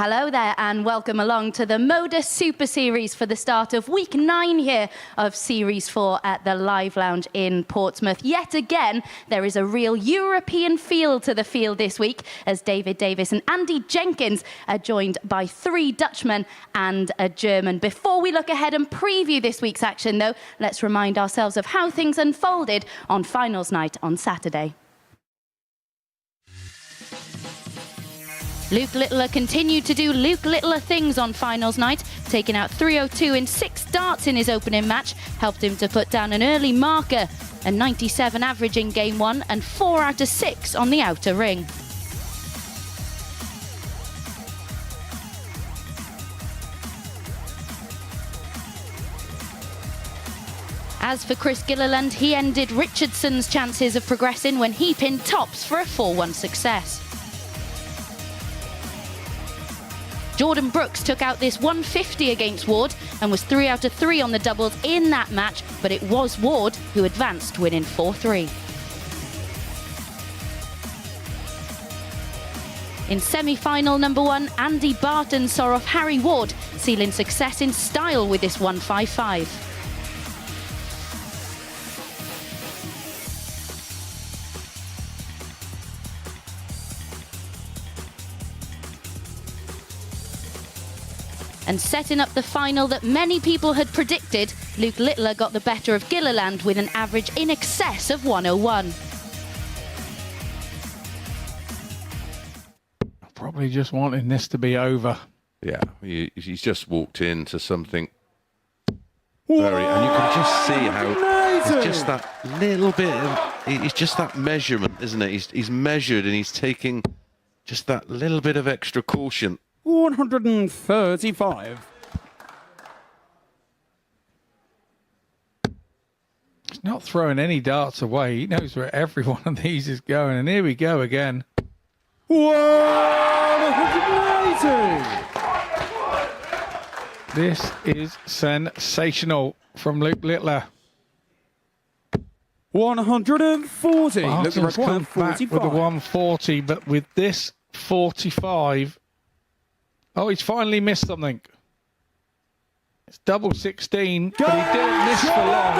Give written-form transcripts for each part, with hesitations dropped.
Hello there and welcome along to the MODUS Super Series for the start of week 9 here of Series 4 at the Live Lounge in Portsmouth. Yet again, there is a real European feel to the field this week as David Davis and Andy Jenkins are joined by 3 Dutchmen and a German. Before we look ahead and preview this week's action though, let's remind ourselves of how things unfolded on finals night on Saturday. Luke Littler continued to do Luke Littler things on finals night, taking out 302 in 6 darts in his opening match, helped him to put down an early marker, a 97 average in game 1 and 4 out of 6 on the outer ring. As for Chris Gilliland, he ended Richardson's chances of progressing when he pinned tops for a 4-1 success. Jordan Brooks took out this 150 against Ward and was 3 out of 3 on the doubles in that match, but it was Ward who advanced, winning 4-3. In semi-final number 1, Andy Barton saw off Harry Ward, sealing success in style with this 155. And setting up the final that many people had predicted, Luke Littler got the better of Gilliland with an average in excess of 101. Probably just wanting this to be over. Yeah, he's just walked into something very, and you can just see how it's just that little bit of, it's just that measurement, isn't it? He's measured and he's taking just that little bit of extra caution. 135. He's not throwing any darts away. He knows where every one of these is going. And here we go again. 180. This is sensational from Luke Littler. 140. Barton's Look, the come record, back with the 140, but with this 45... Oh, he's finally missed something. It's double 16, but he didn't miss for long.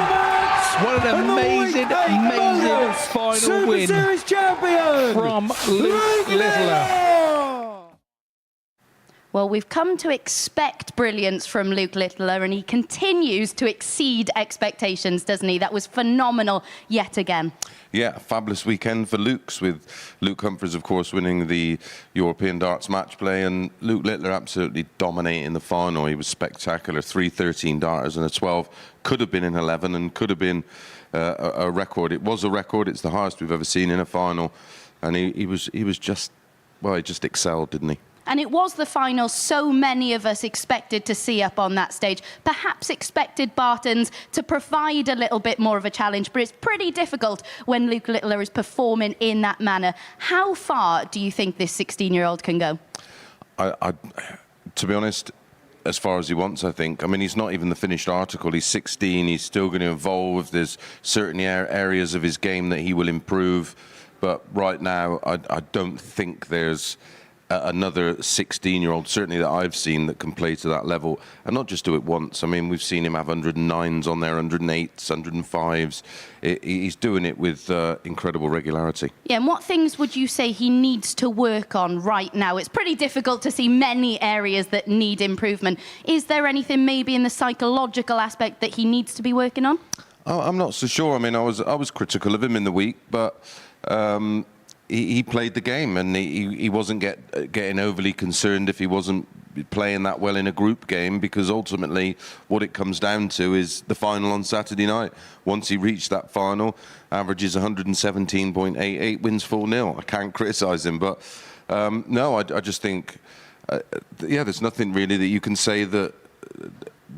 What an amazing final Super win Series champion from Luke Littler. Well, we've come to expect brilliance from Luke Littler and he continues to exceed expectations, doesn't he? That was phenomenal yet again. Yeah, a fabulous weekend for Luke's, with Luke Humphries, of course, winning the European Darts match play, and Luke Littler absolutely dominating the final. He was spectacular, 3-13 darters and a 12. Could have been an 11 and could have been a record. It was a record. It's the highest we've ever seen in a final. And he was just, well, he just excelled, didn't he? And it was the final so many of us expected to see up on that stage. Perhaps expected Bartons to provide a little bit more of a challenge, but it's pretty difficult when Luke Littler is performing in that manner. How far do you think this 16-year-old can go? To be honest, as far as he wants, I think. I mean, he's not even the finished article. He's 16. He's still going to evolve. There's certain areas of his game that he will improve. But right now, I don't think there's another 16-year-old, certainly that I've seen, that can play to that level, and not just do it once. I mean, we've seen him have 109s on there, 108s, 105s. He's doing it with incredible regularity. Yeah, and what things would you say he needs to work on right now? It's pretty difficult to see many areas that need improvement. Is there anything maybe in the psychological aspect that he needs to be working on? I'm not so sure. I mean, I was critical of him in the week, but he played the game, and he wasn't getting overly concerned if he wasn't playing that well in a group game, because ultimately what it comes down to is the final on Saturday night. Once he reached that final, averages 117.88, wins 4-0. I can't criticise him, but no, I just think, yeah, there's nothing really that you can say that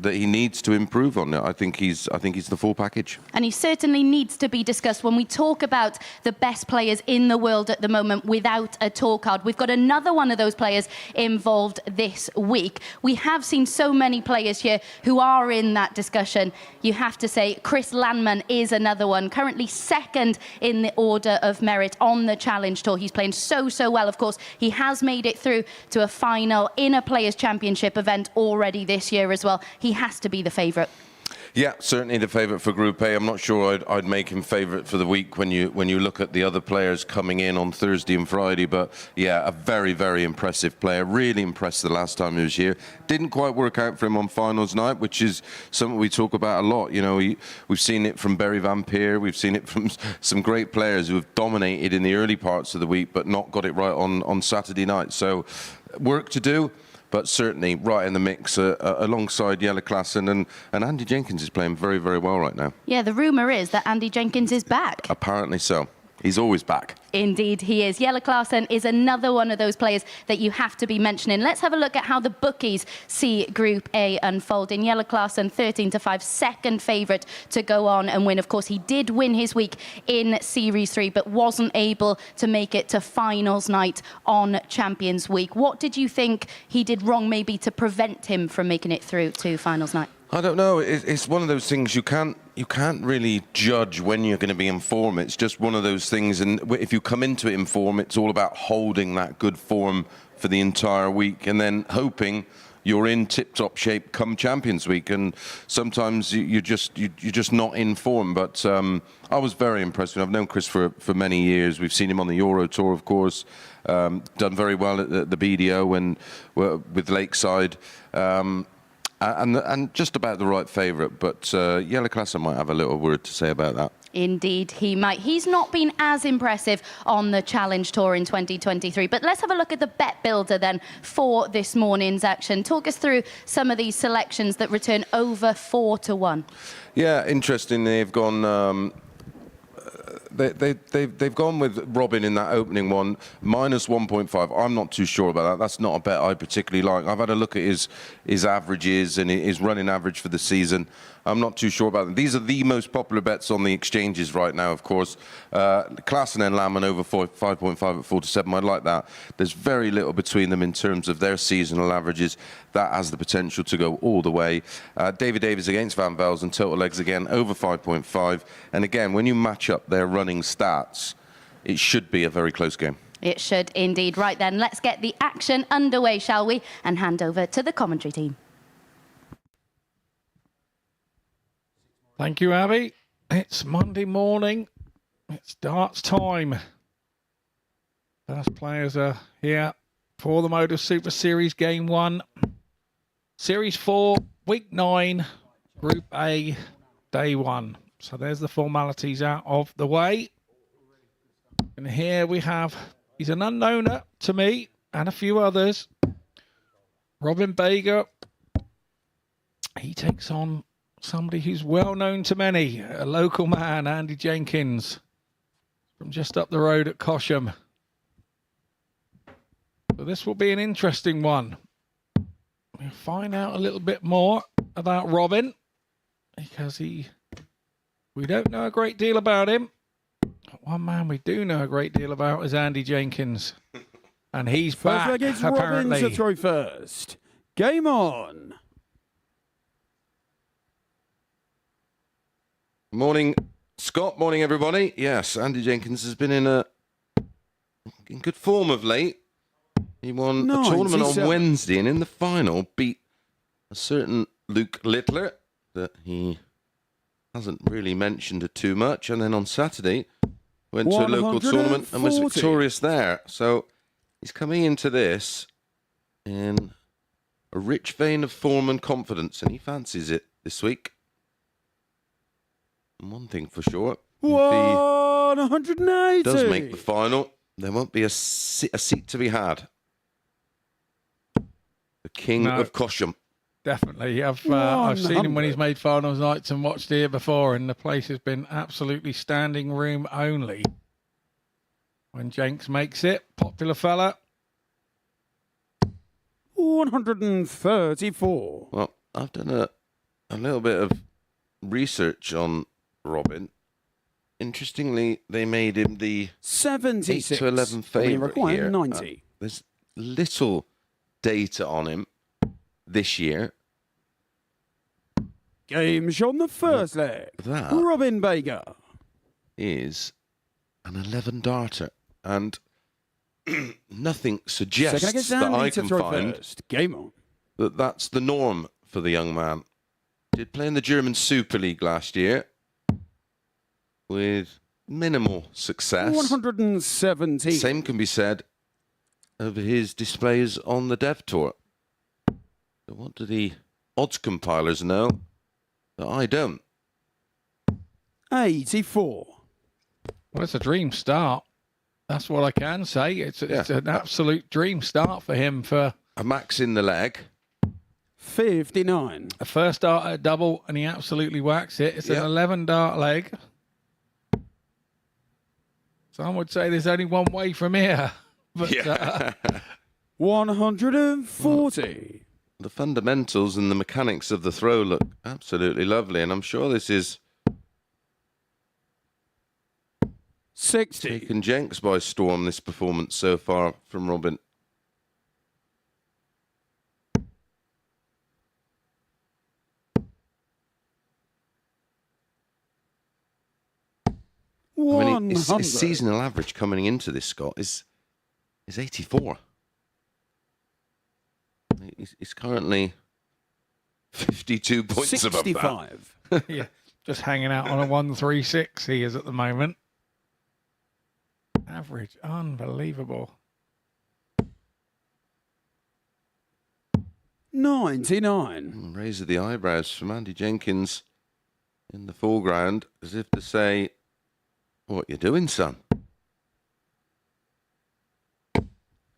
that he needs to improve on. I think he's the full package. And he certainly needs to be discussed when we talk about the best players in the world at the moment without a tour card. We've got another one of those players involved this week. We have seen so many players here who are in that discussion. You have to say Chris Landman is another one, currently second in the order of merit on the Challenge Tour. He's playing so well. Of course, he has made it through to a final in a Players' Championship event already this year as well. He has to be the favourite. Yeah, certainly the favourite for Group A. I'm not sure I'd make him favourite for the week when you look at the other players coming in on Thursday and Friday. But yeah, a very impressive player. Really impressed the last time he was here. Didn't quite work out for him on finals night, which is something we talk about a lot. You know, we've seen it from Barry Van Peer. We've seen it from some great players who have dominated in the early parts of the week, but not got it right on Saturday night. So work to do. But certainly right in the mix alongside Jelle Klaassen, and Andy Jenkins is playing very well right now. Yeah, the rumour is that Andy Jenkins is back. Apparently so. He's always back. Indeed, he is. Jelle Klaassen is another one of those players that you have to be mentioning. Let's have a look at how the bookies see Group A unfolding. Jelle Klaassen, 13-5, second favourite to go on and win. Of course, he did win his week in Series 3, but wasn't able to make it to finals night on Champions Week. What did you think he did wrong, maybe, to prevent him from making it through to finals night? I don't know. It's one of those things you can't really judge when you're going to be in form. It's just one of those things, and if you come into it in form, it's all about holding that good form for the entire week and then hoping you're in tip-top shape come Champions Week. And sometimes you're just not in form. But I was very impressed. I've known Chris for many years. We've seen him on the Euro Tour, of course. Done very well at the BDO and with Lakeside. And just about the right favourite, but Jelle Klaassen might have a little word to say about that. Indeed, he might. He's not been as impressive on the Challenge Tour in 2023. But let's have a look at the bet builder then for this morning's action. Talk us through some of these selections that return over 4-1. Yeah, interesting. They've gone. They've gone with Robin in that opening one, minus 1.5. I'm not too sure about that. That's not a bet I particularly like. I've had a look at his averages and his running average for the season. I'm not too sure about them. These are the most popular bets on the exchanges right now, of course. Klaassen and Landman over 5.5 at 4-7. I like that. There's very little between them in terms of their seasonal averages. That has the potential to go all the way. David Davies against Van Vels and total legs again over 5.5. And again, when you match up their running stats, it should be a very close game. It should indeed. Right then, let's get the action underway, shall we? And hand over to the commentary team. Thank you, Abby. It's Monday morning. It's darts time. First players are here for the MODUS Super Series Game 1. Series 4, Week 9, Group A, Day 1. So there's the formalities out of the way. And here we have, he's an unknowner to me and a few others. Robin Bager. He takes on somebody who's well known to many, a local man, Andy Jenkins, from just up the road at Cosham. So this will be an interesting one. We'll find out a little bit more about Robin, because we don't know a great deal about him. But one man we do know a great deal about is Andy Jenkins. And he's back, First apparently. Robin to throw first. Game on. Morning, Scott. Morning, everybody. Yes, Andy Jenkins has been in good form of late. He won a tournament on Wednesday, and in the final beat a certain Luke Littler that he hasn't really mentioned too much. And then on Saturday, went to a local tournament and was victorious there. So he's coming into this in a rich vein of form and confidence, and he fancies it this week. One thing for sure, if 180. he does make the final, there won't be a seat to be had. The king of Cosham. Definitely. I've seen him when he's made finals nights and watched here before, and the place has been absolutely standing room only. When Jenks makes it, popular fella. 134. Well, I've done a little bit of research on Robin. Interestingly, they made him the 76. 8 to 11 favourite required here. 90. There's little data on him this year. Game on the first leg. That Robin Baker. is an 11 darter, and nothing suggests Second against that I Andy to can throw find first. Game on. that that's the norm for the young man. Did play in the German Super League last year with minimal success. 117. Same can be said of his displays on the Dev Tour. So what do the odds compilers know that I don't? 84. Well, it's a dream start. That's what I can say. It's an absolute dream start for him for A max in the leg. 59. a first dart at a double, and he absolutely whacks it. It's an 11 dart leg. Some would say there's only one way from here. But 140. The fundamentals and the mechanics of the throw look absolutely lovely, and I'm sure this is 60. taken Jenks by storm, this performance so far from Robin. I mean, his seasonal average coming into this, Scott, is 84. He's currently 52 points above that. 65. yeah, just hanging out on a 136 he is at the moment. Average, unbelievable. 99. Raise of the eyebrows from Andy Jenkins in the foreground, as if to say, what you doing, son?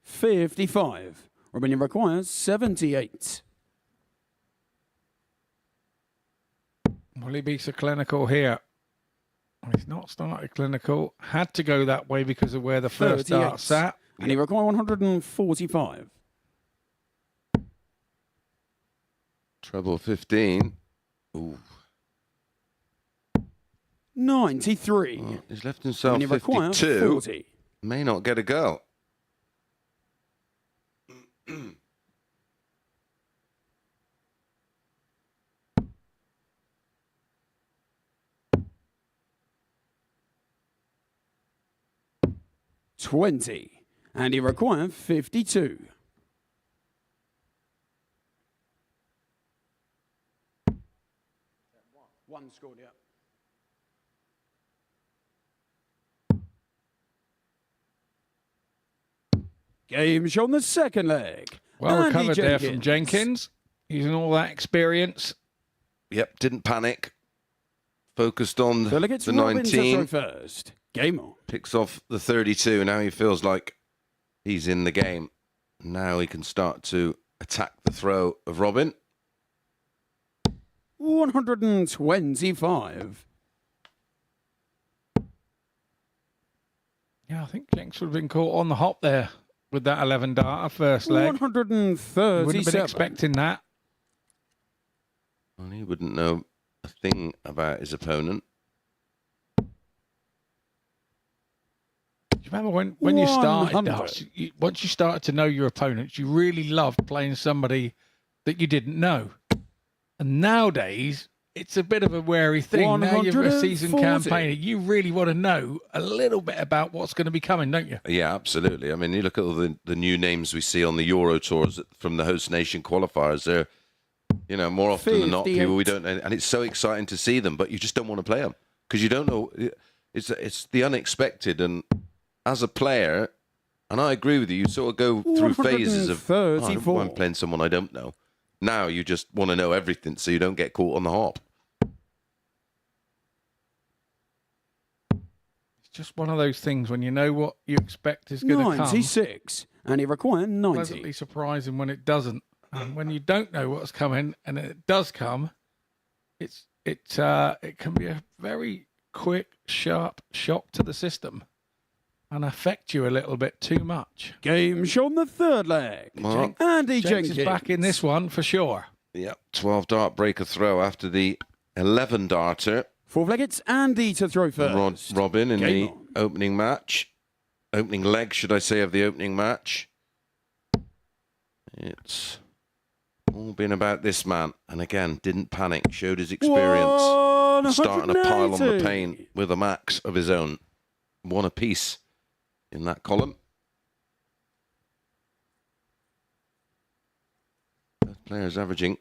55. Robin requires 78. Will he be so clinical here? He's not started clinical. Had to go that way because of where the first 38. dart sat. And he requires 145. Treble 15. Ooh. 93. Well, he's left himself And he requires 52. 40. May not get a go. $20. And he required 52. One scored, yeah. Game on the second leg. Well Andy recovered there from Jenkins. Jenkins. Using all that experience. Yep, didn't panic. Focused on Delegates the Robin to throw 19. first. Game on. Picks off the 32. Now he feels like he's in the game. Now he can start to attack the throw of Robin. 125. Yeah, I think Jenks would have been caught on the hop there with that 11 dart first leg. 137. Wouldn't have been expecting that. Well, he wouldn't know a thing about his opponent. Do you remember when you started 100. darts, once you started to know your opponents, you really loved playing somebody that you didn't know. And nowadays, it's a bit of a wary thing. Now you're a seasoned 140. campaigner, you really want to know a little bit about what's going to be coming, don't you? Yeah, absolutely. I mean, you look at all the new names we see on the Euro tours from the host nation qualifiers. They're, you know, more often than not, people we don't know. And it's so exciting to see them, but you just don't want to play them because you don't know. It's the unexpected. And as a player, and I agree with you, you sort of go through phases of, oh, I don't mind playing someone I don't know. Now you just want to know everything so you don't get caught on the hop. It's just one of those things when you know what you expect is going to come. 96. And he required 90. Pleasantly surprising when it doesn't. And when you don't know what's coming and it does come, it can be a very quick, sharp shock to the system and affect you a little bit too much. Game on the third leg. Well, Andy Jenks Jenkins. is back in this one for sure. Yep, 12 dart breaker throw after the 11 darter. Fourth leg, it's Andy to throw first. Robin in Game the on. opening match. Opening leg, should I say, of the opening match. It's all been about this man. And again, didn't panic, showed his experience. Starting to pile on the pain with a max of his own. One apiece in that column. Both players averaging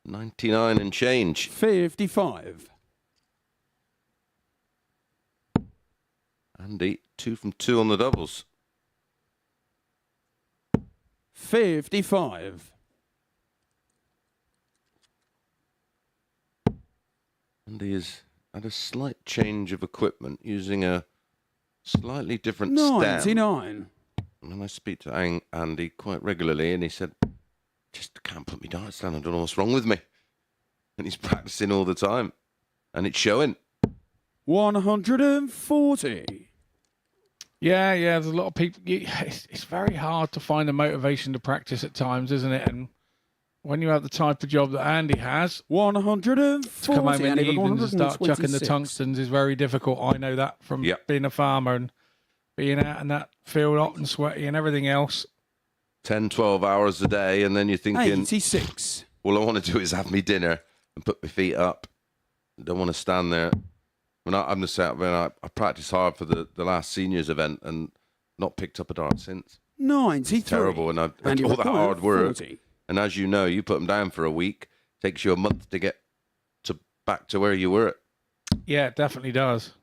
99 and change. 55. Andy, 2 from 2 on the doubles. 55. Andy has had a slight change of equipment, using a slightly different stem. 99. And I speak to Andy quite regularly, and he said, just can't put me darts down. I don't know what's wrong with me. And he's practicing all the time. And it's showing. 140. Yeah, there's a lot of people. It's very hard to find the motivation to practice at times, isn't it? And when you have the type of job that Andy has, 140. to come home in the evenings and start chucking the 126. tungstens is very difficult. I know that from being a farmer and being out in that field hot and sweaty and everything else. 10, 12 hours a day, and then you're thinking, 86. all I want to do is have me dinner and put my feet up. I don't want to stand there. I'm the same. I practiced hard for the last seniors event and not picked up a dart since. 93. It's terrible, and all that hard work. 40. And as you know, you put them down for a week. It takes you a month to get back to where you were. Yeah, it definitely does.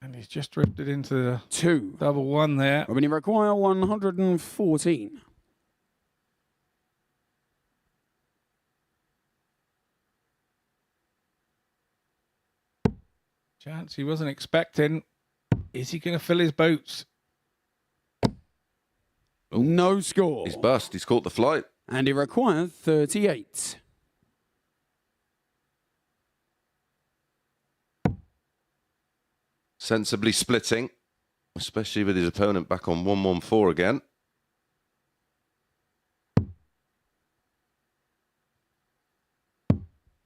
And he's just drifted into the 2. double one there. When you require 114. Chance he wasn't expecting. Is he going to fill his boots? No score. He's bust. He's caught the flight. And he requires 38. Sensibly splitting, especially with his opponent back on 114 again.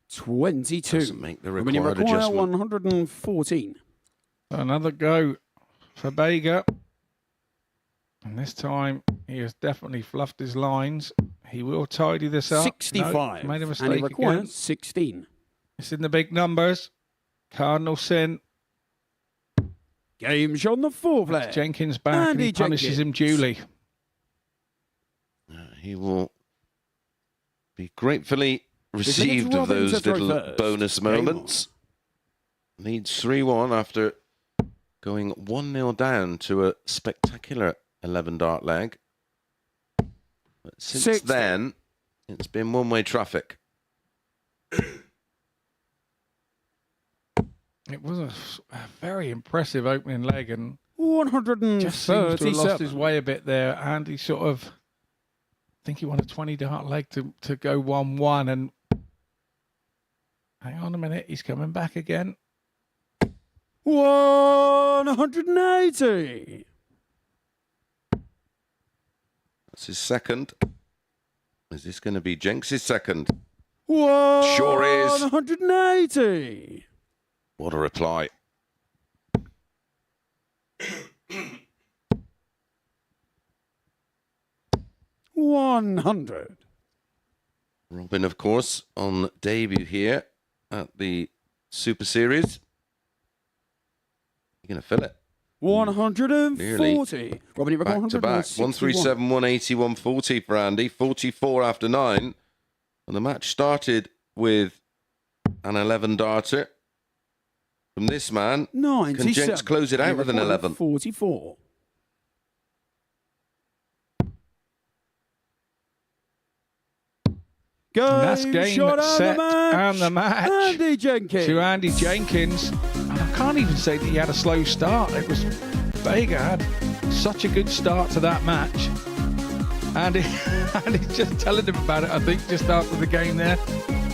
Doesn't make the When you required require adjustment. 114. Another go for Vega. And this time he has definitely fluffed his lines. He will tidy this up. 65. No, made a mistake and he requires again. 16. It's in the big numbers. Cardinal sin. Game shot on the fourth leg. Jenkins back and he punishes him duly. He will be gratefully received of those little bonus moments. Leads 3-1 after going 1-0 down to a spectacular 11 dart leg. But since then, it's been one-way traffic. It was a very impressive opening leg, and 137. just seems to have lost his way a bit there. And he sort of, I think he won a 20 dart leg to go 1-1. And hang on a minute, he's coming back again. 180. That's his second. Is this going to be Jenks' second? Sure is. 180. What a reply. $100. Robin, of course, on debut here at the Super Series. You're going to fill it. 140. Nearly. Robin, you record Back to back. 137, 180, 140 for Andy. 44 after 9. And the match started with an 11 darter. From this man, 97. can Jenks close it out with an 11? 44. That's game set and the match Andy Jenkins. to Andy Jenkins. And I can't even say that he had a slow start. It was Vega had such a good start to that match. And he's just telling him about it, I think, just after the game there.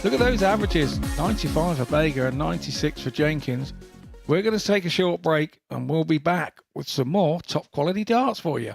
Look at those averages. 95 for Vega and 96 for Jenkins. We're going to take a short break and we'll be back with some more top quality darts for you.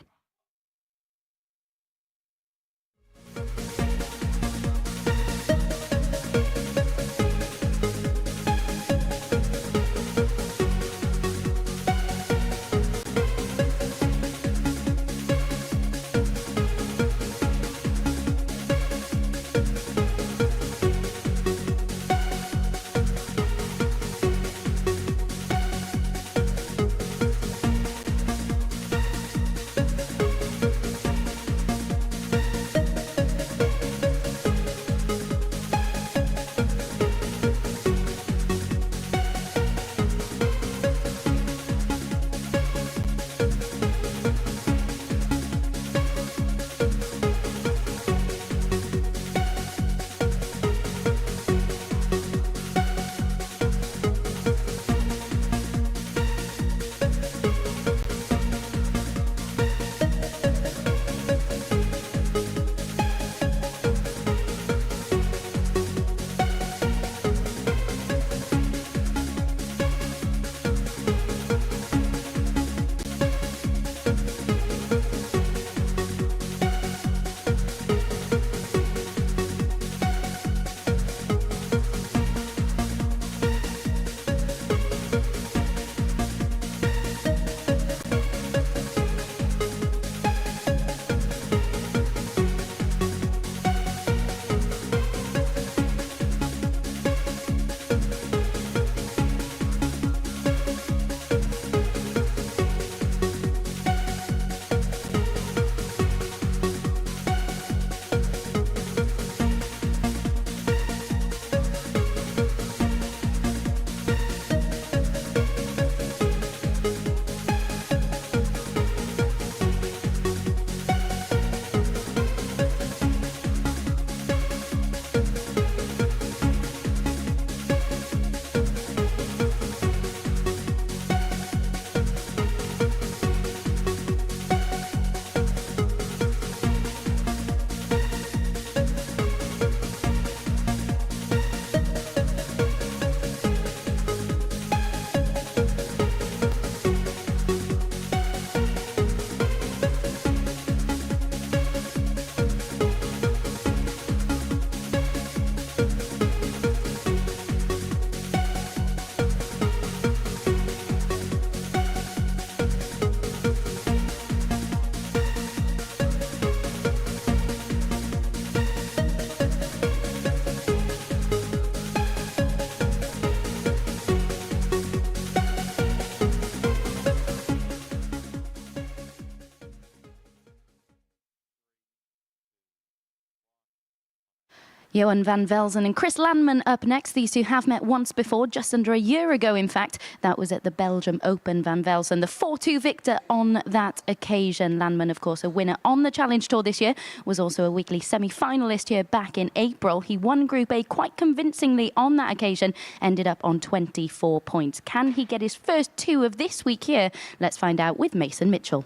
Johan van Velzen and Chris Landman up next. These two have met once before, just under a year ago, in fact. That was at the Belgium Open. Van Velzen, the 4-2 victor on that occasion. Landman, of course, a winner on the Challenge Tour this year, was also a weekly semi-finalist here back in April. He won Group A quite convincingly on that occasion, ended up on 24 points. Can he get his first two of this week here? Let's find out with Mason Mitchell.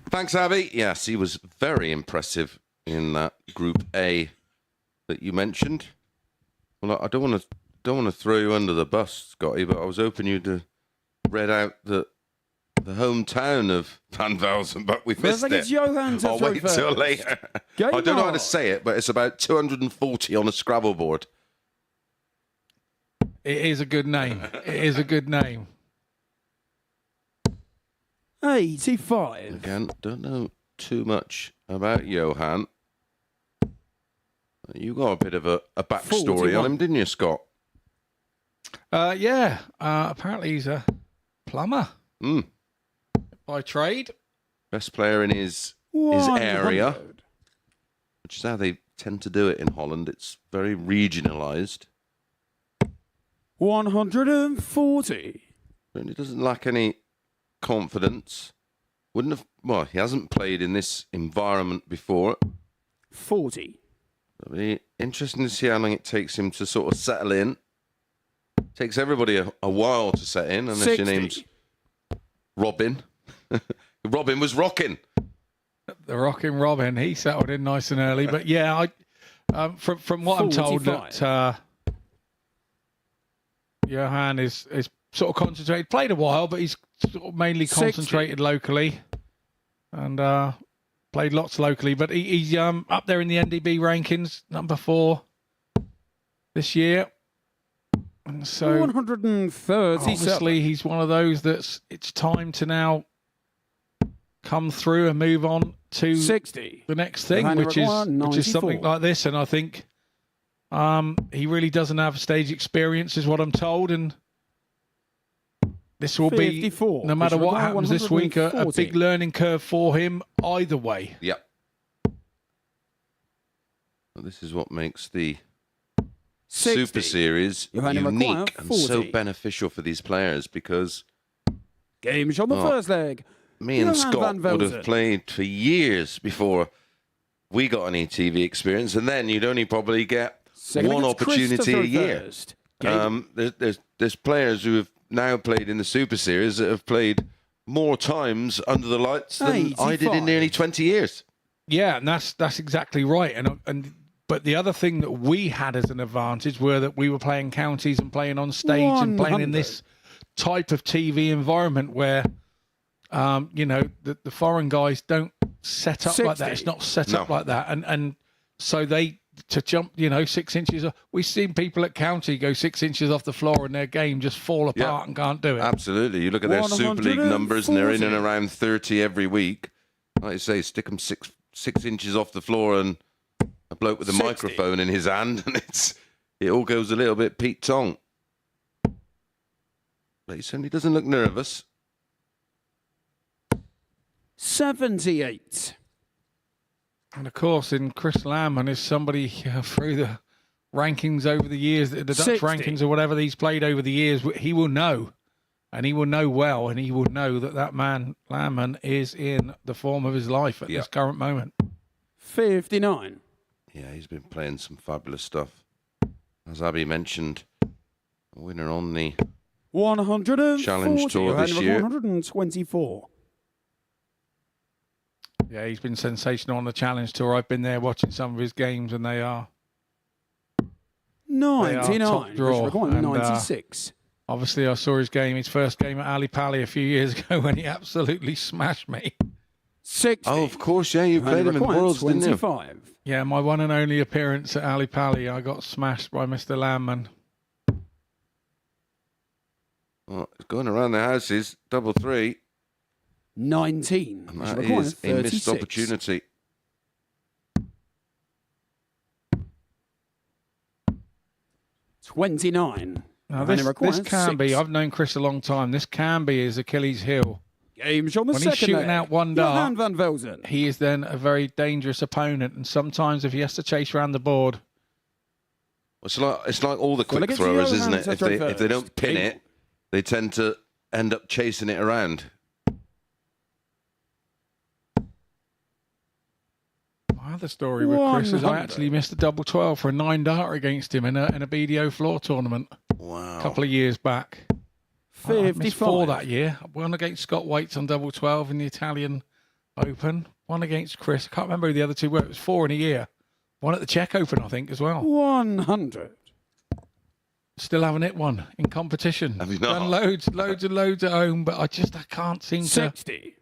Thanks, Abby. Yes, he was very impressive in that Group A that you mentioned. Well, I don't want to throw you under the bus, Scotty, but I was hoping you'd read out the hometown of Van Velzen, but we've missed it. I'll wait till later. I don't know how to say it, but it's about 240 on a Scrabble board. It is a good name. It is a good name. 85. Again, don't know too much about Johan. You got a bit of a backstory 41. on him, didn't you, Scott? Yeah. Apparently he's a plumber by trade. Best player in his 100. area, which is how they tend to do it in Holland. It's very regionalised. 140. And he doesn't lack any confidence. Well, he hasn't played in this environment before. 40. It'll be interesting to see how long it takes him to sort of settle in. Takes everybody a while to set in, unless 60. your name's Robin. Robin was rocking. The rocking Robin, he settled in nice and early. But yeah, from what I'm told, 45. that Johan is sort of concentrated. Played a while, but he's sort of mainly 60. concentrated locally, and played lots locally. But he's up there in the NDB rankings, number 4 this year. And so 137. obviously he's one of those it's time to now come through and move on to 60. the next thing, Johanna which Reguard, is something 94. like this. And I think he really doesn't have stage experience, is what I'm told, and this will 54. be, no matter what Reguard, happens this week, a 140. big learning curve for him either way. Yep. Well, this is what makes the 60. Super Series Johanna unique Reguard, and so 40. beneficial for these players, because Game shot the Oh. first leg. me and Johan Scott van would have Velzen. played for years before we got any TV experience, and then you'd only probably get Second one against opportunity a Christopher year. first. Game. There's players who have now played in the Super Series that have played more times under the lights than I did 85. in nearly 20 years. Yeah, and that's exactly right. But the other thing that we had as an advantage were that we were playing counties and playing on stage and playing in 100. this type of TV environment where, the foreign guys don't set up like that. 60. It's not set No. up like that. And so to jump, 6 inches. We've seen people at county go 6 inches off the floor and their game just fall apart Yeah. and can't do it. Absolutely. You look at their Super League numbers and they're in and 140. around 30 every week. Like you say, stick them six inches off the floor and a bloke with a 60. microphone in his hand, and it all goes a little bit Pete Tong. But he certainly doesn't look nervous. 78. And of course, in Chris Landman is somebody through the rankings over the years, the Dutch 60. rankings or whatever he's played over the years, he will know. And he will know well, and he will know that man, Landman, is in the form of his life at this current moment. 59. Yeah, he's been playing some fabulous stuff. As Abby mentioned, a winner on the 140. Challenge Tour this year. 124. Yeah, he's been sensational on the Challenge Tour. I've been there watching some of his games, and they are 99. top draw, Which we're and, 96. obviously, I saw his first game at Ali Pali a few years ago when he absolutely smashed me. 60. Oh, of course, yeah, you played him in Worlds, didn't you? 25. Yeah, my one and only appearance at Ali Pali, I got smashed by Mr. Landman. Well, it's going around the houses, double 3. 19. And which that requires is a missed 36. opportunity. $29. Now, And it this requires can be, 6. I've known Chris a long time, this can be his Achilles heel. Game shot the When he's second shooting leg. out one Johan dart, van Velzen. he is then a very dangerous opponent. And sometimes if he has to chase around the board, It's like all the quick it's throwers, your isn't hands, it? that's If they don't first. pin Game it, they tend to end up chasing it around. My other story with Chris is I 100. actually missed a double 12 for a 9-darter against him in a BDO floor tournament Wow. a couple of years back. I missed 4 that 55. year. I won against Scott Waits on double 12 in the Italian Open. One against Chris. I can't remember who the other 2 were. It was 4 in a year. One at the Czech Open, I think, as well. 100. Still haven't hit one in competition. Have you not? Done loads and loads at home, but I can't seem to 60.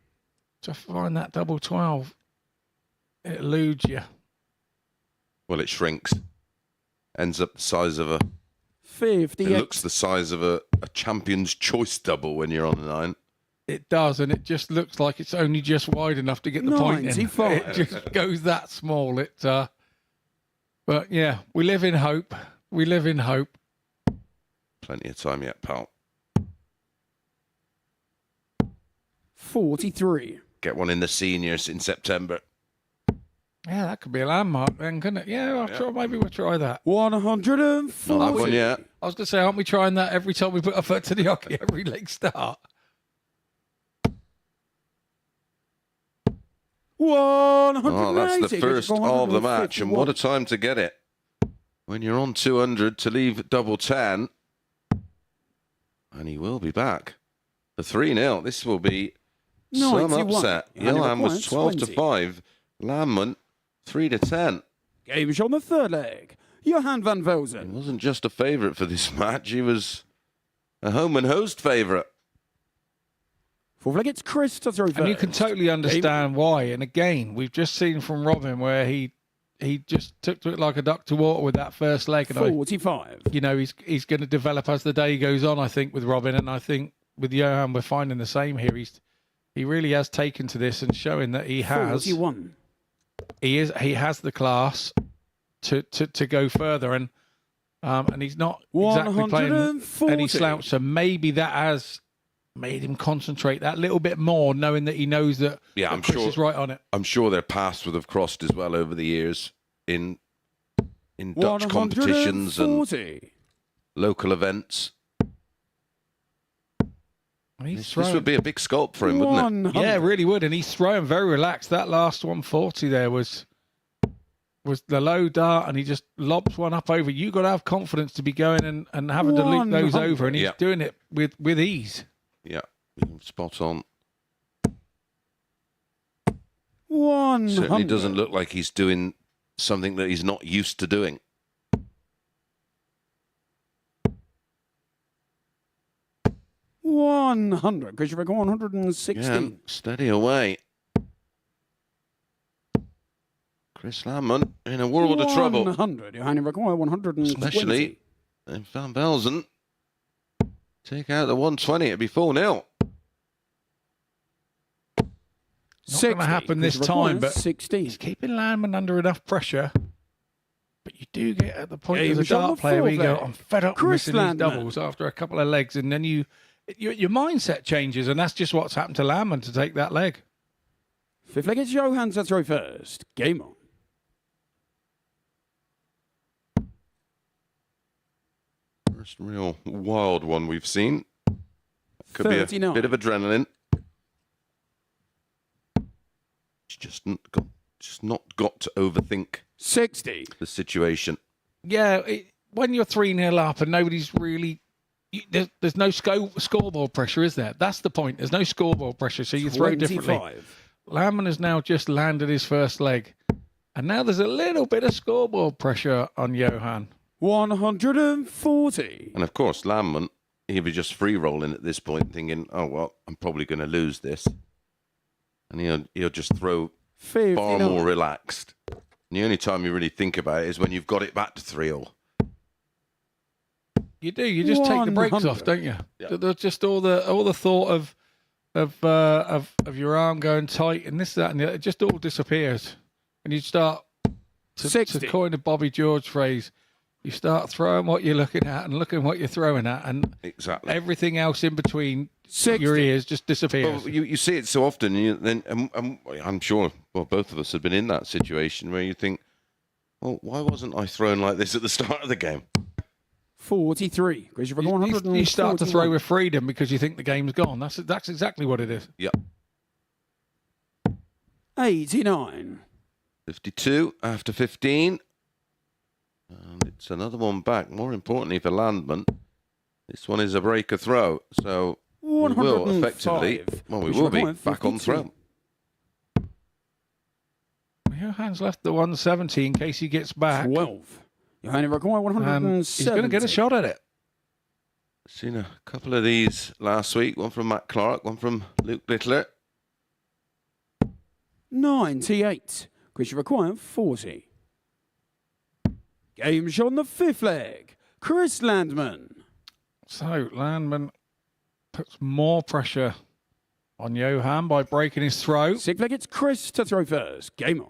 find that double 12. It eludes you. Well, it shrinks. Ends up the size of a... It 58. looks the size of a champion's choice double when you're on a 9. It does, and it just looks like it's only just wide enough to get the point in. 95. It just goes that small. But yeah, we live in hope. We live in hope. Plenty of time yet, pal. 43. Get one in the seniors in September. Yeah, that could be a landmark then, couldn't it? Yeah, maybe we'll try that. 140. Not that one yet. I was going to say, aren't we trying that every time we put our foot to the hockey, every leg start? 180. Oh, that's the first of the match, and what a time to get it. When you're on 200 to leave double 10, and he will be back for 3-0. This will be some 91. upset. And it Johan was requires 12 to 20. 5. Landman 3 to 10. Games on the third leg. Johan van He Velzen. wasn't just a favourite for this match, he was a home and host favourite. Fourth leg, it's Chris to throw first. And you can totally understand why. And again, we've just seen from Robin where he just took to it like a duck to water with that first leg. And 45. he's going to develop as the day goes on, I think, with Robin. And I think with Johan, we're finding the same here. He really has taken to this and showing that he has 41. he has the class to go further, and he's not exactly playing 140. any slouch. So maybe that has made him concentrate that little bit more, knowing that he knows that Yeah, I'm Chris sure. is right on it. I'm sure their paths would have crossed as well over the years in Dutch competitions and 140. local events. And he's This throwing, would be a big sculpt for him, wouldn't it? 100. yeah, it really would. And he's throwing very relaxed. That last 140 there was the low dart, and he just lobs one up over. You got to have confidence to be going and having to loop those 100. over, and he's Yeah. doing it with ease. Yeah, spot on. 100. Certainly doesn't look like he's doing something that he's not used to doing. Because you've got 116. Yeah, steady away. Chris Landman in a world of trouble. 100. You only require 120. Especially if Van Velzen take out the 120, it'd be 4-0. Not going to happen this time, but 16. he's keeping Landman under enough pressure. But you do get at the point Yeah, as a he was on dart the player where you floor go, there. I'm fed up with Chris missing these Landman. doubles after a couple of legs, and then your mindset changes, and that's just what's happened to Landman to take that leg. Fifth leg, it's Johan to throw first. Game on. First real wild one we've seen. Could be a 39. bit of adrenaline. It's just not got to overthink 60. the situation. Yeah, when you're 3-0 up and nobody's really... There's no scoreboard pressure, is there? That's the point. There's no scoreboard pressure, so you throw differently. 25. Landman has now just landed his first leg. And now there's a little bit of scoreboard pressure on Johan. 140. And of course, Landman, he'll be just free rolling at this point, thinking, "Oh well, I'm probably going to lose this," and he'll just throw 59. far more relaxed. And the only time you really think about it is when you've got it back to 3-0. You do. You just take the brakes 100. off, don't you? Yeah. There's just all the thought of your arm going tight and this, that, and the other. It just all disappears, and you start to 60. coin a Bobby George phrase. You start throwing what you're looking at and looking what you're throwing at, and Exactly. everything else in between 60. your ears just disappears. Well, you see it so often, and I'm sure, well, both of us have been in that situation where you think, Well, why wasn't I thrown like this at the start of the game? 43. Chris, you've got You start to throw with freedom because you think the game's gone. That's exactly what it is. Yep. 89. 52 after 15. And it's another one back. More importantly for Landman, this one is a breaker throw. So we will 105. effectively, well, we Chris, will you've be got back on 52. throw. Johan's left the 170 in case he gets back. 12. Johanna require And 170. he's going to get a shot at it. Seen a couple of these last week. One from Matt Clark, one from Luke Littler. 98. Chris, you require 40. Game shot on the 5th leg. Chris Landman. So Landman puts more pressure on Johan by breaking his throw. 6th leg, it's Chris to throw first. Game on.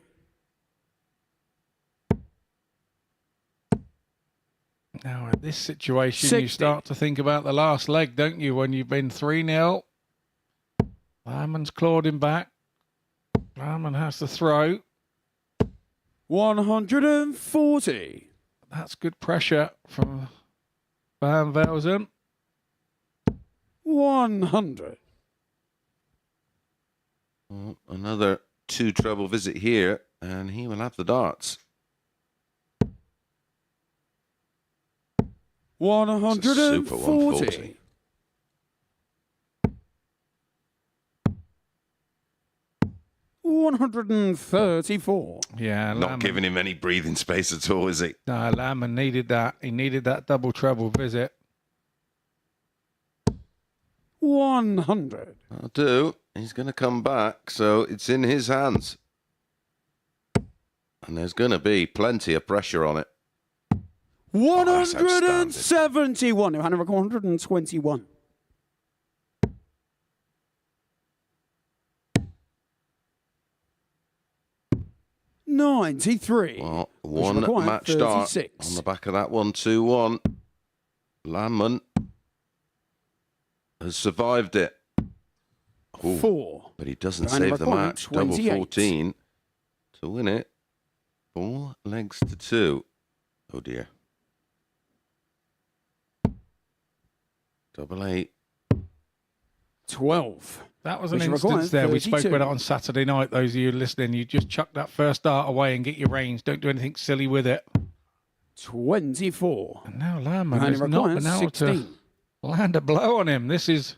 Now, in this situation, 60. you start to think about the last leg, don't you? When you've been 3-0, Landman's clawed him back. Landman has to throw. 140. That's good pressure from Van Velzen. 100. Well, another 2 treble visit here, and he will have the darts. 140. 134. Yeah, Not giving him any breathing space at all, is he? No, Landman needed that. He needed that double treble visit. 100. I'll do. He's going to come back, so it's in his hands. And there's going to be plenty of pressure on it. 171. Johanna record 121. $93. Well, Which one required match start 36. on the back of that 1-2-1. Landman has survived it. Ooh, 4. but he doesn't Johanna save the record match. Double 28. 14 to win it. 4 legs to 2. Oh dear. Double 8. 12. That was an Which instance requires there. We spoke 32. about it on Saturday night. Those of you listening, you just chuck that first dart away and get your range. Don't do anything silly with it. 24. And now Landman Johanna has not requires been able 16. to land a blow on him. This is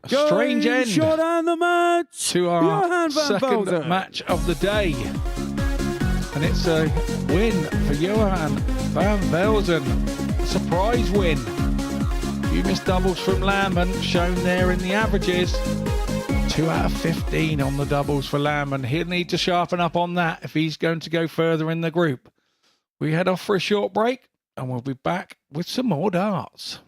a strange Game end shot and the match. to our Johan van second Velden. match of the day. And it's a win for Johan van Velden. Surprise win. You missed doubles from Landman, shown there in the averages. 2 out of 15 on the doubles for Landman. He'll need to sharpen up on that if he's going to go further in the group. We head off for a short break, and we'll be back with some more darts.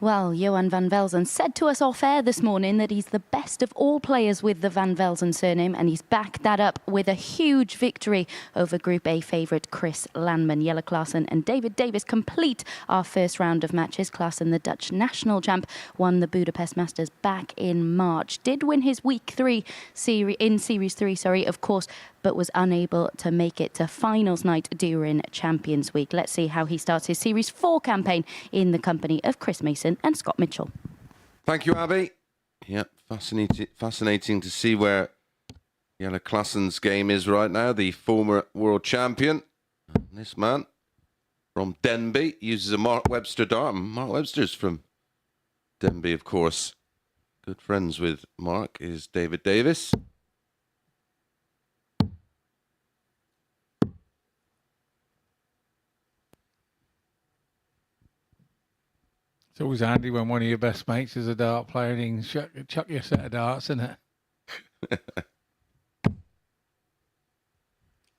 Well, Johan van Velzen said to us off air this morning that he's the best of all players with the Van Velzen surname, and he's backed that up with a huge victory over Group A favourite Chris Landman. Jelle Klaassen and David Davis complete our first round of matches. Klaassen, the Dutch national champ, won the Budapest Masters back in March. Did win his week 3 in Series 3, of course, but was unable to make it to finals night during Champions Week. Let's see how he starts his Series 4 campaign in the company of Chris Mason and Scott Mitchell. Thank you, Abby. Yeah, fascinating to see where Jelle Klaassen's game is right now, the former world champion. This man from Denby uses a Mark Webster dart. Mark Webster's from Denby, of course. Good friends with Mark is David Davis. It's always handy when one of your best mates is a dart player and you can chuck your set of darts, isn't it?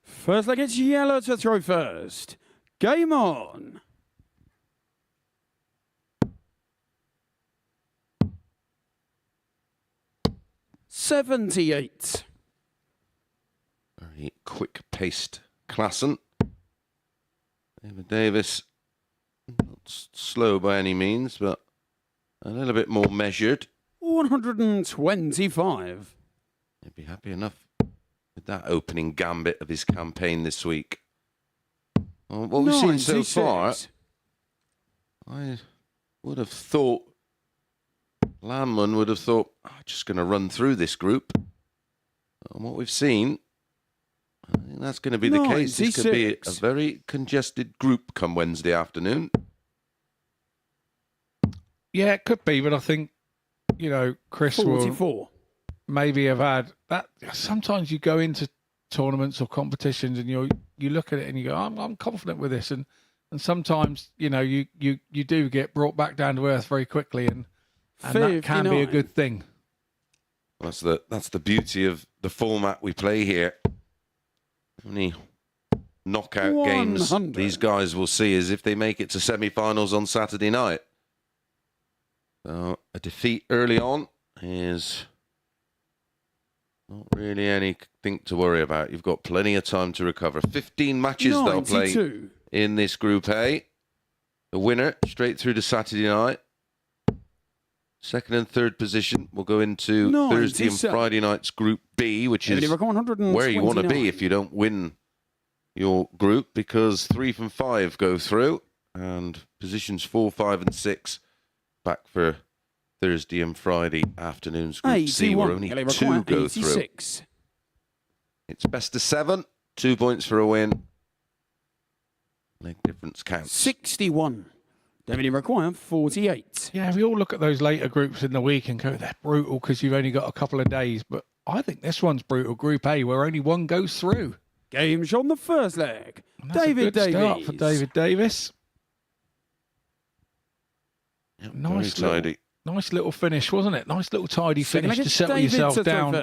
First leg, it's Jelle to throw first. Game on. .78. Very quick-paced Klaassen. David Davis, not slow by any means, but a little bit more measured. 125. He'd be happy enough with that opening gambit of his campaign this week. Well, what we've seen so far, I would have thought Landman would have thought, just going to run through this group. And what we've seen, I think that's going to be the case. This could be a very congested group come Wednesday afternoon. Yeah, it could be, but I think, Chris 44. will maybe have had that. Sometimes you go into tournaments or competitions and you look at it and you go, I'm confident with this, and sometimes you do get brought back down to earth very quickly, and that can be a good thing. That's the beauty of the format we play here. Only knockout 100. games these guys will see is if they make it to semi-finals on Saturday night. So a defeat early on is not really anything to worry about. You've got plenty of time to recover. 15 matches 92. They'll play in this Group A. The winner straight through to Saturday night. Second and third position will go into Thursday and Friday night's Group B, which is where you want to be if you don't win your group, because 3 from 5 go through, and positions 4, 5, and 6 back for Thursday and Friday afternoon's Group C, where only 2 go through. It's best of 7, 2 points for a win. Leg difference counts. 61. David require 48. Yeah, we all look at those later groups in the week and go, they're brutal because you've only got a couple of days. But I think this one's brutal. Group A, where only one goes through. Game's on the first leg. David Davis. Start for David Davis. Yep, nice tidy. Little finish, wasn't it? Nice little tidy finish to settle yourself down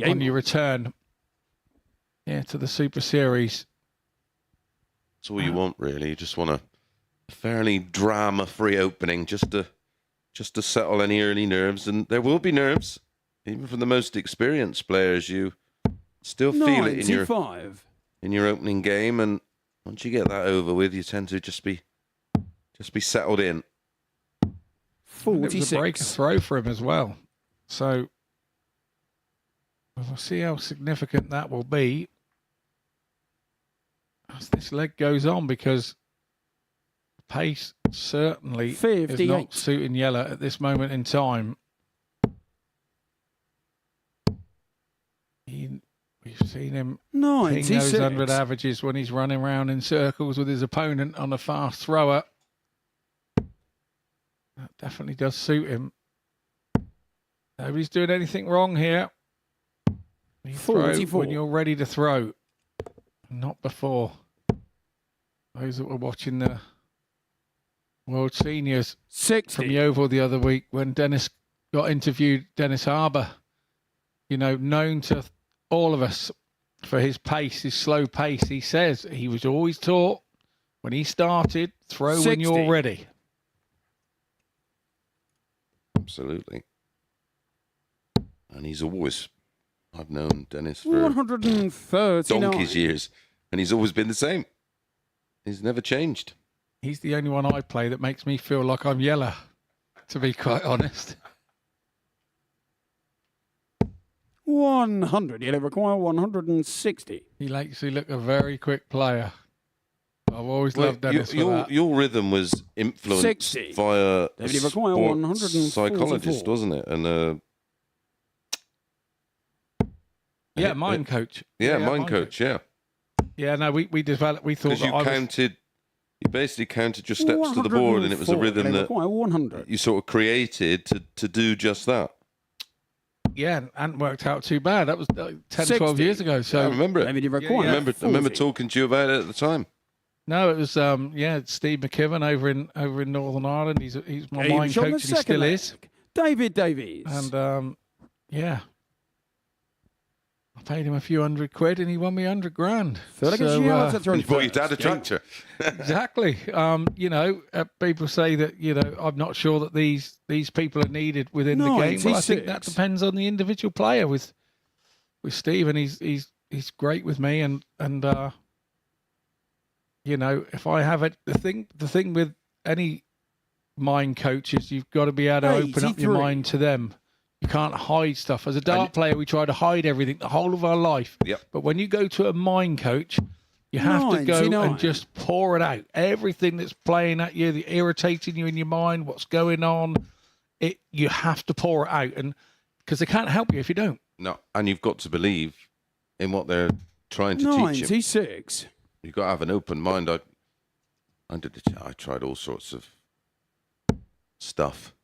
on your return. Yeah, to the Super Series. That's all you want, really. You just want a fairly drama-free opening, just to settle any early nerves, and there will be nerves, even from the most experienced players. You still feel it in your opening game, and once you get that over with, you tend to just be settled in. 46. It was a breaker throw for him as well, so we'll see how significant that will be as this leg goes on, because pace certainly 58. Is not suiting Jelle at this moment in time. We've seen him ping those 100 averages when he's running around in circles with his opponent on a fast thrower. That definitely does suit him. Nobody's doing anything wrong here. You throw when you're ready to throw, not before. Those that were watching the World Seniors 60 from Yeovil the other week, when Dennis got interviewed, Dennis Harbour, known to all of us for his pace, his slow pace. He says he was always taught when he started, throw 60. When you're ready. absolutely. And he's always, I've known Dennis for 139. donkey's years, and he's always been the same. He's never changed. He's the only one I play that makes me feel like I'm yellow, to be quite honest. 100. Yellow require 160. He makes me look a very quick player. I've always loved Dennis for that. Your rhythm was influenced 60. via a David require sports 144. psychologist, wasn't it? And Yeah, mind coach. mind coach, yeah. Yeah, no, we developed. We thought Because you basically counted your steps to the board, and it was a rhythm that 100. you sort of created to do just that. Yeah, and hadn't worked out too bad. That was 10, 60. 12 years ago. So I remember it. David I require remember talking to you about it at the time. no, it was Steve McKibben over in Northern Ireland. He's my mind James on coach, the and he second still leg. is. David Davies. And yeah, I paid him a few £100, and he won me £100,000. Third against yellow to throw You thought your dad a first. tractor. Exactly. People say that I'm not sure that these people are needed within the game. Well, I think that 96. depends on the individual player. With Steve, and he's great with me, and if I have it, the thing with any mind coach is you've got to be able to open up your 83. mind to them. You can't hide stuff. As a dart player, we try to hide everything the whole of our life. Yep. But when you go to a mind coach, you have to go 99. and just pour it out. Everything that's playing at you, the irritating you in your mind, what's going on, you have to pour it out, and because they can't help you if you don't. No, and you've got to believe in what they're trying to teach you. 96. You've got to have an open mind. I tried all sorts of stuff.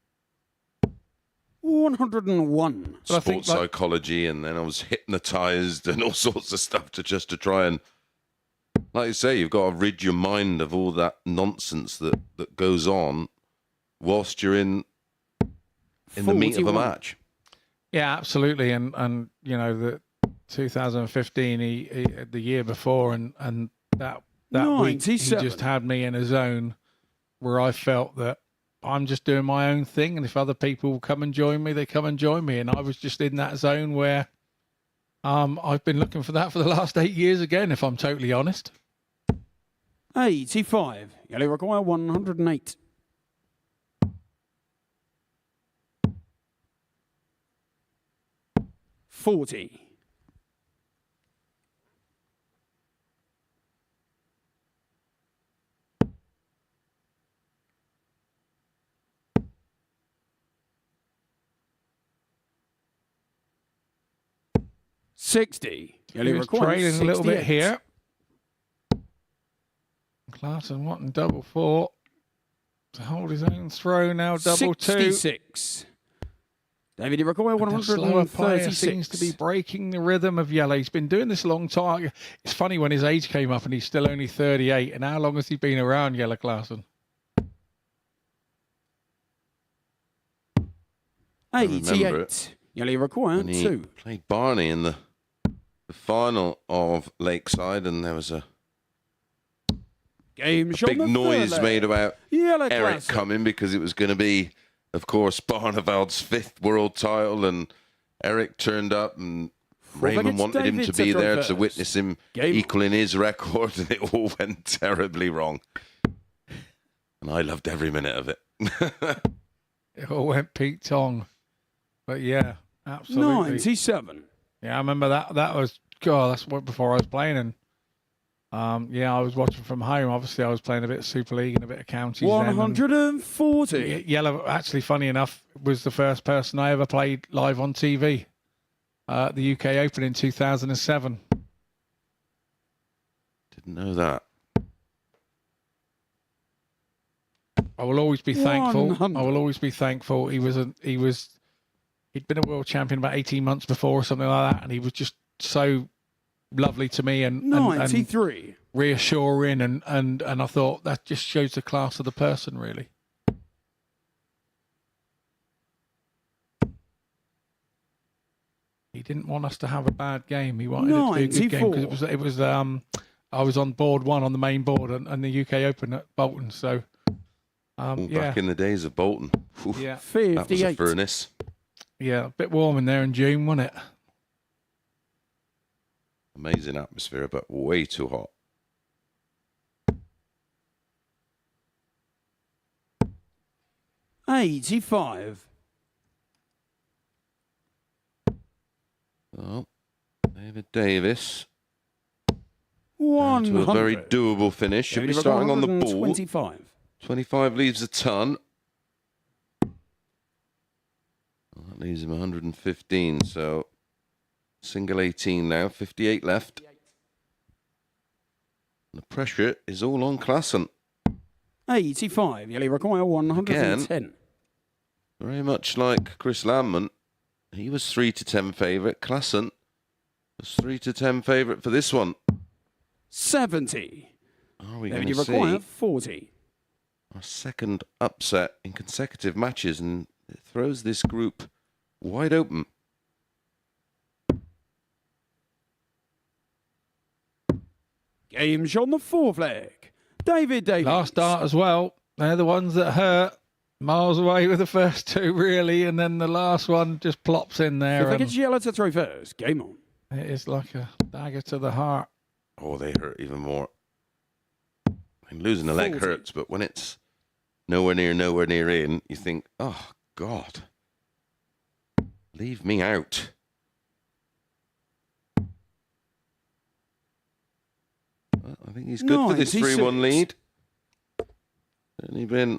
101. But I think, Sports psychology, and then I was hypnotized and all sorts of stuff to try and, like you say, you've got to rid your mind of all that nonsense that goes on whilst you're in the meat of a 41. match. Yeah, absolutely. And the 2015, he the year before, and that week, he 97. just had me in a zone where I felt that I'm just doing my own thing, and if other people come and join me, they come and join me. And I was just in that zone where I've been looking for that for the last 8 years again, if I'm totally honest. 85. Yellow require 108. $40. $60. He Yellow was require trailing a little bit 68. here. Clarkson wanting double four to hold his own throw now. Double 66. David require The slower player 136. seems to be breaking the rhythm of yellow. He's been doing this a long time. It's funny when his age came up and he's still only 38. And how long has he been around, Yellow Clarkson? 88. Yellow require And he 2. played Barney in the final of Lakeside, and there was a Game shot big on the noise third made leg. about Yellow Eric classic. coming, because it was going to be, of course, Barneveld's 5th world title, and Eric turned up, and Raymond against wanted him David to be to throw there first. to witness him Game equaling his record, and it all went terribly wrong. And I loved every minute of it. It all went Pete Tong. But yeah, absolutely. 97. Yeah, I remember that. That was, God, that's what before I was playing. And I was watching from home. Obviously, I was playing a bit of Super League and a bit of counties then, and 140. Yellow, actually, funny enough, was the first person I ever played live on TV. The UK Open in 2007. Didn't know that. I will always be thankful. 100. I will always be thankful. He'd been a world champion about 18 months before or something like that, and he was just so lovely to me and 93. reassuring, and I thought that just shows the class of the person, really. He didn't want us to have a bad game. He wanted it to be a good game, 94. because it was I was on board one on the main board and the UK Open at Bolton, so Back in the days of Bolton. Oof, Yeah. that was a 58. furnace. Yeah, a bit warm in there in June, wasn't it? Amazing atmosphere, but way too hot. $85. Oh, David Davis. $100. To a very doable finish. Should be starting on the ball. 25. 25 leaves a ton. Well, that leaves him 115, so single 18 now, 58 left. The pressure is all on Klassen. 85. You'll require 110. Very much like Chris Landman. He was 3 to 10 favourite. Klassen was 3 to 10 favourite for this one. 70. Are we Then going you to require see 40. our second upset in consecutive matches, and it throws this group wide open. Games on the fourth leg. David Davis. Last start as well. They're the ones that hurt. Miles away with the first two, really, and then the last one just plops in there. If And it's yellow to throw first, game on. it is like a dagger to the heart. Oh, they hurt even more. And losing a leg 40. hurts, but when it's nowhere near in, you think, oh, God, leave me out. Well, I think he's good for this 3-1 lead. Certainly been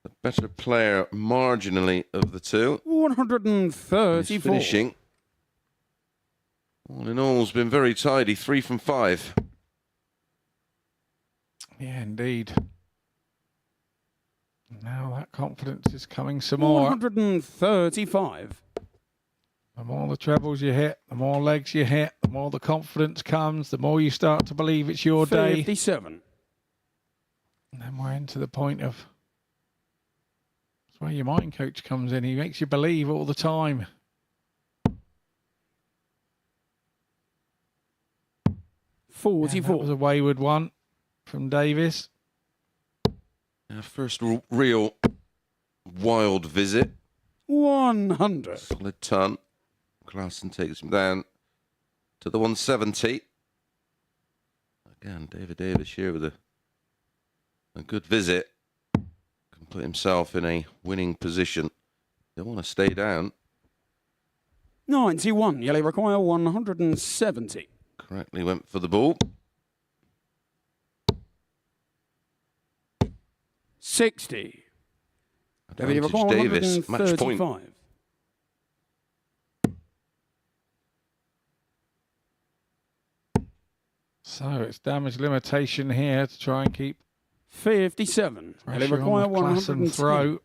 the better player marginally of the two. 134. He's finishing. All in all, has been very tidy. 3 from 5. Yeah, indeed. Now that confidence is coming some more. 135. The more the trebles you hit, the more legs you hit, the more the confidence comes, the more you start to believe it's your day. 57. And then we're into the point of... That's where your mind coach comes in. He makes you believe all the time. 44. That was a wayward one from Davis. Our first real wild visit. 100. Solid ton. Klassen takes him down to the 170. Again, David Davis here with a good visit. Can put himself in a winning position. Don't want to stay down. 91. You'll require 170. Correctly went for the ball. 60. David, you Advantage require Davis, match point. 135. So it's damage limitation here to try and keep 57. You'll pressure require on the Klassen 110. throw.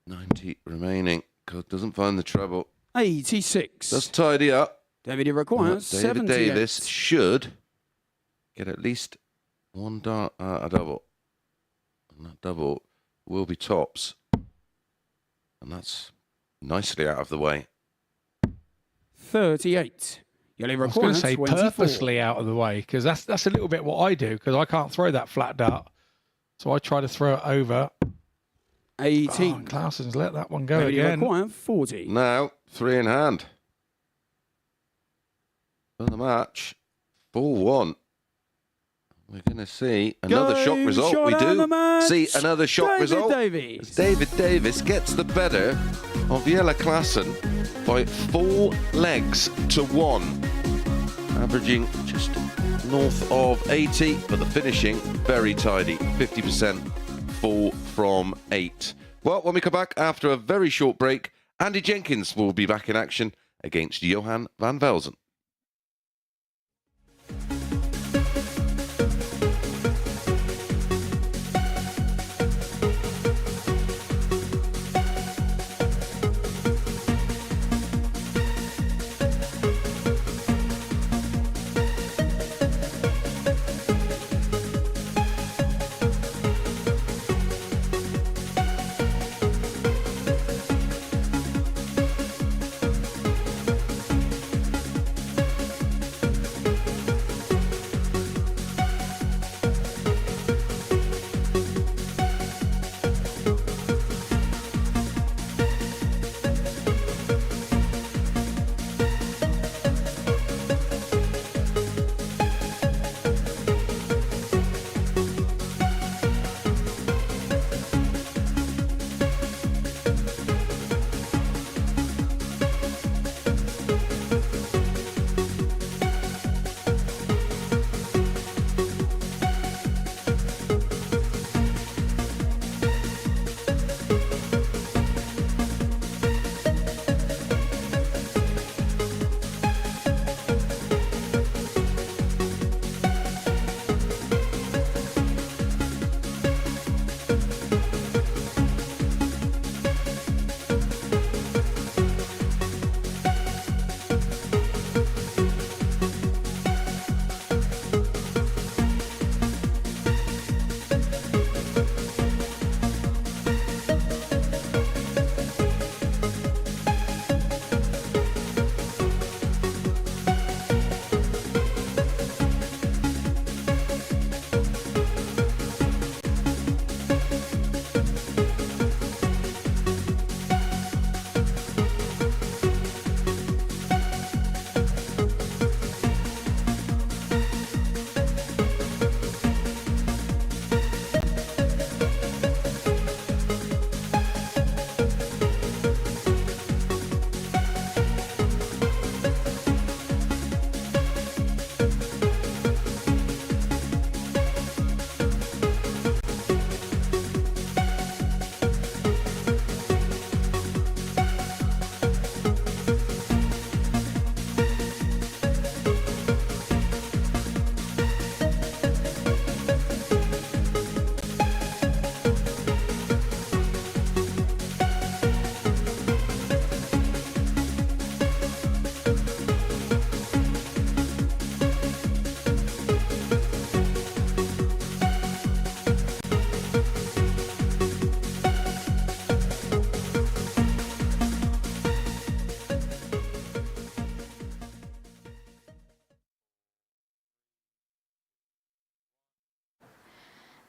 90 remaining. God doesn't find the treble. 86. Does tidy up. David, you require David 78. Davis should get at least one a double. And that double will be tops. And that's nicely out of the way. 38. You'll I was require going to say 24. purposely out of the way, because that's a little bit what I do, because I can't throw that flat dart. So I try to throw it over. 18. Oh, Klassen's let that one go David, you again. require 40. Now, 3 in hand. For the match, 4-1. We're going to see another shock result. shot We on the do match. see another shock David result. Davies. As David Davis gets the better of Jelle Klassen by 4 legs to 1. Averaging just north of 80, but the finishing very tidy. 50%, 4 from 8. Well, when we come back after a very short break, Andy Jenkins will be back in action against Johan van Velzen.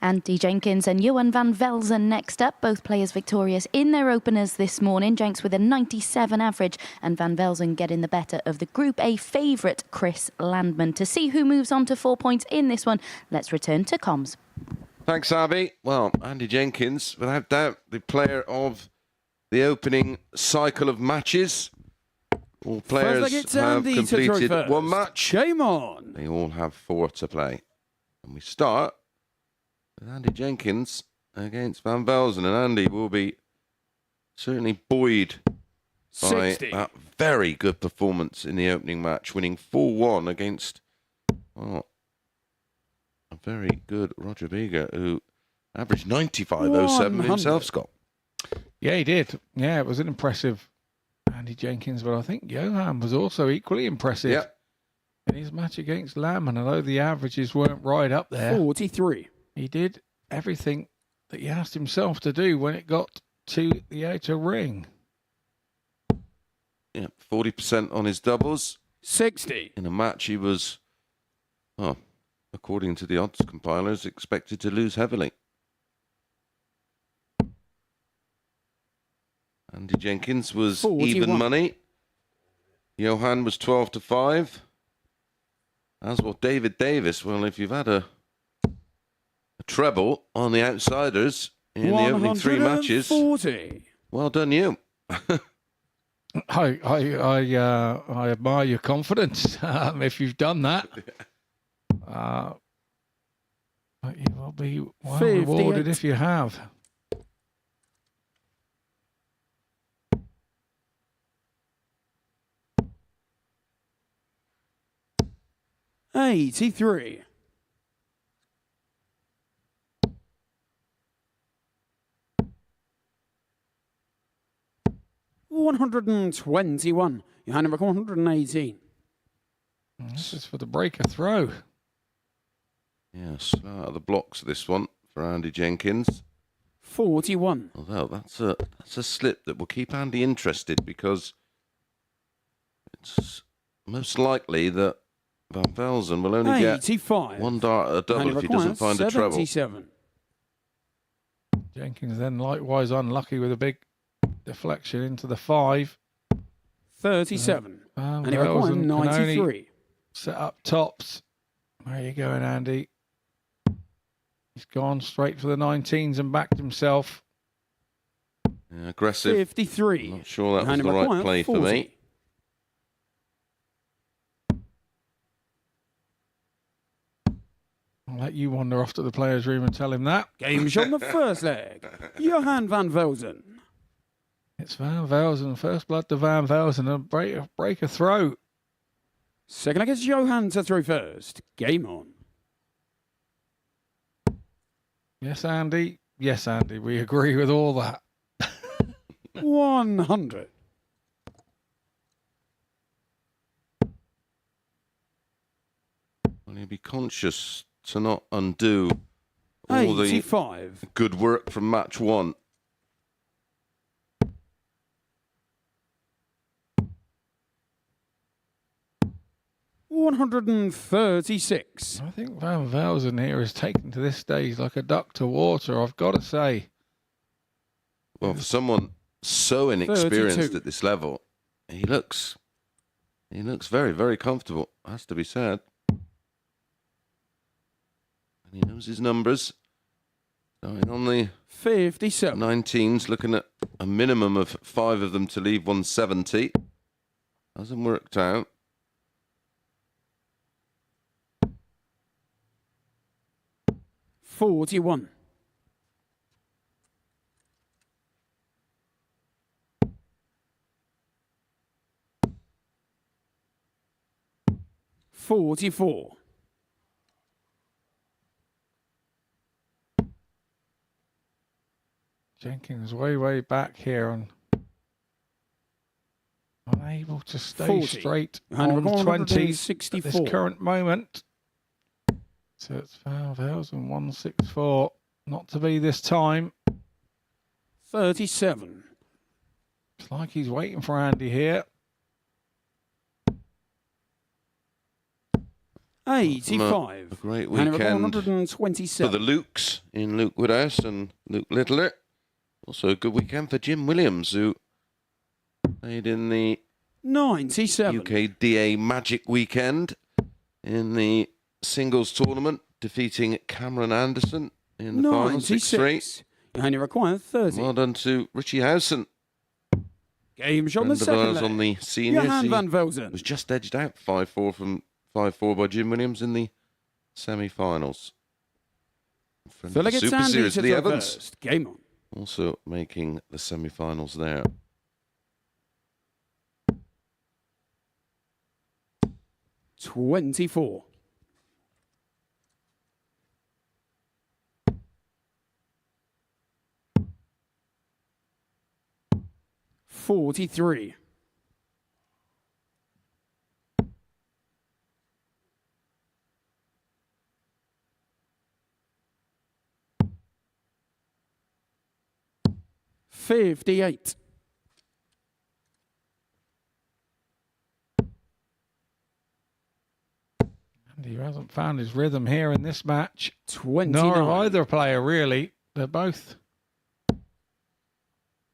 Andy Jenkins and Johan van Velzen next up. Both players victorious in their openers this morning. Jenks with a 97 average and Van Velzen getting the better of the Group A favourite Chris Landman. To see who moves on to 4 points in this one, let's return to comms. Thanks, Abby. Well, Andy Jenkins, without doubt, the player of the opening cycle of matches. All players have completed one match. Game on. They all have 4 to play. And we start with Andy Jenkins against Van Velzen. And Andy will be certainly buoyed by 60. that very good performance in the opening match, winning 4-1 against a very good Roger Biga, who averaged 95.07 himself, Scott. Yeah, he did. Yeah, it was an impressive Andy Jenkins, but I think Johan was also equally impressive. Yeah. In his match against Lamb, and although the averages weren't right up there, 43. he did everything that he asked himself to do when it got to the outer ring. Yeah, 40% on his doubles. 60. In a match he was, according to the odds compilers, expected to lose heavily. Andy Jenkins was 41. even money. Johan was 12-5. As well, David Davis. Well, if you've had a treble on the outsiders in the opening 3 matches, 40. well done you. I admire your confidence. If you've done that, but you will be well 58. rewarded if you have. $83. $121. Your hand number 118. This is for the breaker throw. Yeah, slow out of the blocks this one for Andy Jenkins. 41. Although that's a slip that will keep Andy interested, because it's most likely that Van Velzen will only 85. get 1 dart at a double if he doesn't find a treble. 77. Jenkins then likewise unlucky with a big deflection into the 5. 37. Van And he requires Velzen can only 93. set up tops. Where are you going, Andy? He's gone straight for the 19s and backed himself. Yeah, aggressive. 53. I'm not sure that was And the right requires play 40. for me. I'll let you wander off to the players' room and tell him that. Game's on the first leg. Johan van Velzen. It's Van Velzen, first blood to Van Velzen, and break a throw. Second leg is Johan to throw first. Game on. Yes, Andy. Yes, Andy. We agree with all that. 100. Well, you'll be conscious to not undo all the 85. good work from match 1. $136. I think Van Velzen here is taken to this stage like a duck to water, I've got to say. Well, for someone so inexperienced 32. at this level, he looks very, very comfortable, has to be said. And he knows his numbers. Going on the 57. 19s, looking at a minimum of 5 of them to leave 170. Hasn't worked out. $41. $44. Jenkins way back here and unable to stay 40. straight And on the 20s at 64. this current moment. So it's Van Velzen 164. Not to be this time. 37. It's like he's waiting for Andy here. 85. A great Handing record weekend 127. for the Lukes in Luke Woodhouse and Luke Littler. Also a good weekend for Jim Williams, who played in the 97. UKDA Magic Weekend in the singles tournament, defeating Cameron Anderson in the final 6-3. 96. You only require 30. Well done to Richie Howson. Game shot on the Friend of second ours leg. on the seniors. Johan He van Velzen. was just edged out 5-4 from 5-4 by Jim Williams in the semi-finals. Friend of the Philip Super Series, to Lee the Evans, first. Game on. also making the semi-finals there. $24. $43. $58. And he hasn't found his rhythm here in this match. 29. Nor have either player, really. They're both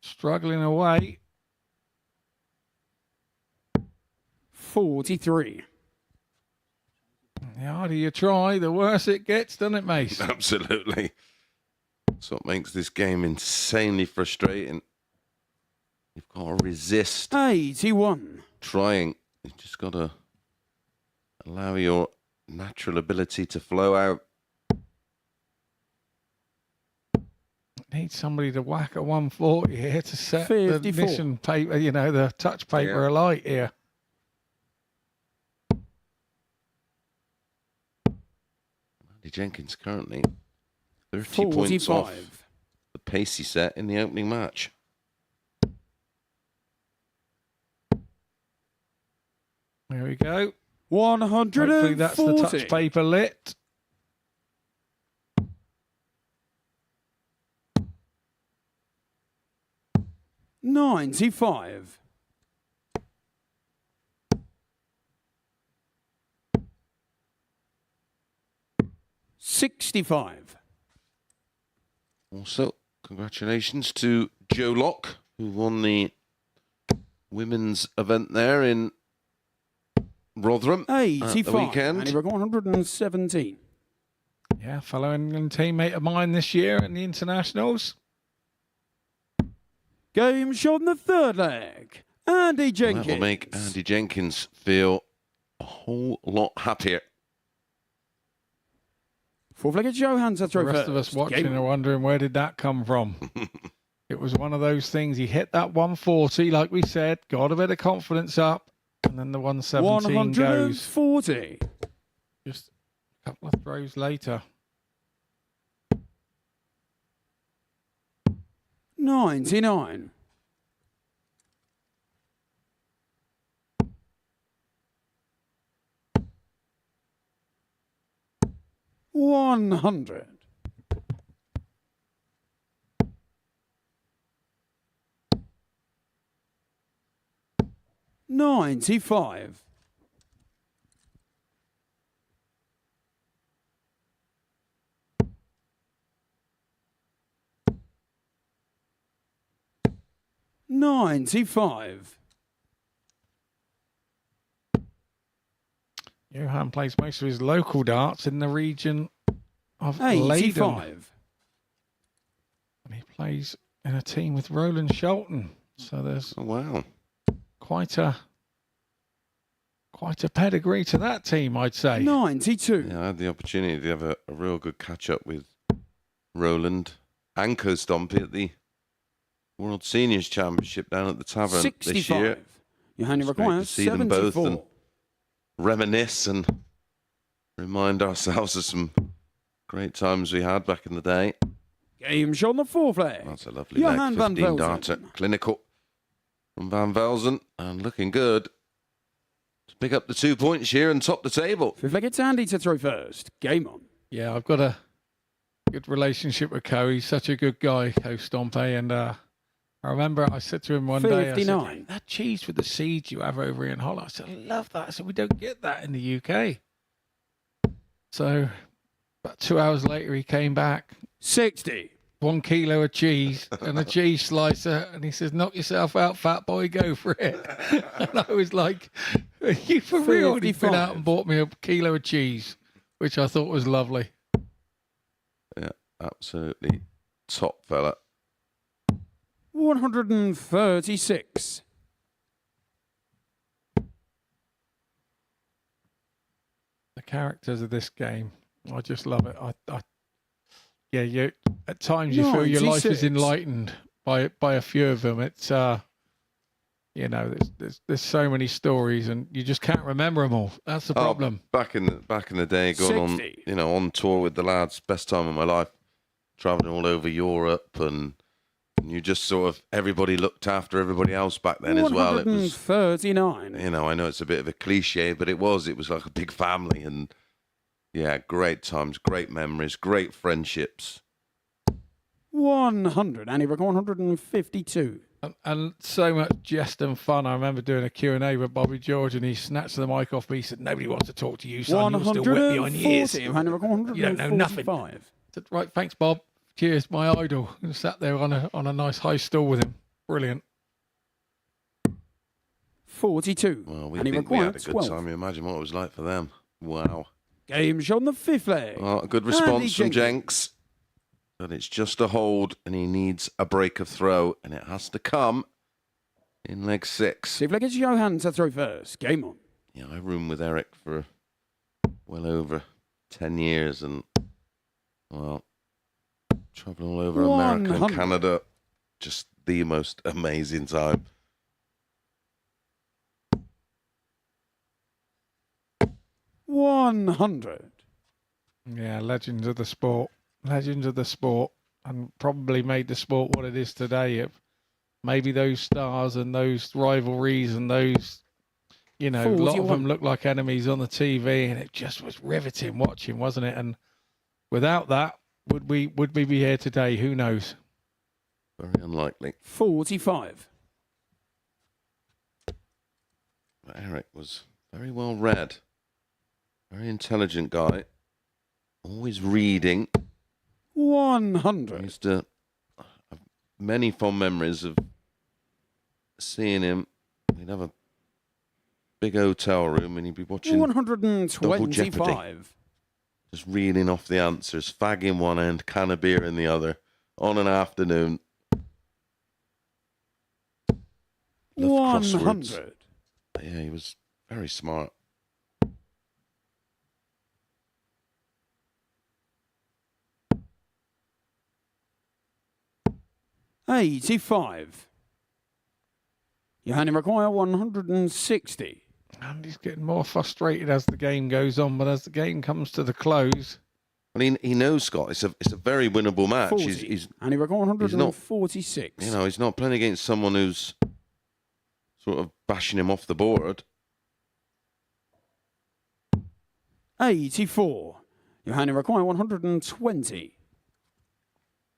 struggling away. 43. The harder you try, the worse it gets, doesn't it, Mace? Absolutely. That's what makes this game insanely frustrating. You've got to resist 81. trying. You've just got to allow your natural ability to flow out. Need somebody to whack a 140 here to set 54. the ignition paper, you know, the touch paper alight here. Andy Jenkins currently 30 points off 45. the pace he set in the opening match. There we go. 140. Hopefully that's the touch paper lit. $95. $65. Also, congratulations to Joe Locke, who won the women's event there in Rotherham at the 85. weekend. And he got 117. Yeah, fellow England teammate of mine this year in the internationals. Game shot in the third leg. Andy Jenkins. That will make Andy Jenkins feel a whole lot happier. Fourth-legged Johan to throw The rest first. of us watching Game are wondering, where did that come from? It was one of those things. He hit that 140, like we said, got a bit of confidence up, and then the 117 goes. 140. Just a couple of throws later. 99. $100. 95. 95. Johan plays most of his local darts in the region of Leyden. 85. And he plays in a team with Roland Shelton. So there's Oh, wow. quite a pedigree to that team, I'd say. 92. Yeah, I had the opportunity to have a real good catch-up with Roland and Co-Stompy at the World Seniors Championship down at the Tavern this year. 65. Johanny It's great to requires see them both 74. and reminisce and remind ourselves of some great times we had back in the day. Game shot on the fourth leg. That's a lovely Johan leg, van 15 Velzen. darter, clinical from Van Velzen, and looking good to pick up the 2 points here and top the table. Fifth leg, it's Andy to throw first. Game on. Yeah, I've got a good relationship with Co. He's such a good guy, Co Stompe. And I remember I said to him one day, I said, 59. that cheese with the seeds you have over here in Holland, I said, I love that. I said, we don't get that in the UK. So about 2 hours later, he came back, 60. 1 kilo of cheese and a cheese slicer, and he says, "Knock yourself out, fat boy, go for it." And I was like, "Are you for real?" And he's been out 55. and bought me a kilo of cheese, which I thought was lovely. Yeah, absolutely top fella. 136. The characters of this game, I just love it. Yeah, you at times you feel your life is 96. enlightened by a few of them. It's you know, there's so many stories, and you just can't remember them all. That's the problem. Back in the day, going 60. on on tour with the lads, best time of my life, traveling all over Europe, and you just sort of everybody looked after everybody else back then as well. It was 139. I know it's a bit of a cliche, but it was like a big family, and yeah, great times, great memories, great friendships. 100. And he record 152. And so much jest and fun. I remember doing a Q&A with Bobby George, and he snatched the mic off me. He said, "Nobody wants to talk to you, son. You'll still whip me on years. And he record You don't know nothing." 145. I said, "Right, thanks, Bob. Cheers, my idol." And sat there on a nice high stool with him. Brilliant. 42. Well, we and he think we had a required good 12. time. You imagine what it was like for them. Wow. Game shot on the fifth leg. Well, a good Andy response from Jenkins. Jenks. But it's just a hold, and he needs a break of throw, and it has to come in leg 6. Fifth leg is Johan to throw first. Game on. Yeah, I roomed with Eric for well over 10 years, and, well, traveling all over America and 100. Canada. Just the most amazing time. 100. Yeah, legends of the sport. Legends of the sport. And probably made the sport what it is today. Maybe those stars and those rivalries and those, a lot of 41. them looked like enemies on the TV, and it just was riveting watching, wasn't it? And without that, would we be here today? Who knows? Very unlikely. 45. But Eric was very well read. Very intelligent guy. Always reading. 100. I used to have many fond memories of seeing him. He'd have a big hotel room and he'd be watching Double Jeopardy. 125. Just reading off the answers, fag in one end, can of beer in the other, on an afternoon. Loved crosswords. 100. Yeah, he was very smart. $85. Johanny require 160. And he's getting more frustrated as the game goes on, but as the game comes to the close, Well, he knows, Scott. It's a very winnable match. 40. He's and he require 146. he's not playing against someone who's sort of bashing him off the board. 84. Johanny require 120.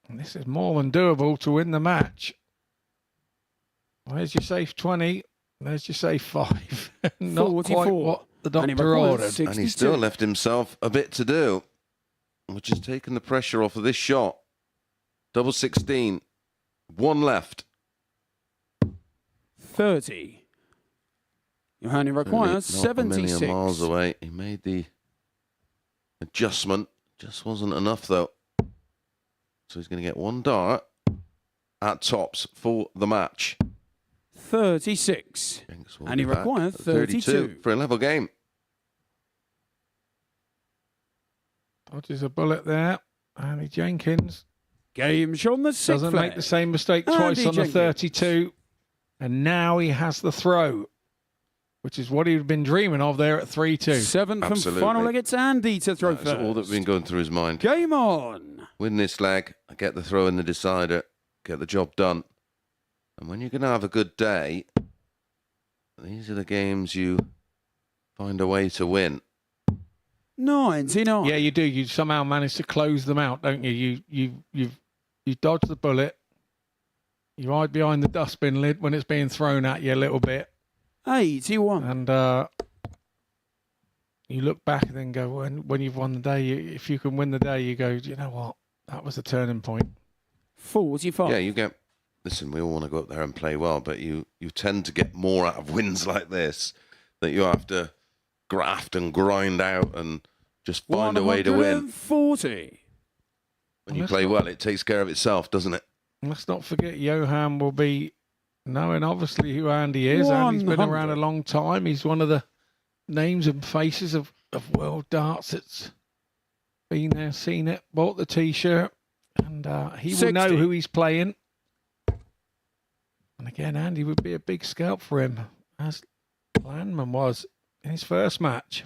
and this is more than doable to win the match. There's your safe 20. There's your safe 5. Not 44. quite what the And he doctor requires ordered. 62. And he still left himself a bit to do, which has taken the pressure off of this shot. Double 16. One left. 30. Johanny requires Not a million 76. miles away. He made the adjustment. Just wasn't enough, though. So he's going to get one dart at tops for the match. 36. Jenks will And he be back requires at 32. for a level game. Dodges a bullet there. Andy Jenkins Game shown the 6th doesn't make the same mistake twice Andy on the Jenkins. 32. And now he has the throw, which is what he'd been dreaming of there at 3-2. 7th and Absolutely. final leg. It's Andy to throw That's first. all that's been going through his mind. Game on. Win this leg, get the throw in the decider, get the job done. And when you're going to have a good day, these are the games you find a way to win. 99. Yeah, you do. You somehow manage to close them out, don't you? You dodge the bullet. You hide behind the dustbin lid when it's being thrown at you a little bit, 81. and you look back and then go, when you've won the day, if you can win the day, you go, you know what, that was a turning point. 45. Yeah, you get. Listen, we all want to go up there and play well, but you tend to get more out of wins like this that you have to graft and grind out and just find a way to win. 140. When you play well, it takes care of itself, doesn't it? Let's not forget, Johan will be knowing obviously who Andy is. Andy's been 100. around a long time. He's one of the names and faces of world darts. It's been there, seen it, bought the T-shirt, and he will 60. know who he's playing. And again, Andy would be a big scalp for him, as Landman was in his first match.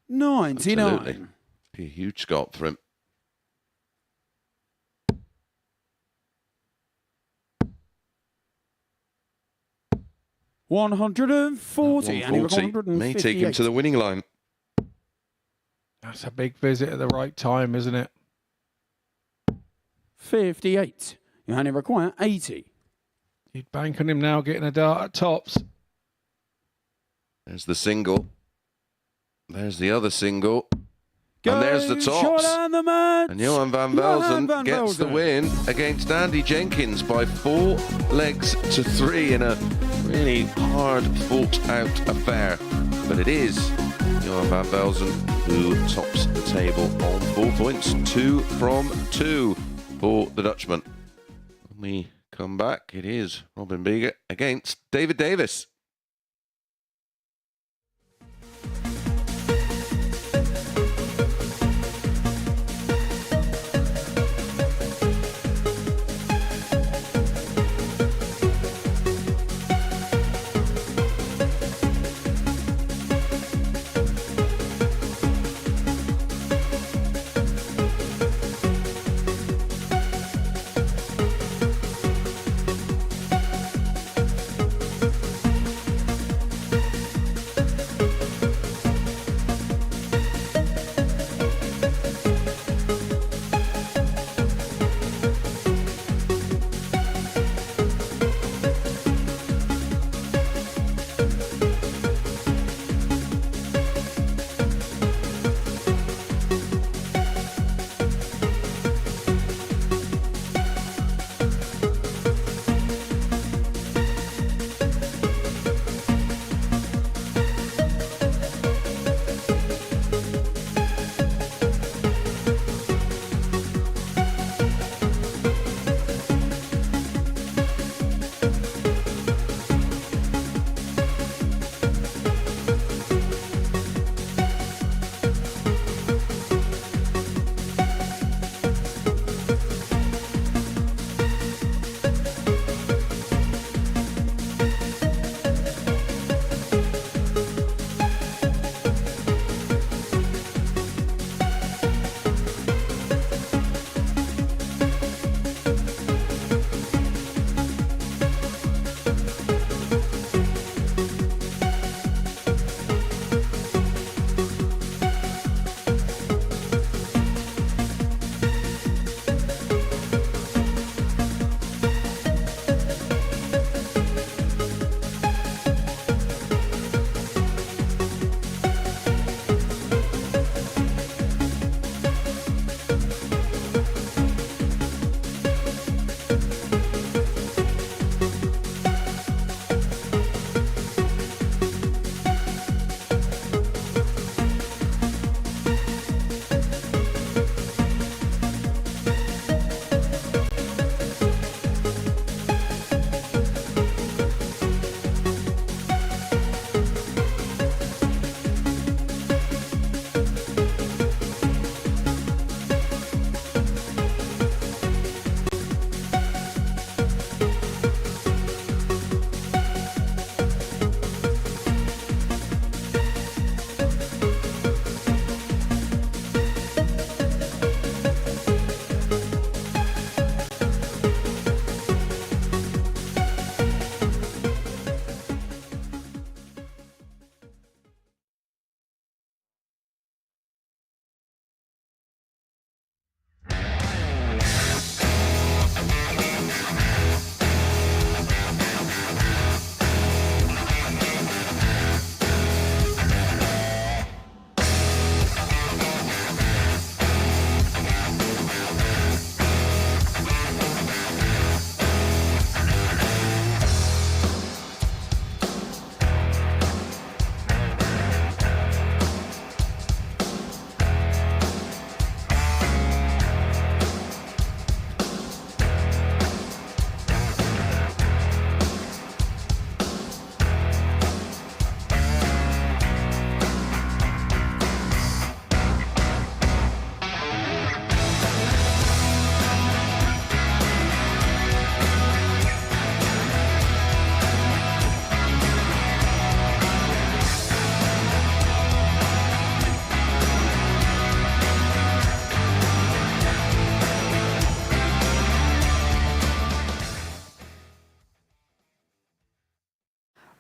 99. Absolutely. Be a huge scalp for him. $140. And he was 140 may take him to the winning line. That's a big visit at the right time, isn't it? 58. You only require 80. You'd bank on him now getting a dart at tops. There's the single. There's the other single. And there's the tops. And Johan van Velzen gets the win against Andy Jenkins by 4 legs to 3 in a really hard fought out affair. But it is Johan van Velzen who tops the table on 4 points. 2 from 2 for the Dutchman. When we come back, it is Robin Biga against David Davis.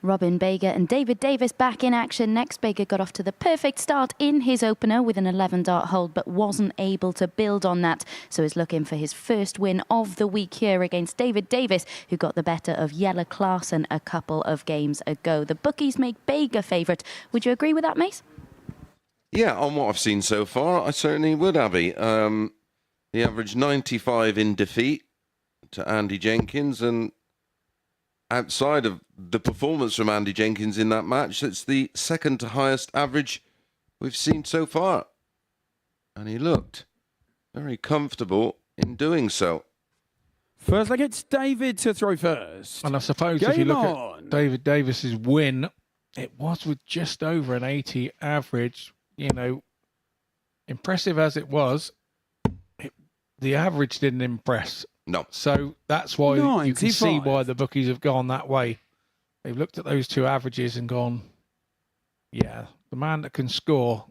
Robin Bager and David Davis back in action next. Bager got off to the perfect start in his opener with an 11-dart hold, but wasn't able to build on that. So he's looking for his first win of the week here against David Davis, who got the better of Jelle Klaassen a couple of games ago. The bookies make Bager favourite. Would you agree with that, Mace? Yeah, on what I've seen so far, I certainly would, Abby. He averaged 95 in defeat to Andy Jenkins, and outside of the performance from Andy Jenkins in that match, it's the second to highest average we've seen so far. And he looked very comfortable in doing so. First leg, it's David to throw first. And I suppose if you look at David Davis's win, it was with just over an 80 average. You know, impressive as it was, the average didn't impress. No. So that's why 95. you can see why the bookies have gone that way. They've looked at those two averages and gone, yeah, the man that can score,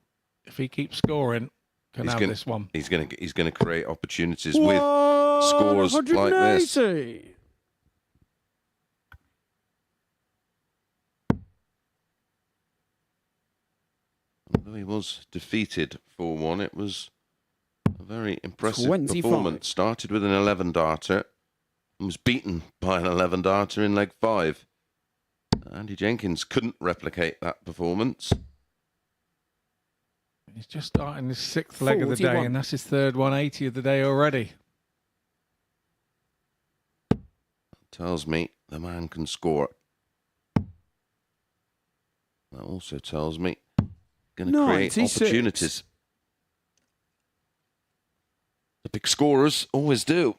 if he keeps scoring, can have this one. He's gonna create opportunities with scores like this. Although he was defeated 4-1, it was a very impressive 25. performance. Started with an 11-darter and was beaten by an 11-darter in leg 5. Andy Jenkins couldn't replicate that performance. He's just starting his 6th leg of the day, and that's his third 180 of the day already. That tells me the man can score. That also tells me going to create 96. opportunities. The big scorers always do.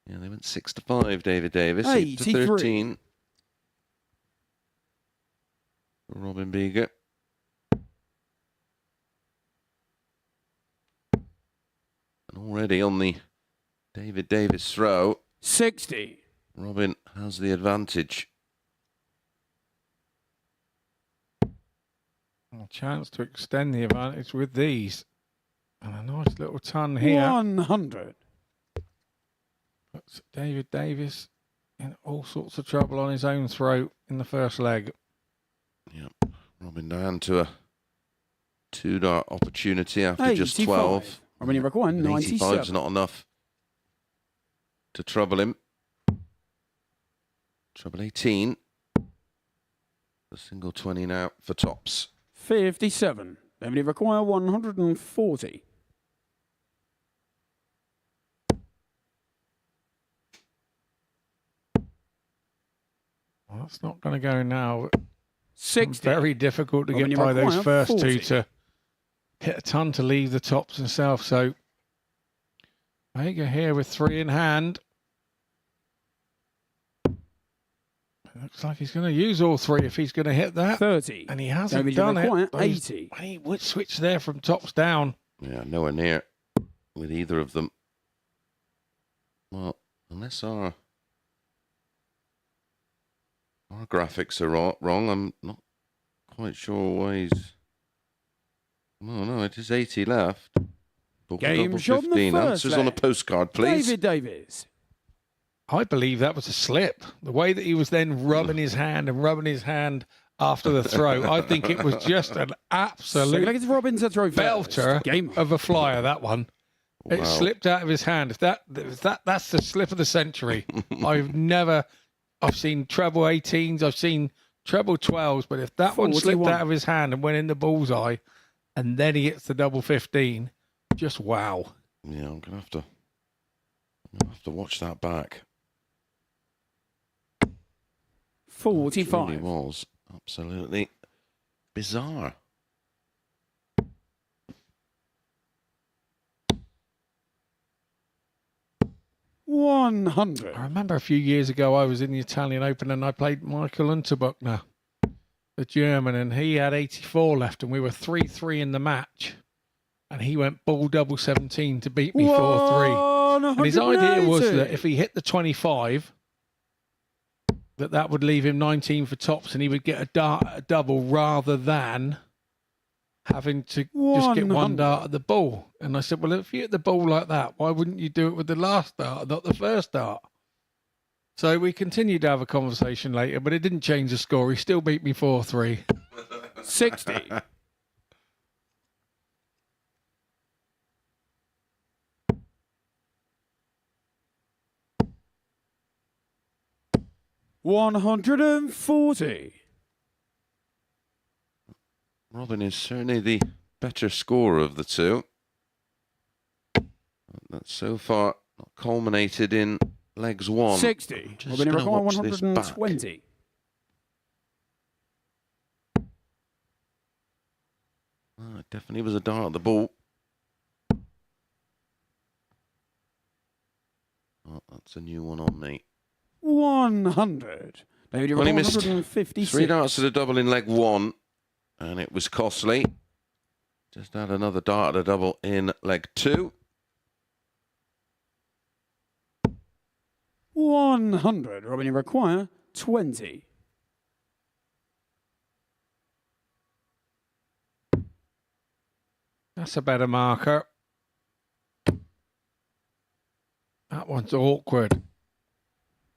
Yeah, they went 6-5, David Davis. 8-13. For Robin Bager. And already on the David Davis throw, 60. Robin has the advantage. A chance to extend the advantage with these. And a nice little ton here. 100. Puts David Davis in all sorts of trouble on his own throat in the first leg. Yep. Robin down to a 2-dart opportunity after 85. just 12. I mean, he required 97. 85's not enough to trouble him. Trouble 18. The single 20 now for tops. 57. They only require 140. Well, that's not going to go now. 60. Very difficult to get by those first 40. two to hit a ton to leave the tops himself. So Bager here with 3 in hand. Looks like he's going to use all 3 if he's going to hit that. 30. And he hasn't done it. 80. He would switch there from tops down. Yeah, nowhere near with either of them. Well, unless our graphics are wrong, I'm not quite sure why he's... Oh, no, it is 80 left. Game shot in the 15. first Answers leg. on a postcard, please. David Davis. I believe that was a slip. The way that he was then rubbing his hand and rubbing his hand after the throw, I think it was just an absolute Robin to throw belter Game of a flyer, that one. Wow. It slipped out of his hand. If that's the slip of the century. I've seen treble 18s, I've seen treble 12s, but if that 41. one slipped out of his hand and went in the bullseye, and then he hits the double 15, just wow. Yeah, I'm gonna have to watch that back. 45. It really was absolutely bizarre. I 100. remember a few years ago I was in the Italian Open and I played Michael Unterbuchner, the German, and he had 84 left and we were 3-3 in the match. And he went ball double 17 to beat me 4-3. And his idea was that if he hit the 25, that would leave him 19 for tops and he would get a double rather than having to just get 1 dart at the ball. And I said, well, if you hit the ball like that, why wouldn't you do it with the last dart, not the first dart? So we continued to have a conversation later, but it didn't change the score. He still beat me 4-3. 60. $140. Robin is certainly the better scorer of the two. That's so far not culminated in legs 1. 60. Just Robin gonna require watch this back. 120. It definitely was a dart at the ball. Oh, that's a new one on me. 100. David, Well, he missed 156. 3 darts to the double in leg 1, and it was costly. Just had another dart at a double in leg 2. 100. Robin, you require 20. That's a better marker. That one's awkward.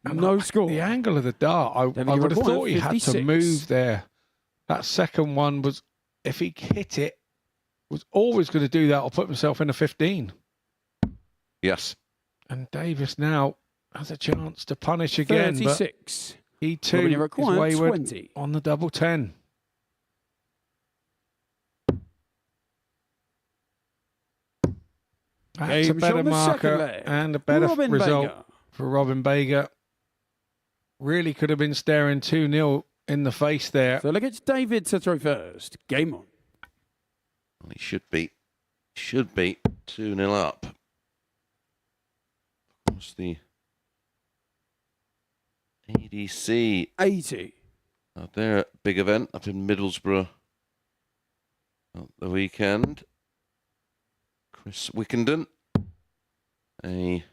And No score. The angle of the dart, I would have thought he had to 56. move there. That second one was, if he hit it, was always going to do that or put himself in a 15. Yes. And Davis now has a chance to punish again. 36. But he Robin, too you is require wayward 20. on the double 10. That's a Game better shot the second marker leg. and a better Robin result Baker. for Robin Baker. Really could have been staring 2-0 in the face there. So look, it's David to throw first. Game on. Well, he should be 2-0 up. Of course, the ADC 80. out there at big event up in Middlesbrough at the weekend. Chris Wickenden, a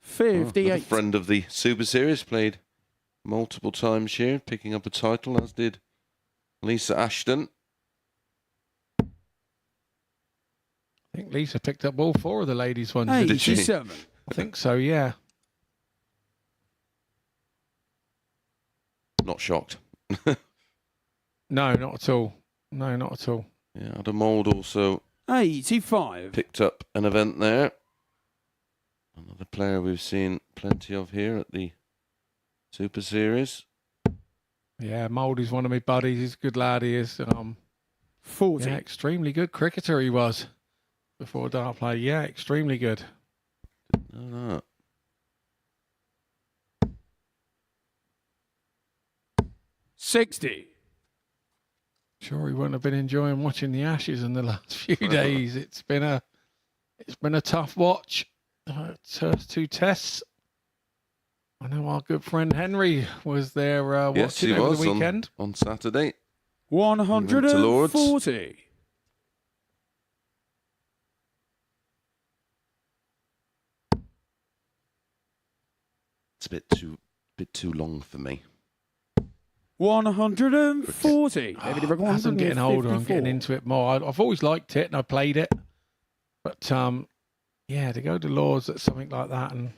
58. friend of the Super Series, played multiple times here, picking up a title, as did Lisa Ashton. I think Lisa picked up all 4 of the ladies' ones. Did she? 87. I think so, yeah. Not shocked. No, not at all. No, not at all. Yeah, Adam Mould also 85. picked up an event there. Another player we've seen plenty of here at the Super Series. Yeah, Mouldy's one of my buddies. He's a good lad, he is. 40. Yeah, extremely good cricketer he was before dart play. Yeah, extremely good. No. 60. Sure, he wouldn't have been enjoying watching the Ashes in the last few days. It's been a tough watch. First 2 tests. I know our good friend Henry was there Yes, he watching over was the weekend. on Saturday. 140. It's a bit too long for me. 140. David, you require As I'm getting older, I'm 154. getting into it more. I've always liked it and I played it. But, yeah, to go to Lords at something like that and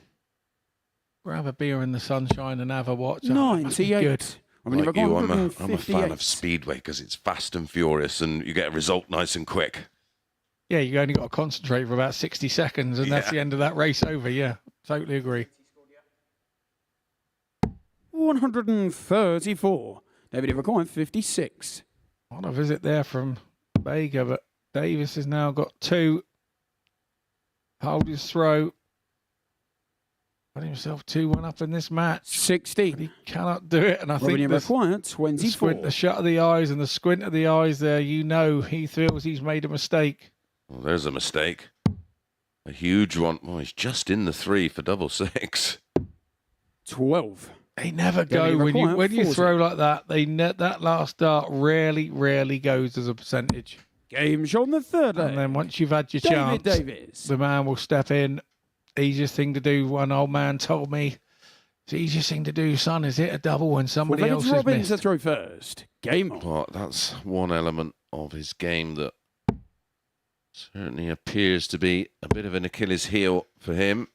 grab a beer in the sunshine and have a watch. That must be 98. good. I mean, Like you, I'm a fan 158. of Speedway because it's fast and furious and you get a result nice and quick. Yeah, you only got to concentrate for about 60 seconds and that's Yeah. the end of that race over. Yeah, totally agree. 134. David, you require 56. On a visit there from Baker, but Davis has now got 2. Hold his throw. Put himself 2-1 up in this match. 60. But he cannot do it. And I Robin, you think require the 24. squint, the shut of the eyes and the squint of the eyes there, you know he feels he's made a mistake. Well, there's a mistake. A huge one. Well, he's just in the 3 for double 6. 12. They never Yeah, go you when you require 40. throw like that. That last dart rarely goes as a percentage. Game shot on the third leg. And then once you've had your David chance, Davis. the man will step in. Easiest thing to do, one old man told me. It's the easiest thing to do, son, is hit a double when somebody Well, else it's has Robin missed. to throw first. Game on. But that's one element of his game that certainly appears to be a bit of an Achilles heel for him.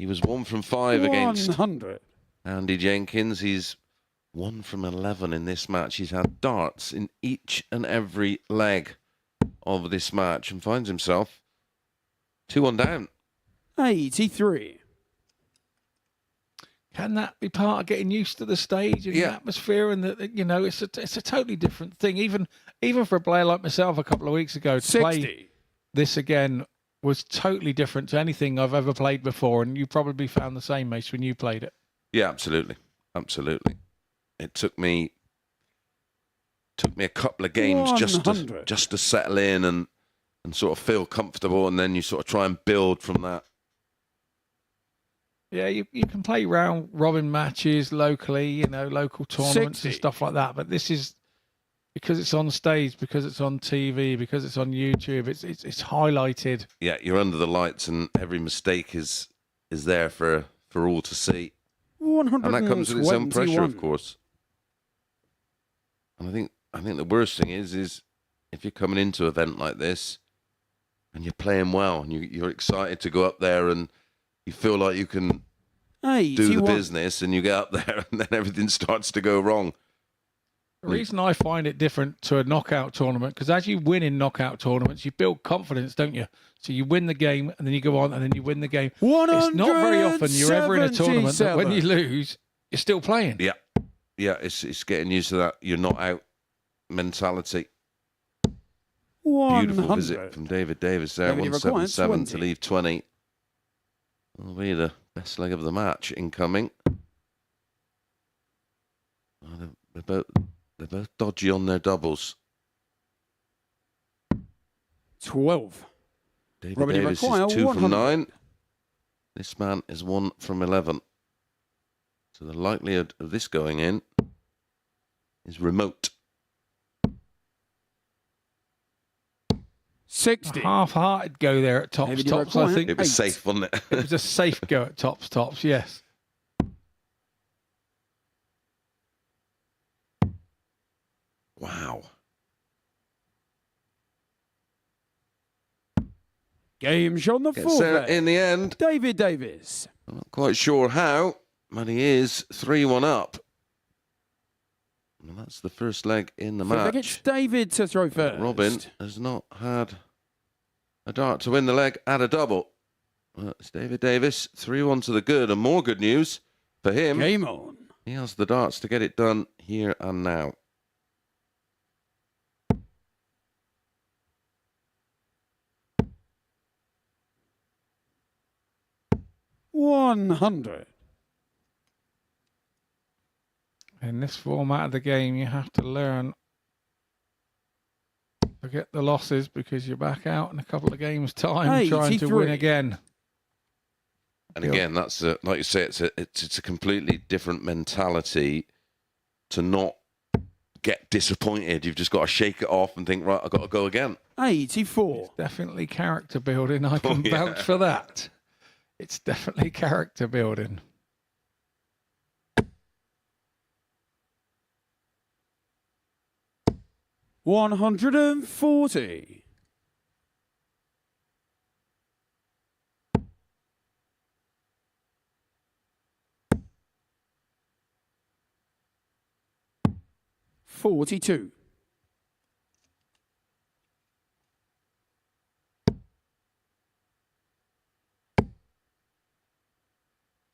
He was 1 from 5 against 100. Andy Jenkins. He's 1 from 11 in this match. He's had darts in each and every leg of this match and finds himself 2-1 down. 83. Can that be part of getting used to the stage and the atmosphere, and that, you know, it's a totally different thing. Even for a player like myself a couple of weeks ago, to 60. play this again was totally different to anything I've ever played before, and you probably found the same, Mace, when you played it. Yeah, absolutely. Absolutely. It took me a couple of games just to settle in and sort of feel comfortable, and then you sort of try and build from that. Yeah, you can play round robin matches locally, you know, local tournaments 60. and stuff like that. But this is because it's on stage, because it's on TV, because it's on YouTube. It's highlighted. Yeah, you're under the lights, and every mistake is there for all to see. 121. And that comes with its own pressure, of course. And I think the worst thing is if you're coming into an event like this and you're playing well and you're excited to go up there and you feel like you can 81. do the business, and you get up there and then everything starts to go wrong. The reason I find it different to a knockout tournament, because as you win in knockout tournaments, you build confidence, don't you? So you win the game, and then you go on, and then you win the game. It's not very often you're ever in a tournament that when you lose, you're still playing. Yeah. Yeah, it's getting used to that you're not out mentality. 100. Beautiful visit from David Davis there, 177 to leave 20. Will be the best leg of the match incoming. Oh, they're both dodgy on their doubles. 12. David Davis is 2 from 9. This man is 1 from 11. So the likelihood of this going in is remote. 60. A half-hearted go there at tops. I think it was safe, wasn't it? It was a safe go at tops. Yes. Wow. Game shot on the Gets there fourth. in the end. David Davis. I'm not quite sure how, but he is 3-1 up. And that's the first leg in the match. It's David to throw first. Robin has not had a dart to win the leg at a double. Well, it's David Davis, 3-1 to the good, and more good news for him. Game on. He has the darts to get it done here and now. $100. In this format of the game, you have to learn to get the losses, because you're back out in a couple of games' time trying to win again. And again, that's like you say, it's a completely different mentality to not get disappointed. You've just got to shake it off and think, right, I've got to go again. 84. It's definitely character building. I can vouch for that. It's definitely character building. $140. $42.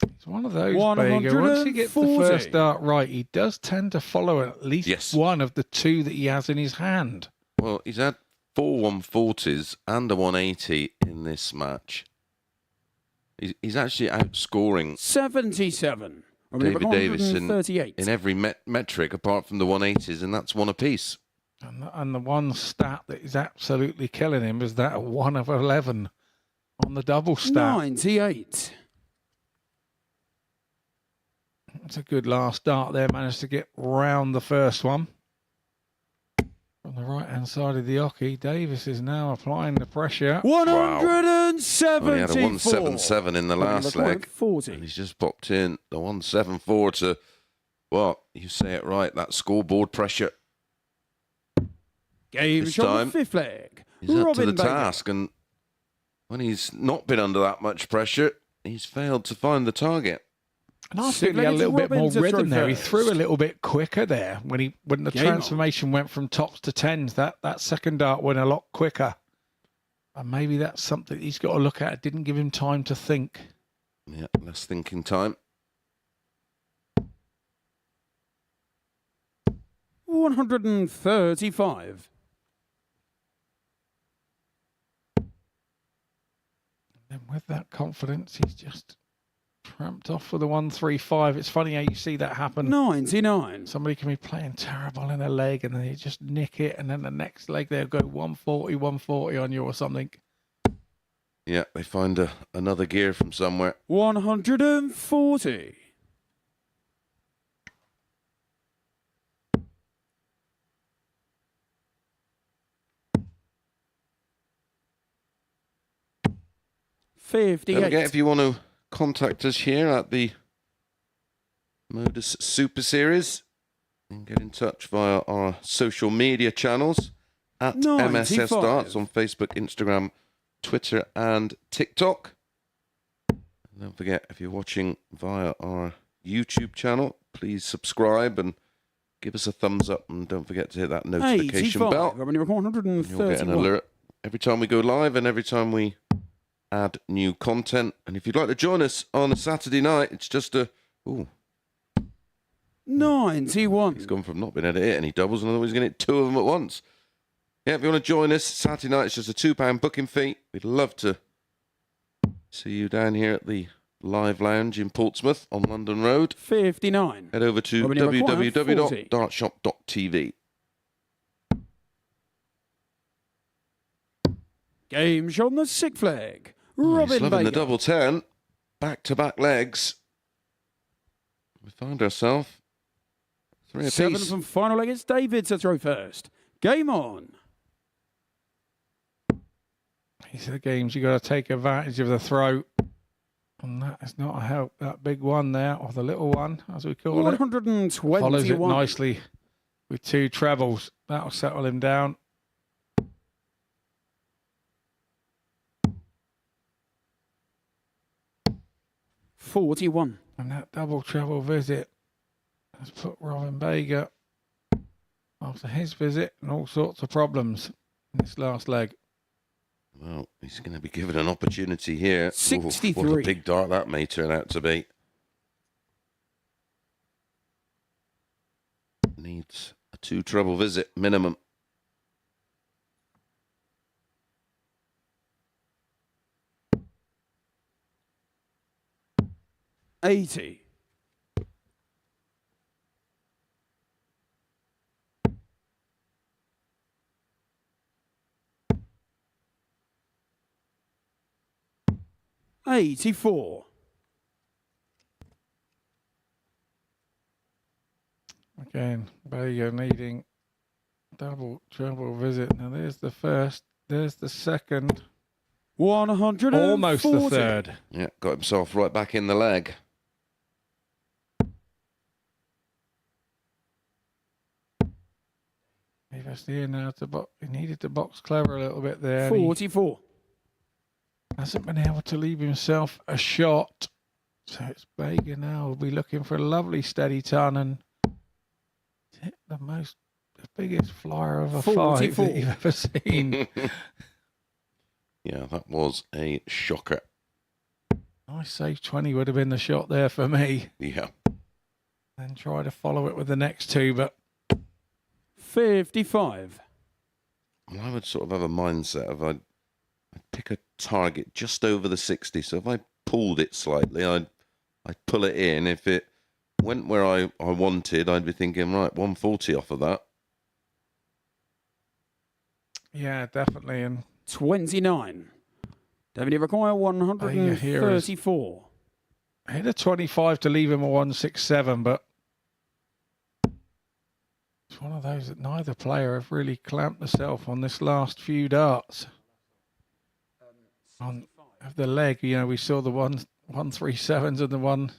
It's one of those, Baker. Once he gets the first dart right, he does tend to follow at least one of the two that he has in his hand. Well, he's had 4 140s and a 180 in this match. He's actually outscoring 77. David Davis in every metric apart from the 180s, and that's one apiece. And the one stat that is absolutely killing him is that 1 of 11 on the double stat. 98. It's a good last dart there. Managed to get round the first one. On the right-hand side of the hockey, Davis is now applying the pressure. 174. Well, he had a 177 in the last leg. 40. And he's just popped in the 174 to, well, you say it right, that scoreboard pressure. Game shot on the fifth leg. He's up to the task, and when he's not been under that much pressure, he's failed to find the target. And I feel he had a little bit more rhythm there. He threw a little bit quicker there when the transformation went from tops to tens. That second dart went a lot quicker. And maybe that's something he's got to look at. It didn't give him time to think. Yeah, less thinking time. 135. And with that confidence, he's just tramped off for the 135. It's funny how you see that happen. 99. Somebody can be playing terrible in a leg and then they just nick it, and then the next leg they'll go 140 on you or something. Yeah, they find another gear from somewhere. 140. Don't forget, if you want to contact us here at the MODUS Super Series, you can get in touch via our social media channels at 95. MSS Darts on Facebook, Instagram, Twitter and TikTok. And don't forget, if you're watching via our YouTube channel, please subscribe and give us a thumbs up, and don't forget to hit that notification 85. bell. You'll get an alert every time we go live and every time we add new content. And if you'd like to join us on a Saturday night, it's just a 91. He's gone from not being able to hit any doubles, and otherwise he's going to hit two of them at once. Yeah, if you want to join us Saturday night, it's just a £2 booking fee. We'd love to see you down here at the Live Lounge in Portsmouth on London Road. 59. Head over to www.dartshop.tv. Game shot on the sick flag. He's Robin loving the Baker. double 10. Back-to-back legs. We find ourselves 3 apiece. 7th and final leg. It's David to throw first. Game on. These are the games you got to take advantage of the throw. And that is not a help. That big one there, or the little one, as we call 121. it. Follows it nicely with 2 trebles. That'll settle him down. .41. And that double treble visit has put Robin Baker after his visit in all sorts of problems in this last leg. Well, he's going to be given an opportunity here. 63. Ooh, what a big dart that may turn out to be. Needs a 2 treble visit minimum. .80. .84. Again, Baker needing double treble visit. Now there's the first, there's the second. 140. Almost the third. Yeah, got himself right back in the leg. He was here now to he needed to box clever a little bit there. 44. Hasn't been able to leave himself a shot. So it's Baker now. Will be looking for a lovely steady ton and hit the biggest flyer of a 44. 5 that you've ever seen. Yeah, that was a shocker. Nice safe 20 would have been the shot there for me. Yeah. Then try to follow it with the next 2, but 55. Well, I would sort of have a mindset of I'd pick a target just over the 60. So if I pulled it slightly, I'd pull it in. If it went where I wanted, I'd be thinking, right, 140 off of that. yeah, definitely. And 29. David, you require 134. hit a 25 to leave him a 167, but it's one of those that neither player have really clamped themselves on this last few darts. On of the leg, you know, we saw the 137s and the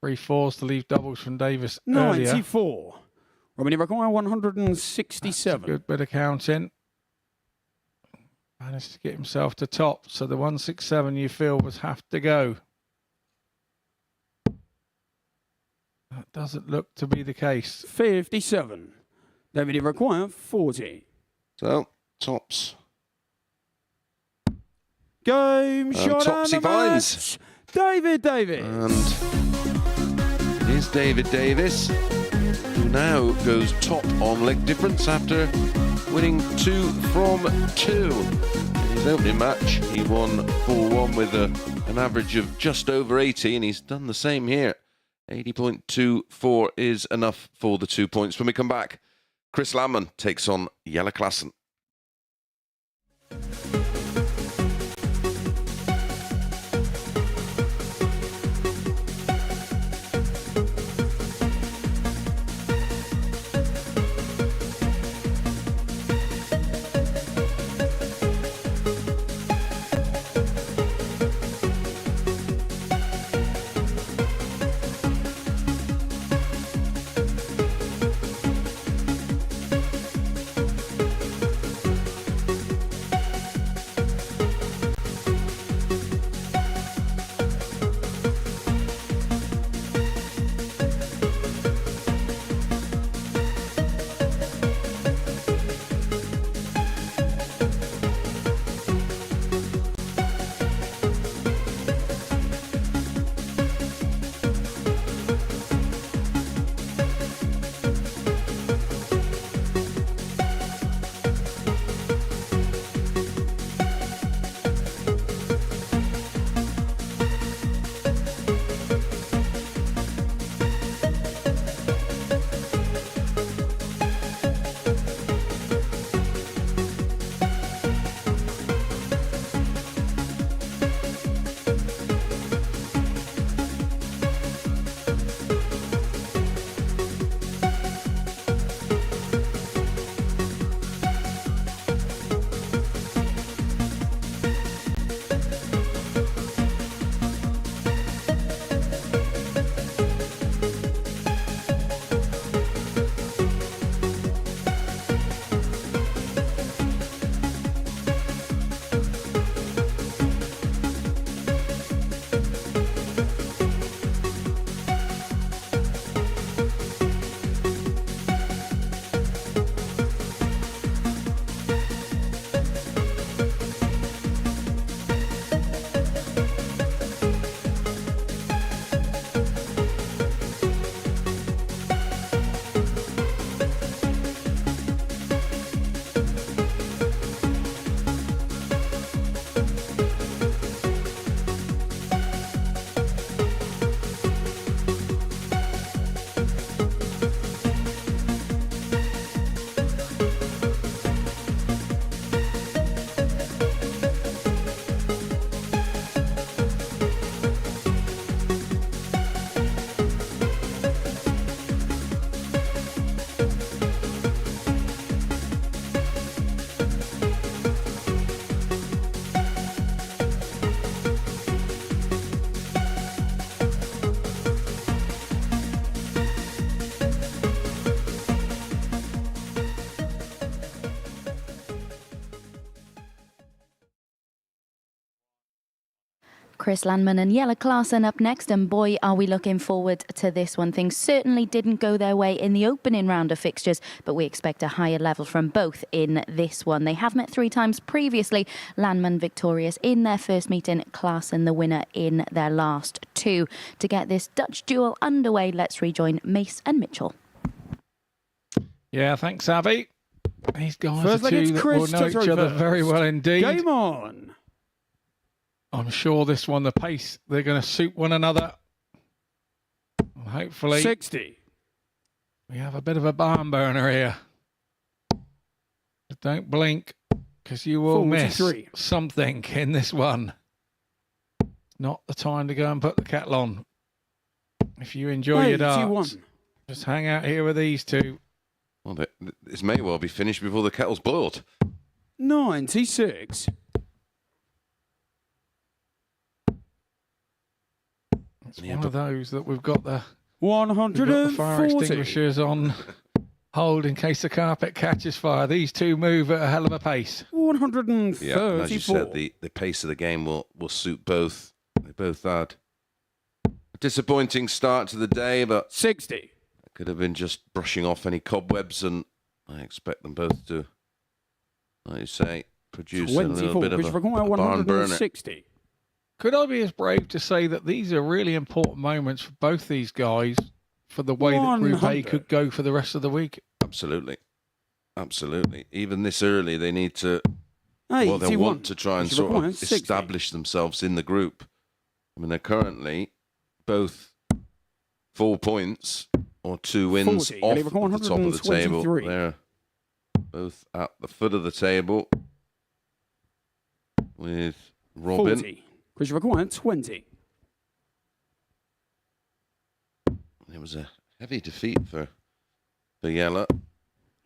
134s to leave doubles from Davis earlier. 94. Robin, you require 167. That's a good bit of counting. Managed to get himself to top, so the 167 you feel was have to go. That doesn't look to be the case. 57. David require 40. So, tops. Game shot tops and he the finds. match. David Davis. And it is David Davis, who now goes top on leg difference after winning 2 from 2. In his opening match, he won 4-1 with an average of just over 80, and he's done the same here. 80.24 is enough for the 2 points. When we come back, Chris Landman takes on Jelle Klaassen. Chris Landman and Jelle Klaassen up next, and boy, are we looking forward to this one. Things certainly didn't go their way in the opening round of fixtures, but we expect a higher level from both in this one. They have met 3 times previously, Landman victorious in their first meeting, Klaassen the winner in their last 2. To get this Dutch duel underway, let's rejoin Mace and Mitchell. Yeah, thanks, Abby. These guys First are leg, it's two that Chris will know to each throw other first. very well indeed. Game on. I'm sure this one, the pace, they're going to suit one another. And hopefully, 60. we have a bit of a barn burner here. But don't blink, because you will miss 43. something in this one. Not the time to go and put the kettle on. If you enjoy your darts, 81. just hang out here with these two. Well, this may well be finished before the kettle's boiled. 96. It's Yeah, one of those that we've got the fire 140. extinguishers on hold in case the carpet catches fire. These two move at a hell of a pace. 134. Yeah, and as you said, the pace of the game will suit both. They both add Disappointing start to the day, but 60. could have been just brushing off any cobwebs, and I expect them both to, like you say, produce a little 24. bit of Christopher a Cornwell, barn burner. 160. Could I be as brave to say that these are really important moments for both these guys for the way that Group A 100. could go for the rest of the week? Absolutely. Absolutely. Even this early, they need to, 81. well, they'll want to try and Christopher sort Cornwell, of 60. establish themselves in the group. I mean, they're currently both 4 points or 2 wins 40. off Oliver Corn, at the top of the table. 123. They're both at the foot of the table with Robin. 40. Christopher Cornwell, 20. It was a heavy defeat for Yella.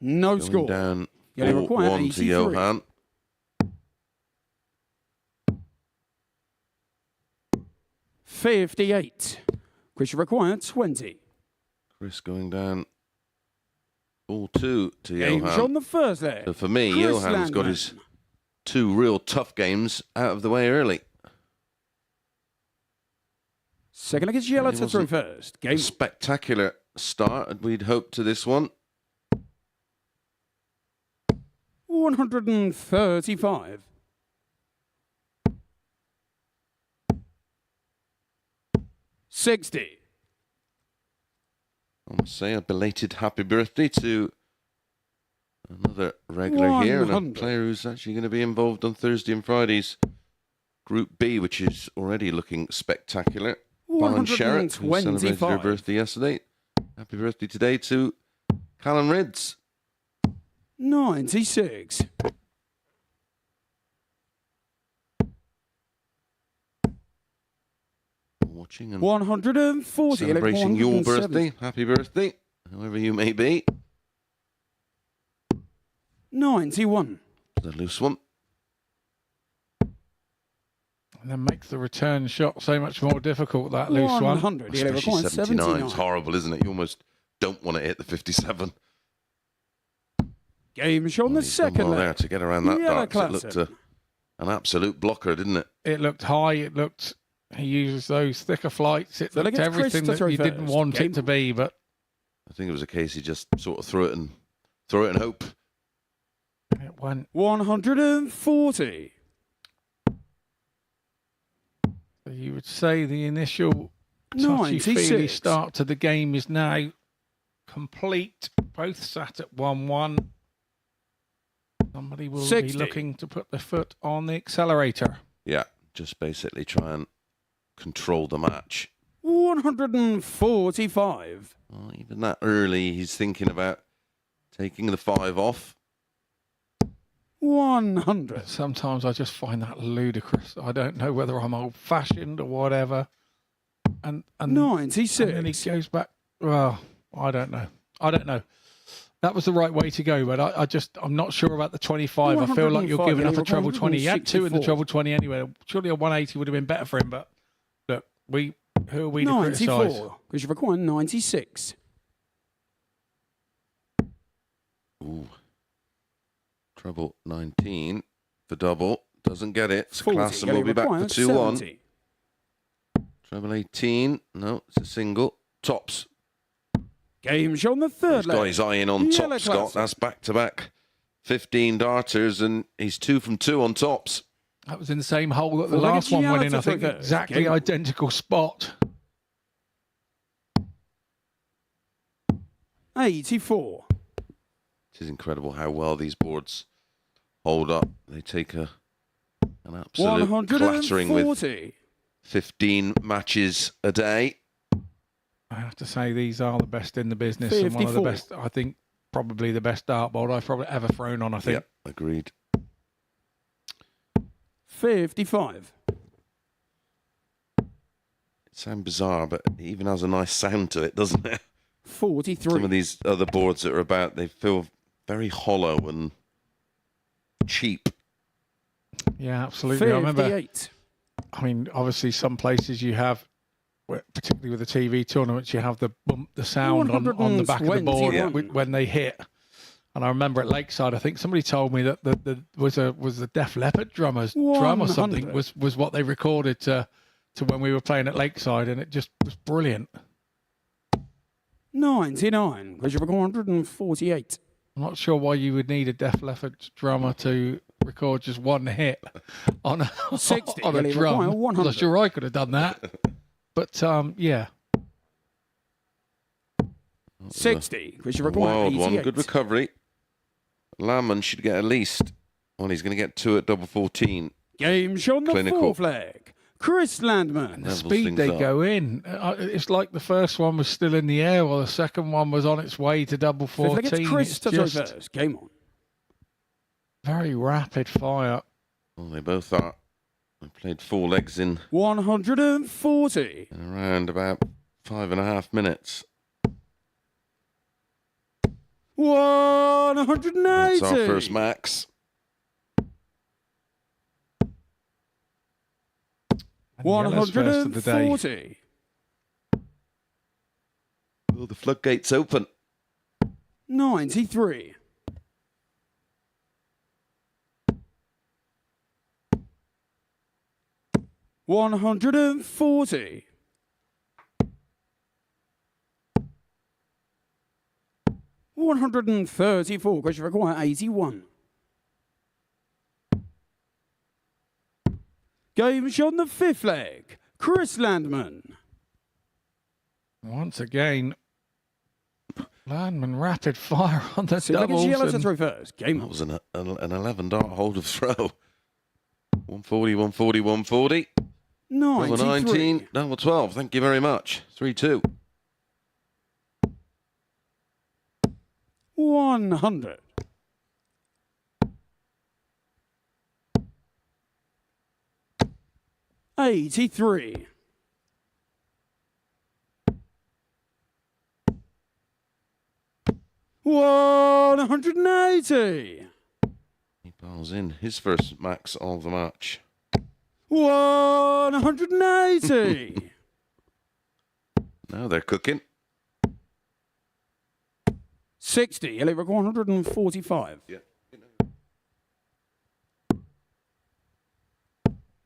No Going score. down Yellow required 4-1 to 83. Johan. 58. Christopher Cornwell, 20. Chris going down 4-2 to Games Johan. on the first leg. So for me, Chris Johan's got Landman. his 2 real tough games out of the way early. Second against Yellow It to throw wasn't first. A Game spectacular start we'd hoped to this one. 135. 60. I must say a belated happy birthday to another regular here and a 100. player who's actually going to be involved on Thursday and Friday's Group B, which is already looking spectacular. Fallon Sherritt, who celebrated her 125. birthday yesterday. Happy birthday today to Callan Rids. 96. Watching and 140. celebrating your 170. birthday. Happy birthday, however you may be. 91. It's a loose one. And then makes the return shot so much more difficult, that loose one. 100. Yellow Especially required 79. 79. It's horrible, isn't it? You almost don't want to hit the 57. Game shown the He's done second well there leg. to get around that Yellow dark. It Classic. looked an absolute blocker, didn't it? It looked high. It looked. He used those thicker flights. It So looked against Chris everything to that throw you didn't first. want Game. it to be. But I think it was a case he just sort of threw it and hope. it went. 140. You would say the initial touchy-feely 96. start to the game is now complete. Both sat at 1-1. Somebody will 60. be looking to put their foot on the accelerator. Yeah, just basically try and control the match. 145. Well, even that early, he's thinking about taking the 5 off. 100. Sometimes I just find that ludicrous. I don't know whether I'm old-fashioned or whatever. And 96. and then he goes back. Well, I don't know. That was the right way to go, but I'm not sure about the 25. I feel like you're giving up a treble 20. He had 2 in the 164. treble 20 anyway. Surely a 180 would have been better for him, but look, who are we to criticise? 94. Christopher Corn, 96. Ooh. Treble 19 for double. Doesn't get it. So 40. Klassen will be back for 2-1. 70. Treble 18. No, it's a single. Tops. Game shown the third He's got leg. his eye in on Yellow top, Scott. Classic. That's back-to-back 15 darters, and he's 2 from 2 on tops. That was in the same hole that the Well, last one went in, I Giannis think. first. Exactly Game. identical spot. 84. It is incredible how well these boards hold up. They take an absolute clattering with 140. 15 matches a day. I have to say these are the best in the business and one of the 54. best, I think, probably the best dartboard I've probably ever thrown on, I think. Yep, agreed. 55. It sounds bizarre, but it even has a nice sound to it, doesn't it? 43. Some of these other boards that are about, they feel very hollow and cheap. Yeah, absolutely. I remember, 58. I mean, obviously some places you have, particularly with the TV tournaments, you have the bump, the sound on the back of the board 121. when they hit. And I remember at Lakeside, I think somebody told me that the was the Def Leppard drummer's drum or something 100. was what they recorded to to when we were playing at Lakeside, and it just was brilliant. 99. Question for 148. I'm not sure why you would need a Def Leppard drummer to record just one hit on a, 60. on a Really drum. require 100. I'm sure I could have done that. But, yeah. 60. Question for Wild one. 188. Good recovery. Lamman should get at least. Well, he's going to get 2 at double 14. Game shot the Clinical. fourth leg. Chris Landman. The Levels speed things they up. go in. It's like the first one was still in the air, while the second one was on its way to double Fifth leg, 14. it's Chris It's to throw just first. Game on. very rapid fire. Well, they both are. They played 4 legs in 140. around about 5.5 minutes. 180. That's our first max. And Yellow's first of the day. 140. Well, the floodgates open. 93. 140. 134. Question required 81. Game shot on the fifth leg. Chris Landman. Once again, Landman rapid fire on the Six leg, it's doubles. Yellow to and throw first. Game That on. was an 11 dart hold of throw. 140, 140, 140. Double 93. 19, double 12. Thank you very much. 3-2. 100. 83. 180. He piles in his first max of the match. 180. Now they're cooking. 60. Elite 145. Yeah.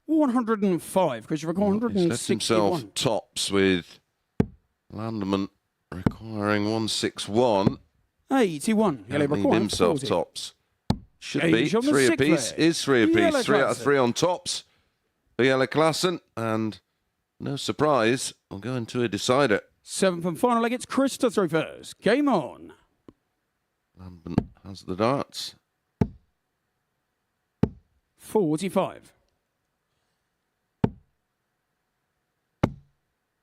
105. Christopher He's left 161. himself tops with Landerman requiring 161. 81. Elite Can't leave himself 40. tops. Should Gage be on the 3 sixth apiece. leg. Is 3 Yellow apiece. 3 out of Klassen. 3 on tops for Yellow Klassen. And no surprise, we'll go into a decider. Seventh and final leg. It's Chris to throw first. Game on. Landerman has the darts. 45.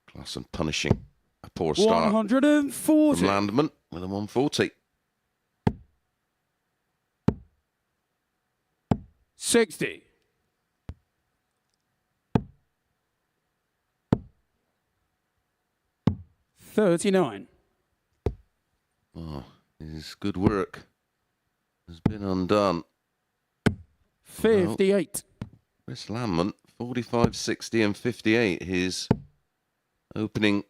Klassen punishing a poor start from 140. Landerman with a 140. 60. 39. Oh, his good work has been undone. 58. Chris Landman, 45, 60 and 58. His opening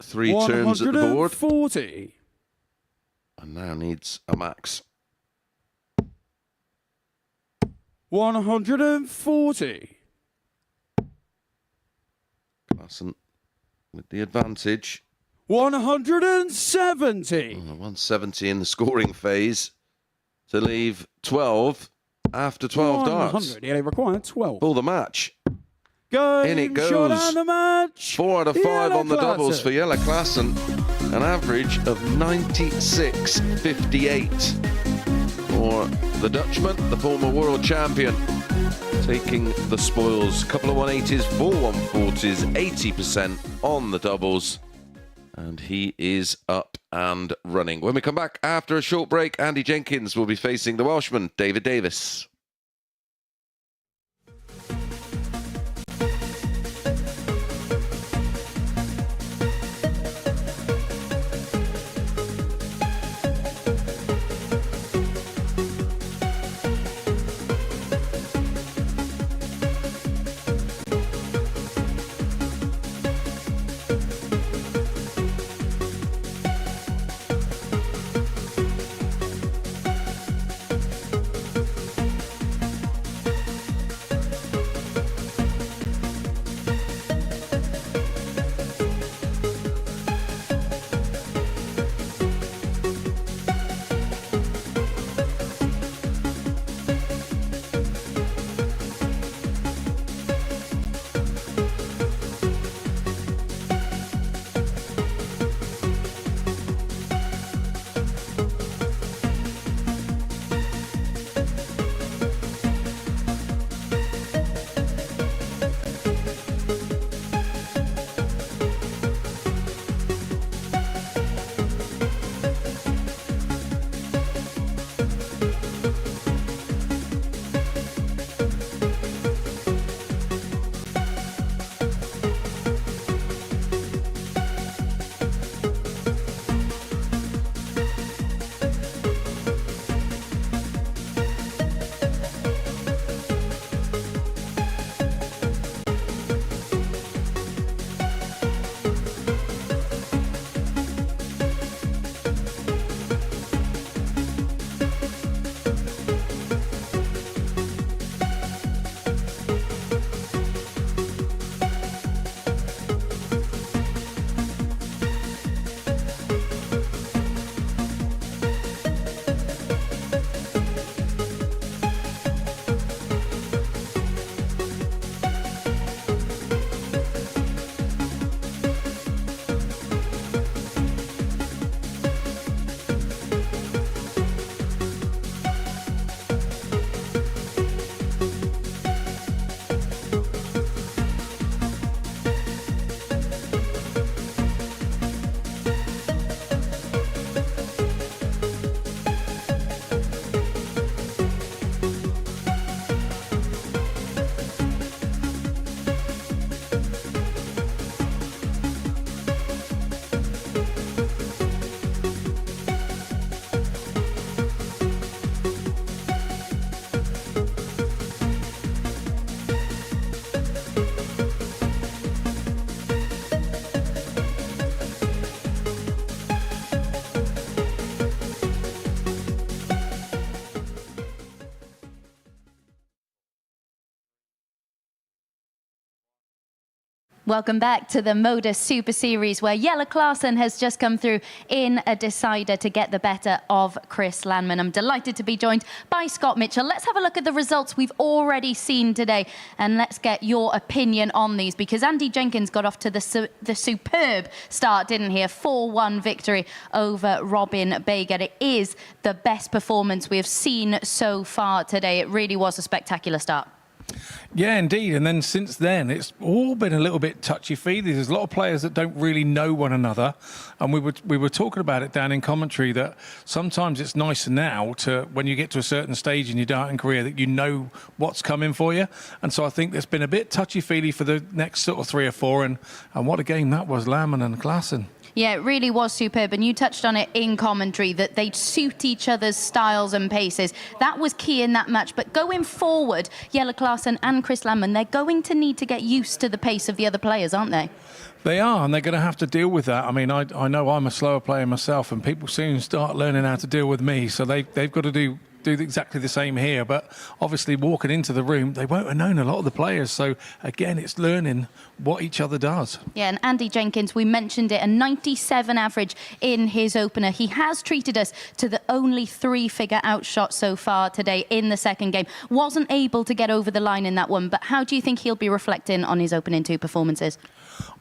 3 turns at the board. 140. And now needs a max. 140. Klassen with the advantage. 170. 170 in the scoring phase to leave 12 after 12 darts. 100. Yeah, they require 12. Pull the match. Game In it shot goes. and the match. 4 out of 5 Yellow on the doubles Klassen. for Yellow Klassen. An average of 96.58 for the Dutchman, the former world champion, taking the spoils. Couple of 180s, 4 140s, 80% on the doubles. And he is up and running. When we come back after a short break, Andy Jenkins will be facing the Welshman, David Davis. Welcome back to the MODUS Super Series, where Jelle Klaasen has just come through in a decider to get the better of Chris Landman. I'm delighted to be joined by Scott Mitchell. Let's have a look at the results we've already seen today, and let's get your opinion on these, because Andy Jenkins got off to the superb start, didn't he? A 4-1 victory over Robin Bager. It is the best performance we have seen so far today. It really was a spectacular start. Yeah, indeed. And then since then, it's all been a little bit touchy-feely. There's a lot of players that don't really know one another. And we were talking about it down in commentary that sometimes it's nicer now to, when you get to a certain stage in your darting career, that you know what's coming for you. And so I think there's been a bit touchy-feely for the next sort of 3 or 4. And what a game that was, Landman and Klaasen. Yeah, it really was superb, and you touched on it in commentary, that they'd suit each other's styles and paces. That was key in that match, but going forward, Jelle Klaasen and Chris Landman, they're going to need to get used to the pace of the other players, aren't they? They are, and they're going to have to deal with that. I mean, I know I'm a slower player myself, and people soon start learning how to deal with me, so they've got to do exactly the same here. But obviously walking into the room, they won't have known a lot of the players, so again it's learning what each other does. Yeah, and Andy Jenkins, we mentioned it, a 97 average in his opener. He has treated us to the only 3-figure outshot so far today in the second game. Wasn't able to get over the line in that one, but how do you think he'll be reflecting on his opening 2 performances?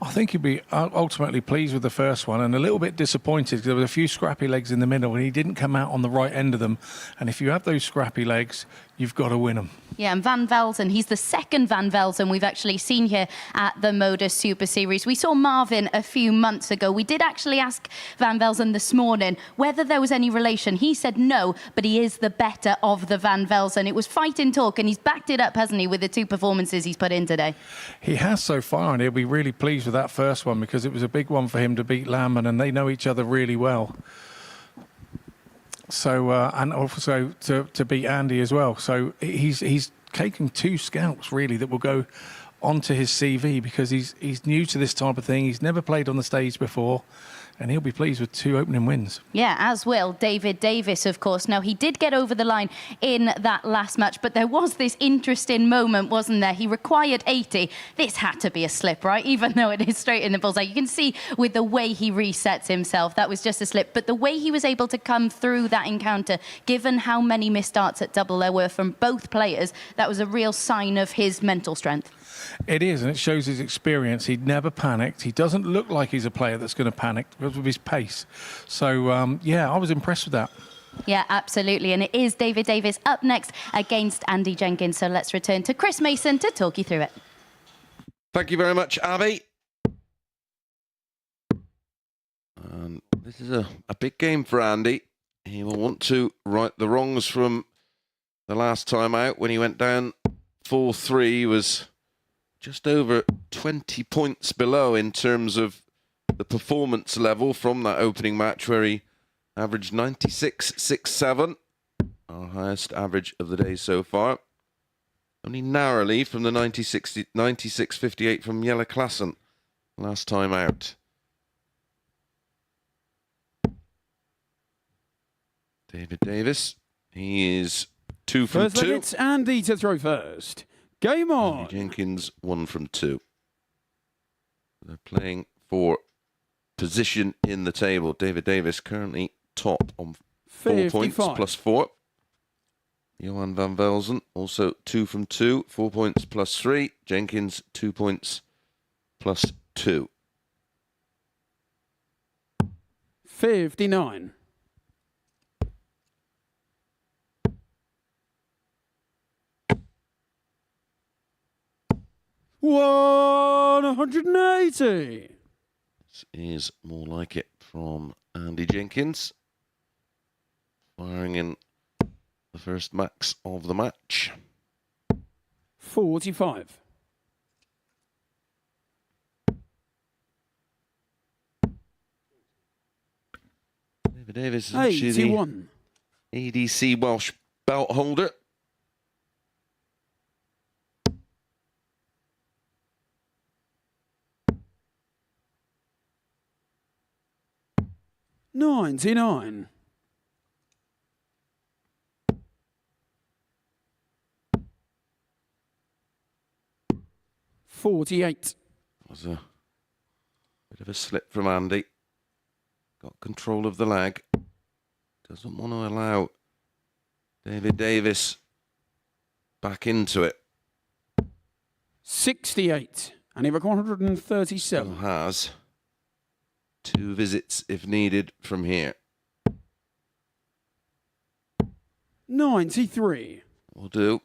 I think he'd be ultimately pleased with the first one and a little bit disappointed because there were a few scrappy legs in the middle and he didn't come out on the right end of them. And if you have those scrappy legs, you've got to win them. Yeah, and Van Velzen, he's the second Van Velzen we've actually seen here at the MODUS Super Series. We saw Marvin a few months ago. We did actually ask Van Velzen this morning whether there was any relation. He said no, but he is the better of the Van Velzen. It was fighting talk, and he's backed it up, hasn't he, with the 2 performances he's put in today? He has so far, and he'll be really pleased with that first one because it was a big one for him to beat Landman, and they know each other really well. So, and also to beat Andy as well. So he's taking 2 scalps, really, that will go onto his CV because he's new to this type of thing. He's never played on the stage before. And he'll be pleased with 2 opening wins. Yeah, as will David Davis, of course. Now, he did get over the line in that last match, but there was this interesting moment, wasn't there? He required 80. This had to be a slip, right? Even though it is straight in the bullseye. You can see with the way he resets himself, that was just a slip. But the way he was able to come through that encounter, given how many missed starts at double there were from both players, that was a real sign of his mental strength. It is, and it shows his experience. He'd never panicked. He doesn't look like he's a player that's going to panic because of his pace. So, yeah, I was impressed with that. Yeah, absolutely. And it is David Davis up next against Andy Jenkins. So let's return to Chris Mason to talk you through it. Thank you very much, Abby. This is a big game for Andy. He will want to right the wrongs from the last time out when he went down 4-3. He was just over 20 points below in terms of the performance level from that opening match where he averaged 96.67, our highest average of the day so far. Only narrowly from the 96.58 from Jelle Klaasen last time out. David Davis, he is 2 from 2. First leg, it's Andy to throw first. Game on. Andy Jenkins 1 from 2. They're playing for position in the table. David Davis currently top on 4 points plus 4. Johan van Velzen also 2 from 2, 4 points plus 3. Jenkins 2 points plus 2. 59. $180. This is more like it from Andy Jenkins. Firing in the first max of the match. 45. David Davis is actually 81. the ADC Welsh belt holder. $99. 48. was a bit of a slip from Andy. Got control of the leg. Doesn't want to allow David Davis back into it. 68. And he required 137. Still has 2 visits if needed from here. 93. Will do.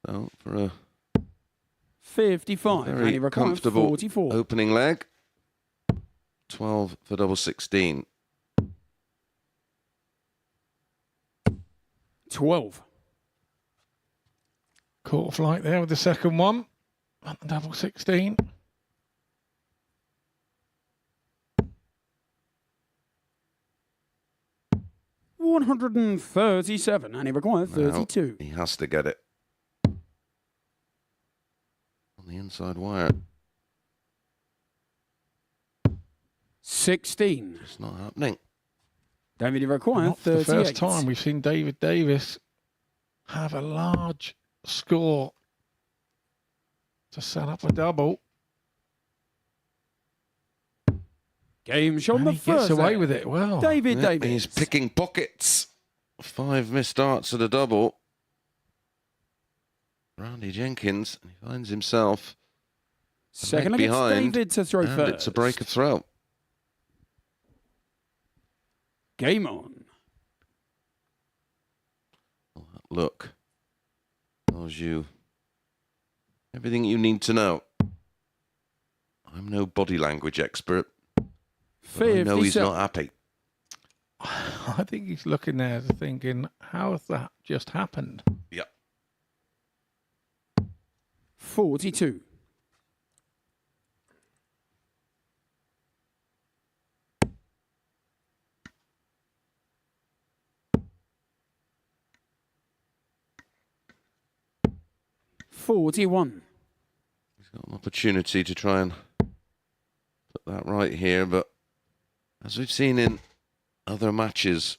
So for a 55. And he very required comfortable 44. opening leg. 12 for double 16. 12. Caught a flight there with the second one. On the double 16. $137, and he requires 32. Now he has to get it. On the inside wire. 16. It's not happening. David, he requires Not the 38. first time we've seen David Davis have a large score to set up a double. Game shot And the he first. gets away leg. with it well. David Yeah, Davis. he's picking pockets. 5 missed starts at a double. Randy Jenkins, and he finds himself Second leg against behind, David to throw and first. it's a break of throw. Game on. Well, that look tells you everything you need to know. I'm no body language expert, but I know he's 57. not happy. I think he's looking there thinking, how has that just happened? Yeah. 42. $41. He's got an opportunity to try and put that right here, but as we've seen in other matches,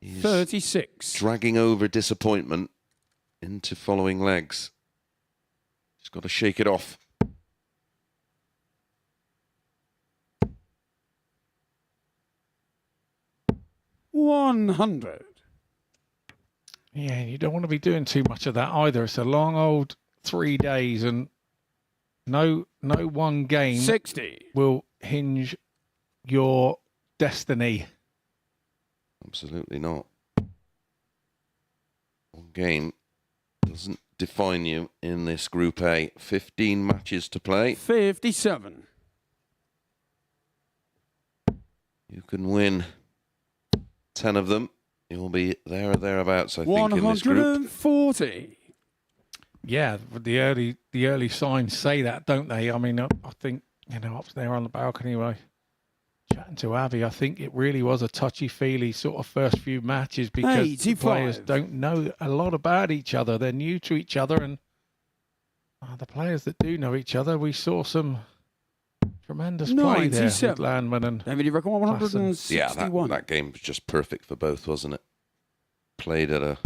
he's 36. dragging over disappointment into following legs. He's got to shake it off. $100. Yeah, you don't want to be doing too much of that either. It's a long old 3 days, and no one game 60. will hinge your destiny. Absolutely not. One game doesn't define you in this Group A. 15 matches to play. 57. You can win 10 of them. You'll be there or thereabouts, I think, in this group. 140. Yeah, the early signs say that, don't they? I mean, I think, up there on the balcony, chatting to Avi, I think it really was a touchy-feely sort of first few matches because the 85. players don't know a lot about each other. They're new to each other, and the players that do know each other, we saw some tremendous play there with 97. Landman and David, you reckon 161? Yeah, that game was just perfect for both, wasn't it? Played at a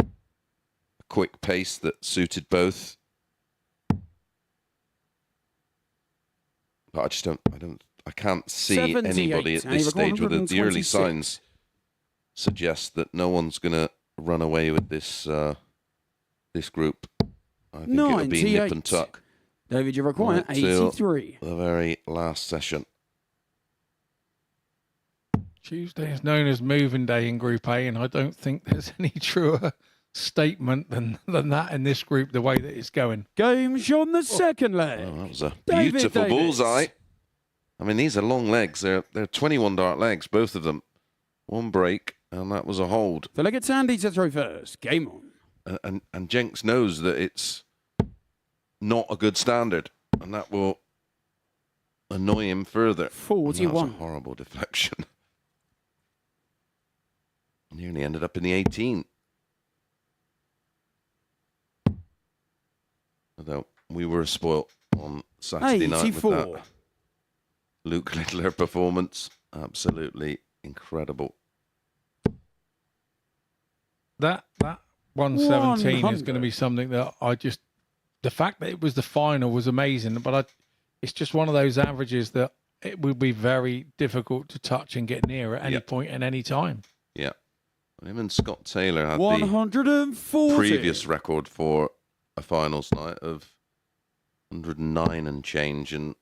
quick pace that suited both. But I can't see 78, anybody at and he this recorded stage where the early 126. signs suggest that no one's going to run away with this this group. I think it'll be nip 98. and tuck David, you require right till 83. the very last session. Tuesday is known as moving day in Group A, and I don't think there's any truer statement than that in this group, the way that it's going. Game shot the second leg. Oh, that was a David beautiful Davis. bullseye. I mean, these are long legs. They're 21 dart legs, both of them. One break, and that was a hold. So let's get Sandy to throw first. Game on. And Jenks knows that it's not a good standard, and that will annoy him further. 41. That was a horrible deflection. Nearly ended up in the 18. Although we were spoilt on Saturday night with 84. that Luke Littler performance. Absolutely incredible. that 117 is 100. going to be something that the fact that it was the final was amazing, but it's just one of those averages that it would be very difficult to touch and get near at any point and any time. Yeah. Him and Scott Taylor had the 140. previous record for a finals night of 109 and change, and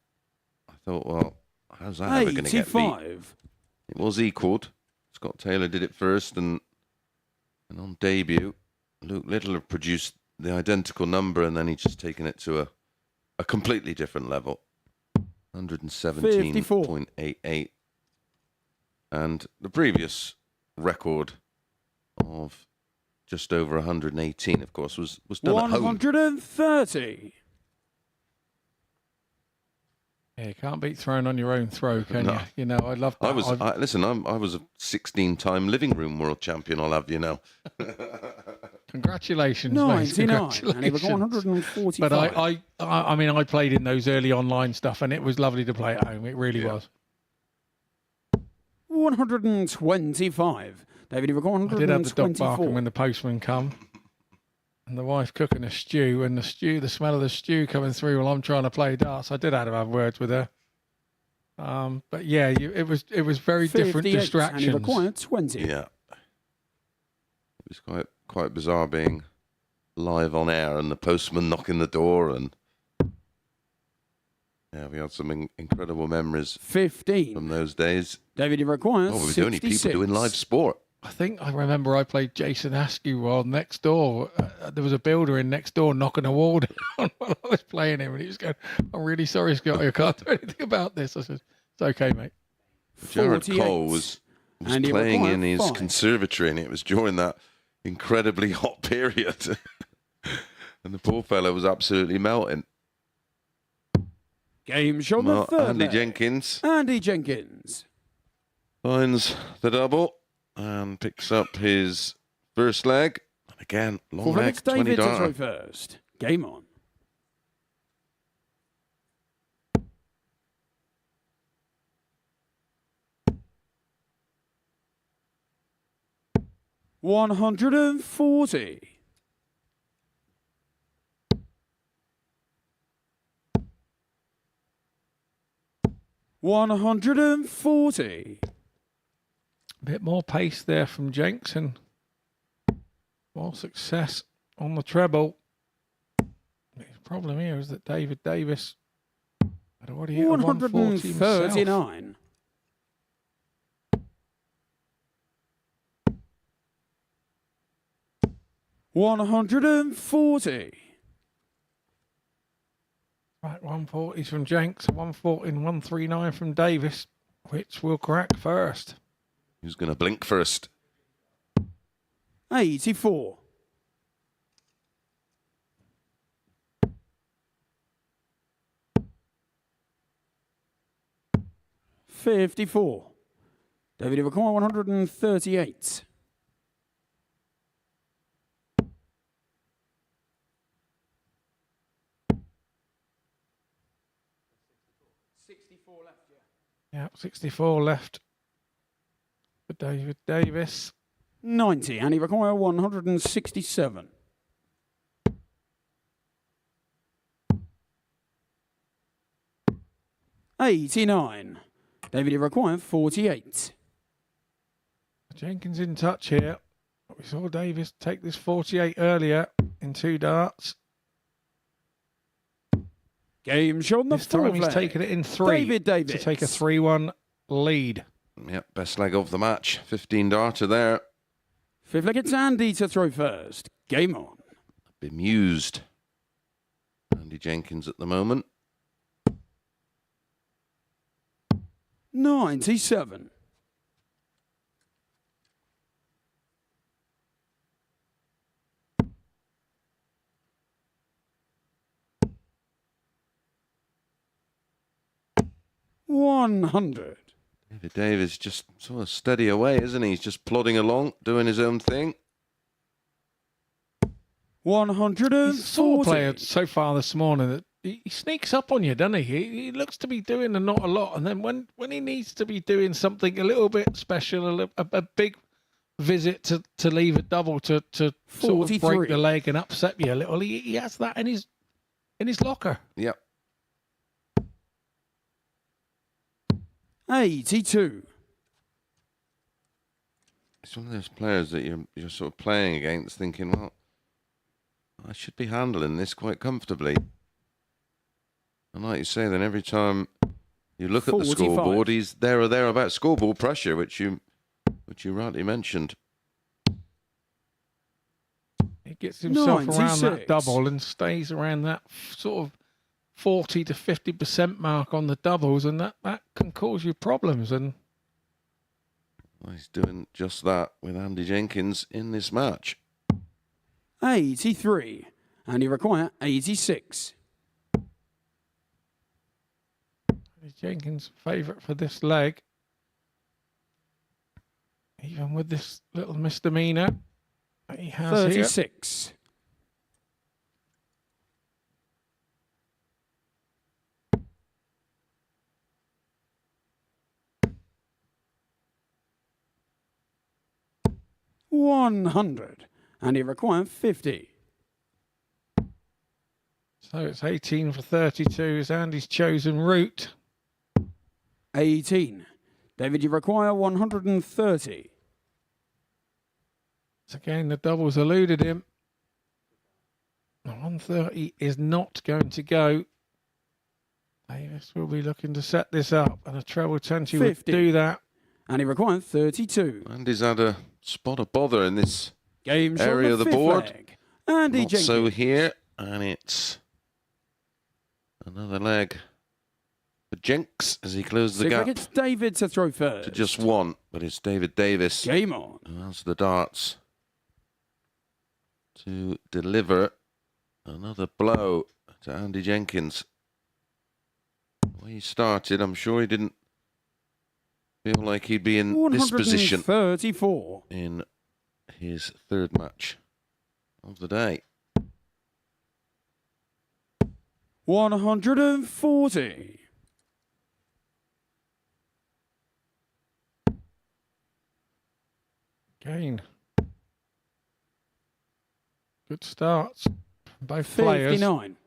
I thought, well, how's that ever going to get beat? 85. It was equalled. Scott Taylor did it first, and on debut, Luke Little had produced the identical number, and then he's just taken it to a completely different level. 117.88. And the previous record of just over 118, of course, was done at home. 130. Yeah, you can't beat throwing on your own throw, can No. you? You know, I love that. I was a 16-time living room world champion, I'll have you know. Congratulations, mate. 99. And he was Congratulations. 145. But I mean, I played in those early online stuff, and it was lovely to play at home. It really was. 125. David, you were I did have the dog 124. barking when the postman come, and the wife cooking a stew, and the smell of the stew coming through while I'm trying to play darts. I did have to have words with her. But yeah, it was very different 58, distractions. And he required 20. Yeah. It was quite bizarre being live on air and the postman knocking the door, and yeah, we had some incredible memories 15. from those days. David, you required Oh, we were the only 66. people doing live sport. I think I remember I played Jason Askew while next door. There was a builder in next door knocking a wall down while I was playing him, and he was going, "I'm really sorry, Scott, I can't do anything about this." I said, "It's okay, mate." Jared 48. Cole was And he playing in required his 5. conservatory, and it was during that incredibly hot period. And the poor fellow was absolutely melting. Game shot the Well, third Andy leg. Jenkins Andy Jenkins. finds the double and picks up his first leg. And again, long For the leg, next 20 David to throw darter. first. Game on. $140. $140. A bit more pace there from Jenks and more success on the treble. The problem here is that David Davis had already hit a 140 himself. 139. $140. Right, 140s from Jenks, 140 and 139 from Davis, which will crack first. Who's going to blink first? 84. $54. David Ivakoa, 138. Yeah, 64 left for David Davis. 90. Andy Ivakoa, 167. $89. David Ivakoa, 48. Jenkins in touch here. We saw Davis take this 48 earlier in 2 darts. Game shot on the This time fourth he's leg. taken it in 3 David Davis. to take a 3-1 lead. Yep, best leg of the match. 15 darter there. Fifth leg, it's Andy to throw first. Game on. Bemused. Andy Jenkins at the moment. 97. $100. David Davis just sort of steady away, isn't he? He's just plodding along, doing his own thing. 140. He's a sort of player so far this morning that he sneaks up on you, doesn't he? He looks to be doing not a lot, and then when he needs to be doing something a little bit special, a big visit to leave a double to sort of 43. break the leg and upset you a little. He has that in his locker. Yep. 82. It's one of those players that you're sort of playing against, thinking, well, I should be handling this quite comfortably. And like you say, then every time you look at the 45. scoreboard, he's there or thereabouts. Scoreboard pressure, which you rightly mentioned. He gets himself around that 96. double and stays around that sort of 40 to 50% mark on the doubles, and that can cause you problems. And Well, he's doing just that with Andy Jenkins in this match. 83. And you require 86. Jenkins' favourite for this leg, even with this little misdemeanor that he has 36. Here. 100. And you require 50. So it's 18 for 32 is Andy's chosen route. 18. David, you require 130. So again, the doubles eluded him. 130 is not going to go. Davis will be looking to set this up, and a treble 20 would 50. do that. And he requires 32. Andy's had a spot of bother in this Game shot area of the fifth board. leg. Andy Not Jenkins. so here, and it's another leg for Jenks as he closes the Looks gap like it's David to throw first. to just one, but it's David Davis Game on. who has the darts to deliver another blow to Andy Jenkins. The way he started, I'm sure he didn't feel like he'd be in this position 134. in his third match of the day. 140. Again, good starts from both players. 59.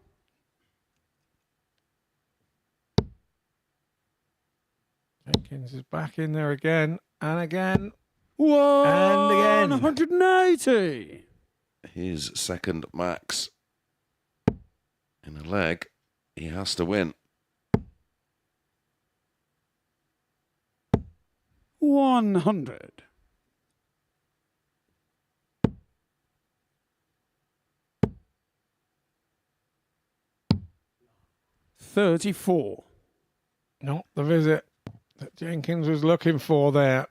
Jenkins is back in there again and again. 180. His second max in a leg, he has to win. 100. 34. Not the visit that Jenkins was looking for there.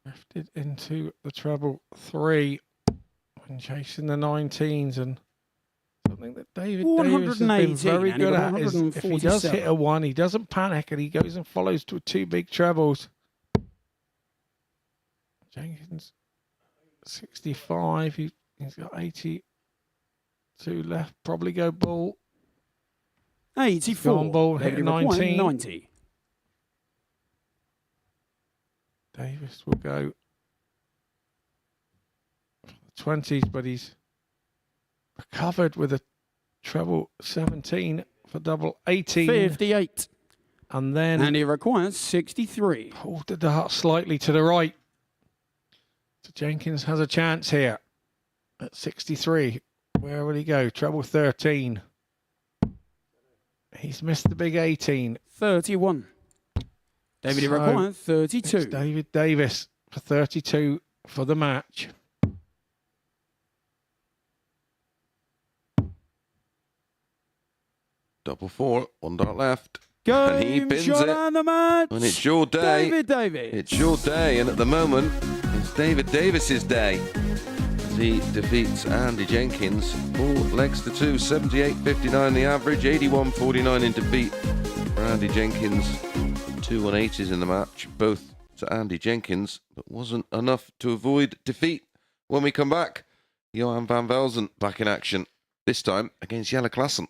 Drifted into the treble 3 when chasing the 19s, and something that David Davis has been 118, very and he good got at is if he does hit 147. a 1, he doesn't panic and he goes and follows to 2 big trebles. Jenkins 65, he's got 82 left, probably go ball. 84. Gone ball, hit David requiring 19. 90. Davis will go for the 20s, but he's recovered with a treble 17 for double 18. 58. And then And he requires 63. pulled the dart slightly to the right. So Jenkins has a chance here at 63. Where will he go? Treble 13. He's missed the big 18. 31. David, he So, requires It's 32. David Davis for 32 for the match. Double 4, 1 dart left. And he Game pins shot it. on the match. And it's your day. David Davis. It's your day, and at the moment, it's David Davis's day. As he defeats Andy Jenkins, 4 legs to 2, 78.59 the average, 81.49 in defeat for Andy Jenkins. 2 180s in the match, both to Andy Jenkins, but wasn't enough to avoid defeat. When we come back, Johan van Velzen back in action, this time against Jelle Klassen.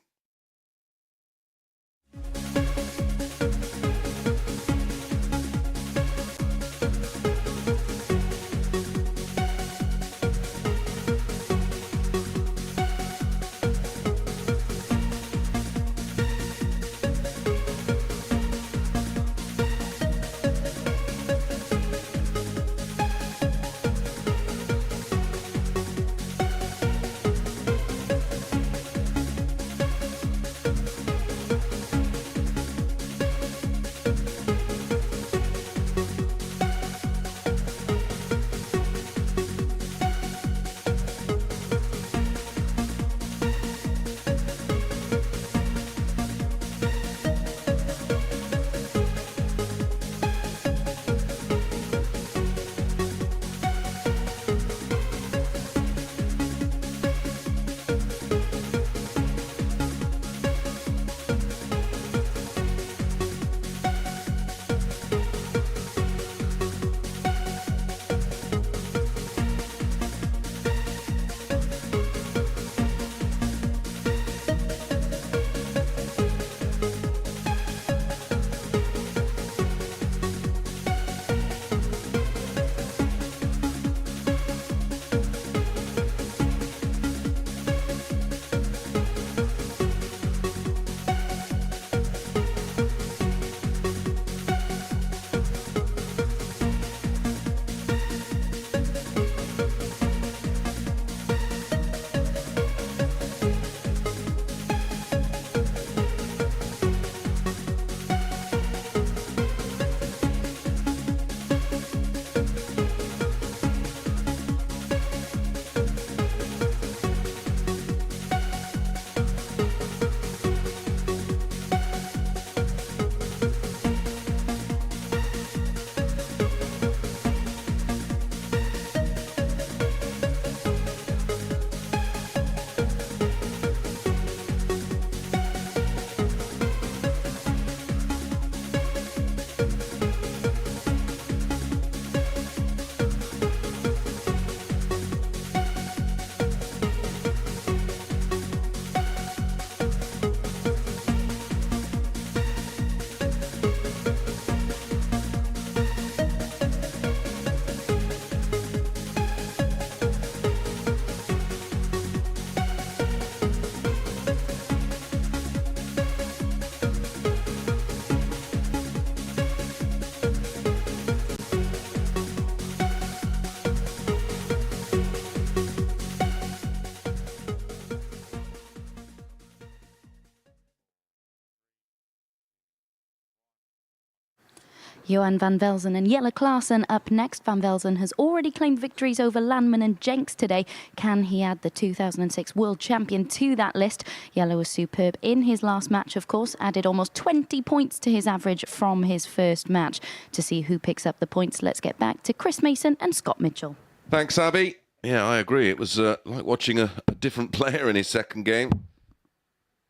Johan van Velzen and Jelle Klaassen up next. Van Velzen has already claimed victories over Landman and Jenks today. Can he add the 2006 world champion to that list? Jelle was superb in his last match, of course, added almost 20 points to his average from his first match. To see who picks up the points, let's get back to Chris Mason and Scott Mitchell. Thanks, Abby. Yeah, I agree. It was like watching a different player in his second game.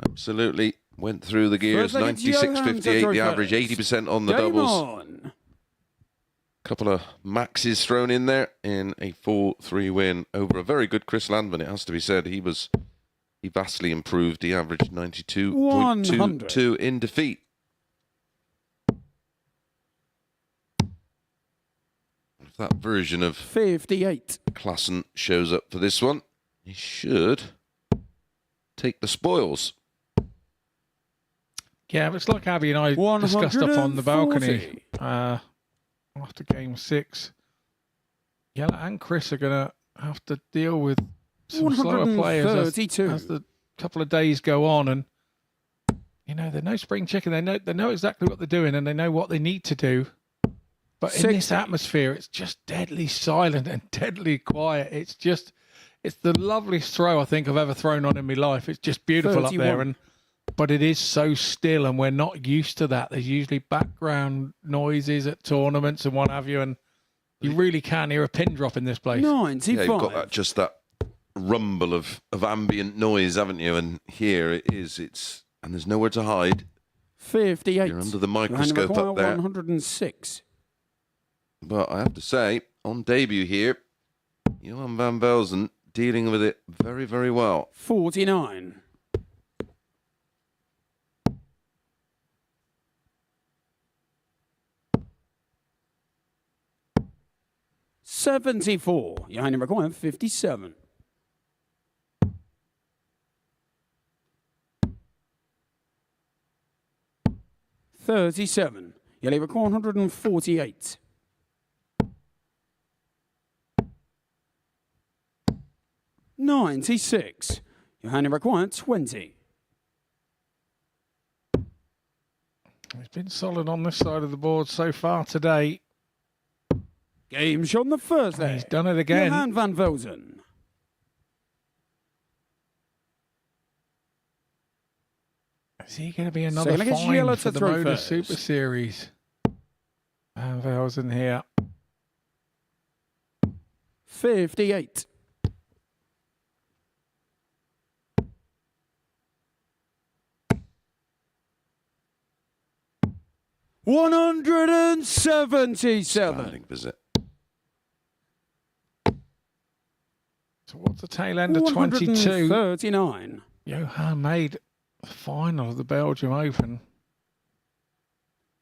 Absolutely went through the gears. 96.58 the average, 80% on the doubles. Couple of maxes thrown in there in a 4-3 win over a very good Chris Landman. It has to be said, he vastly improved. He averaged 92.22 in defeat. If that version of 58 Klaassen shows up for this one, he should take the spoils. Yeah, but it's like Abby and I discussed up on the balcony after game 6. Jelle and Chris are going to have to deal with some slower players as the couple of days go on. And, you know, they're no spring chicken. They know exactly what they're doing and they know what they need to do. But in this atmosphere, it's just deadly silent and deadly quiet. It's the loveliest throw I think I've ever thrown on in my life. It's just beautiful 31. Up there. But it is so still, and we're not used to that. There's usually background noises at tournaments and what have you, and you really can hear a pin drop in this place. 95. Yeah, you've got just that rumble of ambient noise, haven't you? And here it is. And there's nowhere to hide. 58. You're under the microscope up there. 106. But I have to say, on debut here, Johan van Velzen dealing with it very, very well. 49. 74. Johan require 57. 37. Jelle require 148. 96. Johan require 20. He's been solid on this side of the board so far today. Game shot on the first leg. He's done it again. Johan van Velzen. Is he going to be another find for the MODUS Super Series? Van Velzen here. 58. 177. Standing visit. Towards the tail end of 22. 39. Johan made the final of the Belgium Open.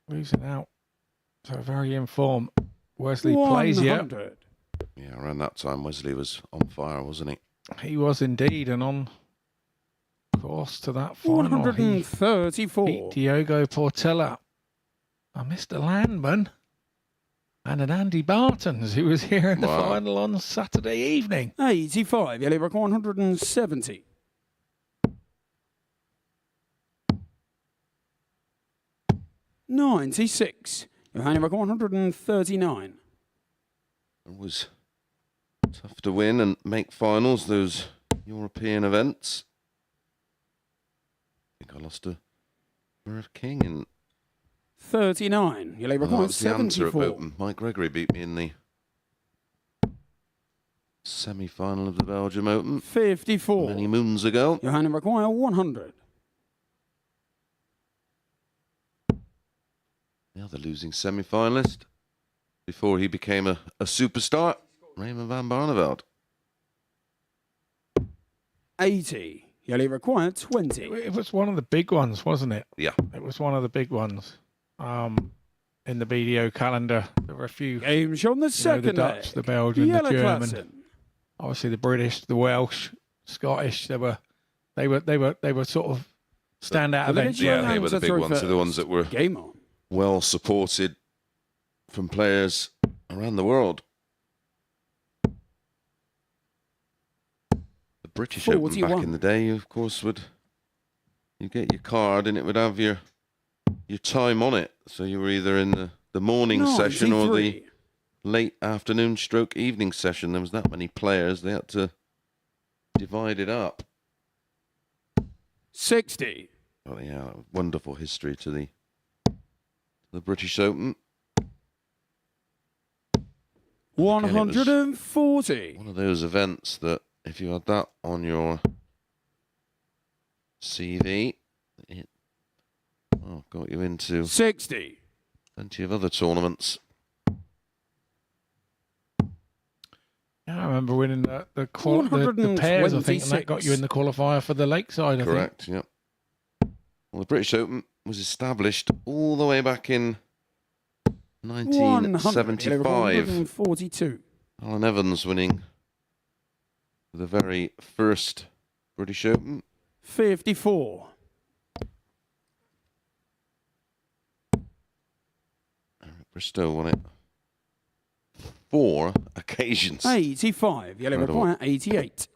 Losing out. So very in form. Wesley plays yet. Yeah, around that time Wesley was on fire, wasn't he? He was indeed, and on course to that final. 134. He beat Diogo Portela. Mr. Landman and an Andy Bartons, who was here in the final on Saturday evening. 85. Jelle require 170. 96. Johan require 139. It was tough to win and make finals, those European events. I think I lost to Merv King in 39. Jelle require 74. Mike Gregory beat me in the semi-final of the Belgium Open 54. many moons ago. Johan require 100. The other losing semi-finalist before he became a superstar, Raymond van Barneveld. 80. Jelle require 20. It was one of the big ones, wasn't it? Yeah. It was one of the big ones. In the BDO calendar, there were a few. Games on the second the Dutch, the Belgian, Jelle the German, Klaassen. obviously the British, the Welsh, Scottish. They were sort of standout events. Yeah, they were the big ones. The ones that were game on. Well supported from players around the world. The British 41. Open back in the day, you of course you get your card and it would have your time on it. So you were either in the the morning session or the 93. late afternoon stroke evening session. There was that many players. They had to divide it up. 60. Oh, yeah, wonderful history to the British Open. 140. One of those events that if you had that on your CV, it got you into 60. plenty of other tournaments. Yeah, I remember winning the pairs, I think, and that got you 126. in the qualifier for the Lakeside, I think. Correct, yep. Well, the British Open was established all the way back in 1975. 142. Alan Evans winning the very first British Open. 54. Eric Bristow won it 4 occasions. 85. Yellow Incredible. require 88.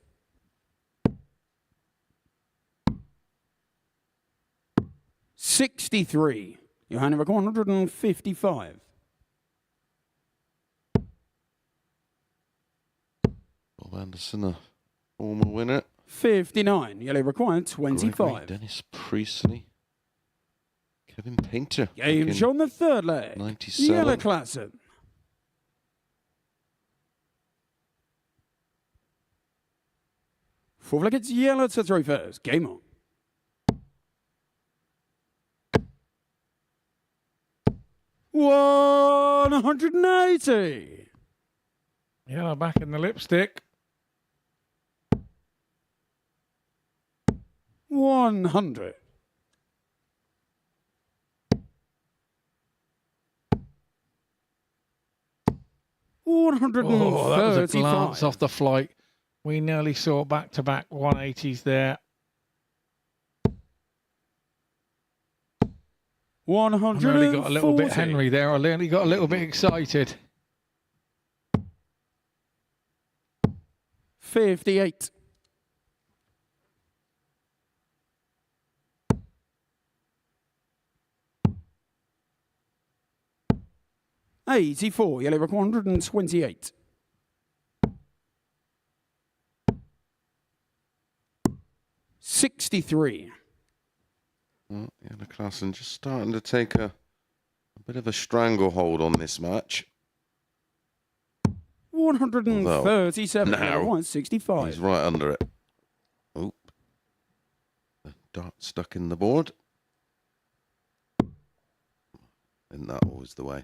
63. Johanna require 155. Bob Anderson, a former winner. 59. Yellow required 25. Gregory, Dennis Priestley. Kevin Painter. Game back in on the third leg. 97. Yellow Classen. Fourth leg, it's yellow to throw first. Game on. $180. Yellow back in the lipstick. 100. Oh, that was a 135. glance off the flight. We nearly saw back-to-back 180s there. 140. I nearly got a little bit Henry there. I nearly got a little bit excited. 58. $84. Yellow require 128. 63. Well, Anna Klassen just starting to take a bit of a stranglehold on this match. 137. Now, Yellow 165. He's right under it. Oop. The dart stuck in the board. Isn't that always the way?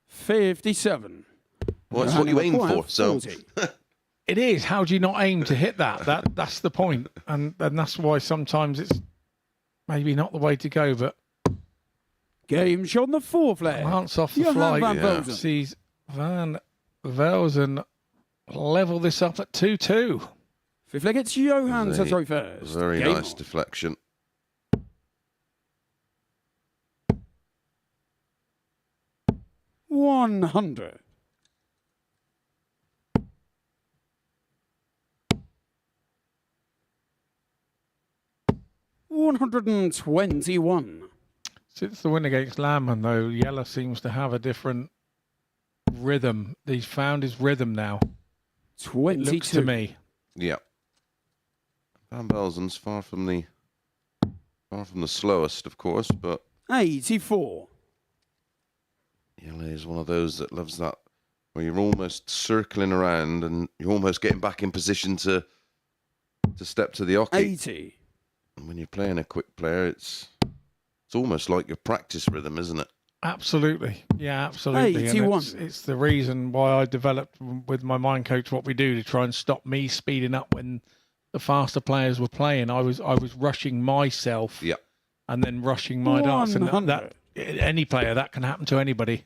57. Well, it's what you aim for, so... 40. It is. How do you not aim to hit that? That's the point. And that's why sometimes it's maybe not the way to go, but Game on the fourth leg. glance off the Johan flight. van Velzen. Sees Van Velzen level this up at 2-2. Fifth leg, it's Johan to throw first. Very Game nice on. deflection. 100. 121. Since the win against Landman, though, Yella seems to have a different rhythm. He's found his rhythm now. It 22. looks to me. Yeah. Van Belzen's far from the slowest, of course, but 84. Yella is one of those that loves that, where you're almost circling around and you're almost getting back in position to step to the oche. 80. And when you're playing a quick player, it's almost like your practice rhythm, isn't it? Absolutely. Yeah, absolutely. 81. And it's the reason why I developed with my mind coach what we do to try and stop me speeding up when the faster players were playing. I was rushing myself Yeah. and then rushing my darts. And 100. any player, that can happen to anybody.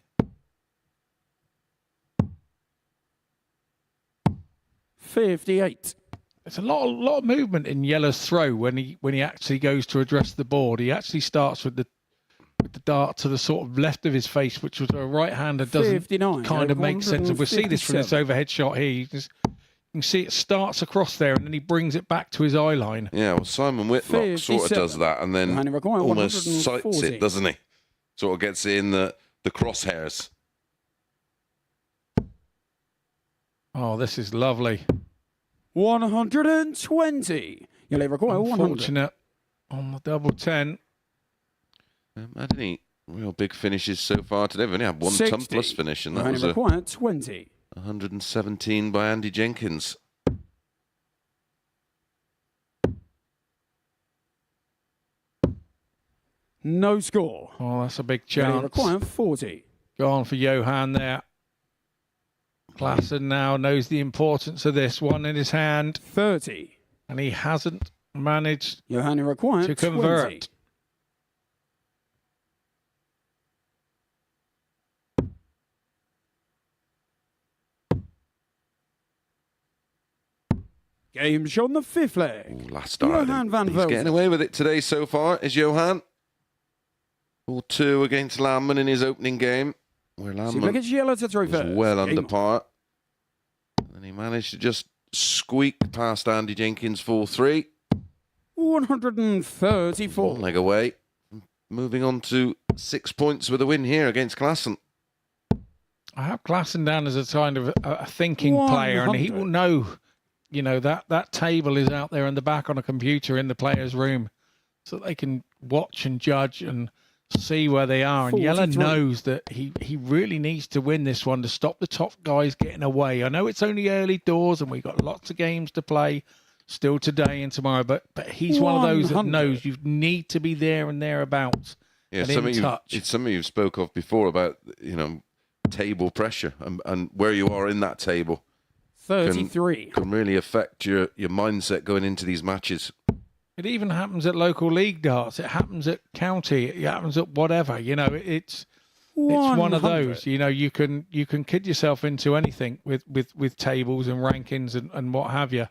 58. There's a lot of movement in Yella's throw when he actually goes to address the board. He actually starts with the dart to the sort of left of his face, which was a right-hander doesn't 59. kind of make sense. And we'll see this from this 157. overhead shot here. You can see it starts across there and then he brings it back to his eye line. Yeah, well, Simon Whitlock sort of 57. does that and then Johanna require almost 140. sights it, doesn't he? sort of gets in the crosshairs. Oh, this is lovely. 120. You'll require 100. Unfortunate on the double 10. Had any real big finishes so far today? We've only had one 60. ton plus finish, and that You'll was a require 20. 117 by Andy Jenkins. No score. Oh, that's a big You'll chance. require 40. Gone for Johan there. Klassen now knows the importance of this one in his hand, 30. and he hasn't managed Johan require to 20. convert. Game shot on the fifth leg. Ooh, last start. Johan van He's Velzen. getting away with it today so far, is Johan. 4-2 against Landman in his opening game, where See, look Landman at yellow to throw was first. well Game under on. par. And he managed to just squeak past Andy Jenkins 4-3. 134. One leg away. Moving on to 6 points with a win here against Klassen. I have Klassen down as a kind of a thinking player, and he 100. will know, you know, that table is out there in the back on a computer in the player's room, so they can watch and judge and see where they are. And Yella 43. knows that he really needs to win this one to stop the top guys getting away. I know it's only early doors and we've got lots of games to play still today and tomorrow, but he's one of those that 100. knows you need to be there and thereabouts. Yeah, and in touch. it's something you've spoke of before about, you know, table pressure and where you are in that table 33. can really affect your mindset going into these matches. It even happens at local league darts. It happens at county. It happens at whatever. You know, it's one of 100. those. You know, you can kid yourself into anything with tables and rankings and what have you.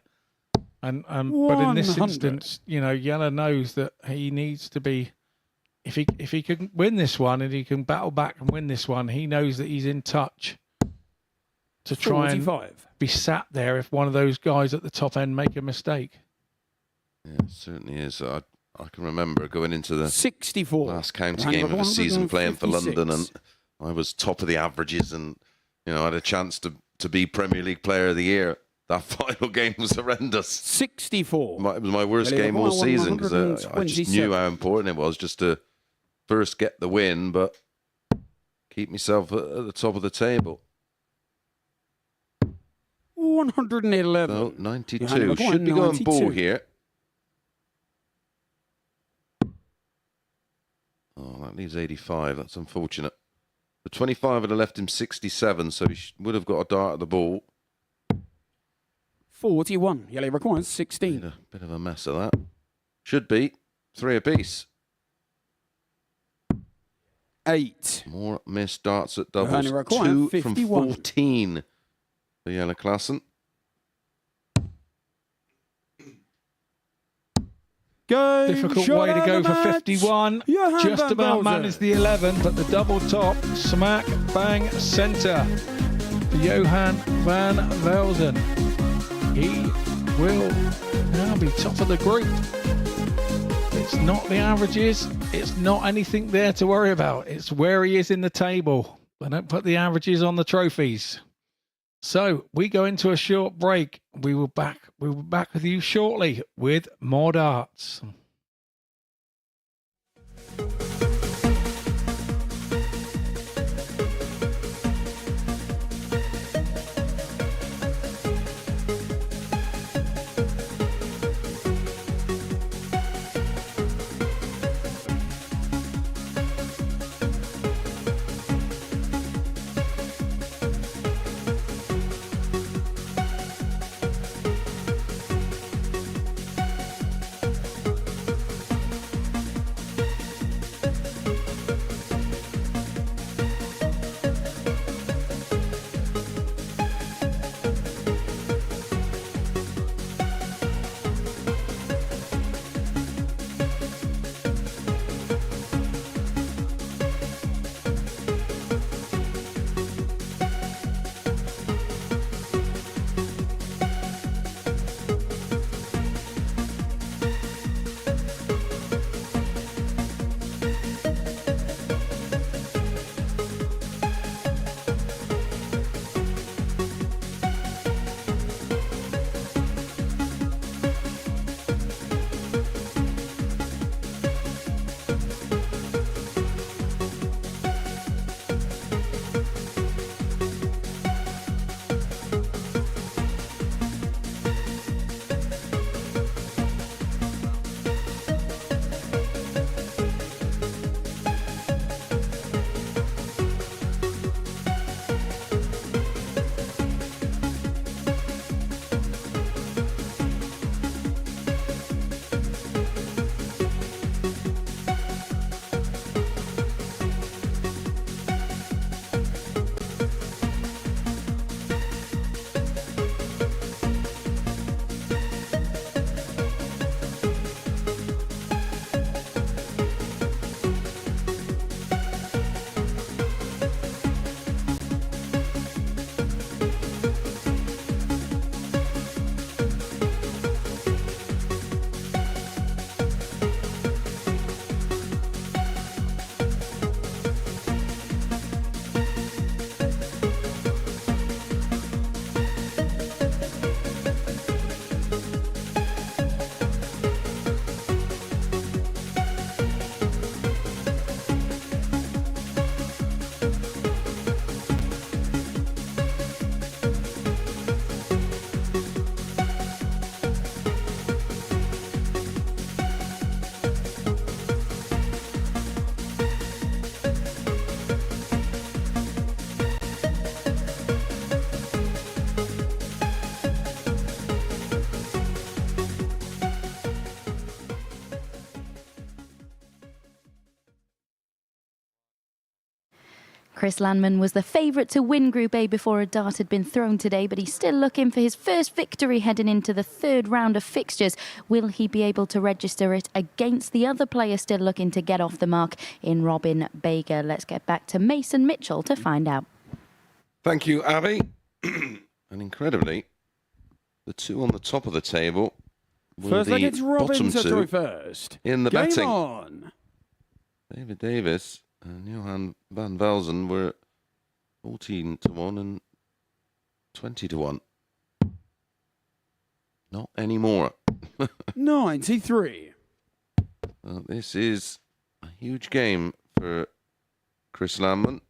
And but in this 100. instance, you know, Yella knows that he needs to be. If he can win this one and he can battle back and win this one, he knows that he's in touch to try 45. and be sat there if one of those guys at the top end make a mistake. Yeah, it certainly is. I can remember going into the 64. last county Round game of the season playing for 156. London, and I was top of the averages and, you know, had a chance to be Premier League Player of the Year. That final game was horrendous. 64. It was my worst Well, game all season because I just 127. knew how important it was just to first get the win, but keep myself at the top of the table. 111. So 92. Johan McCoy, Should be going 92. ball here. Oh, that leaves 85. That's unfortunate. The 25 would have left him 67, so he would have got a dart at the ball. 41. Yellow requires 16. Bit of a mess of that. Should be 3 apiece. 8. More missed darts at doubles. Johanna required 2 from 51. 14 for Yellow Klassen. Game Difficult shot way to of go the for match. 51. Johan Just van about Velzen. managed the 11, but the double top, smack, bang, centre. For Johan van Velzen. He will now be top of the group. It's not the averages. It's not anything there to worry about. It's where he is in the table. They don't put the averages on the trophies. So we go into a short break. We will be back with you shortly with more darts. Chris Landman was the favourite to win Group A before a dart had been thrown today, but he's still looking for his first victory heading into the third round of fixtures. Will he be able to register it against the other player still looking to get off the mark in Robin Bager? Let's get back to Mason Mitchell to find out. Thank you, Abby. And incredibly, the two on the top of the table were First leg, the it's Robin bottom to two throw first. in the Game betting. on. David Davis and Johan van Velzen were 14 to 1 and 20 to 1. Not anymore. 93. Well, this is a huge game for Chris Landman.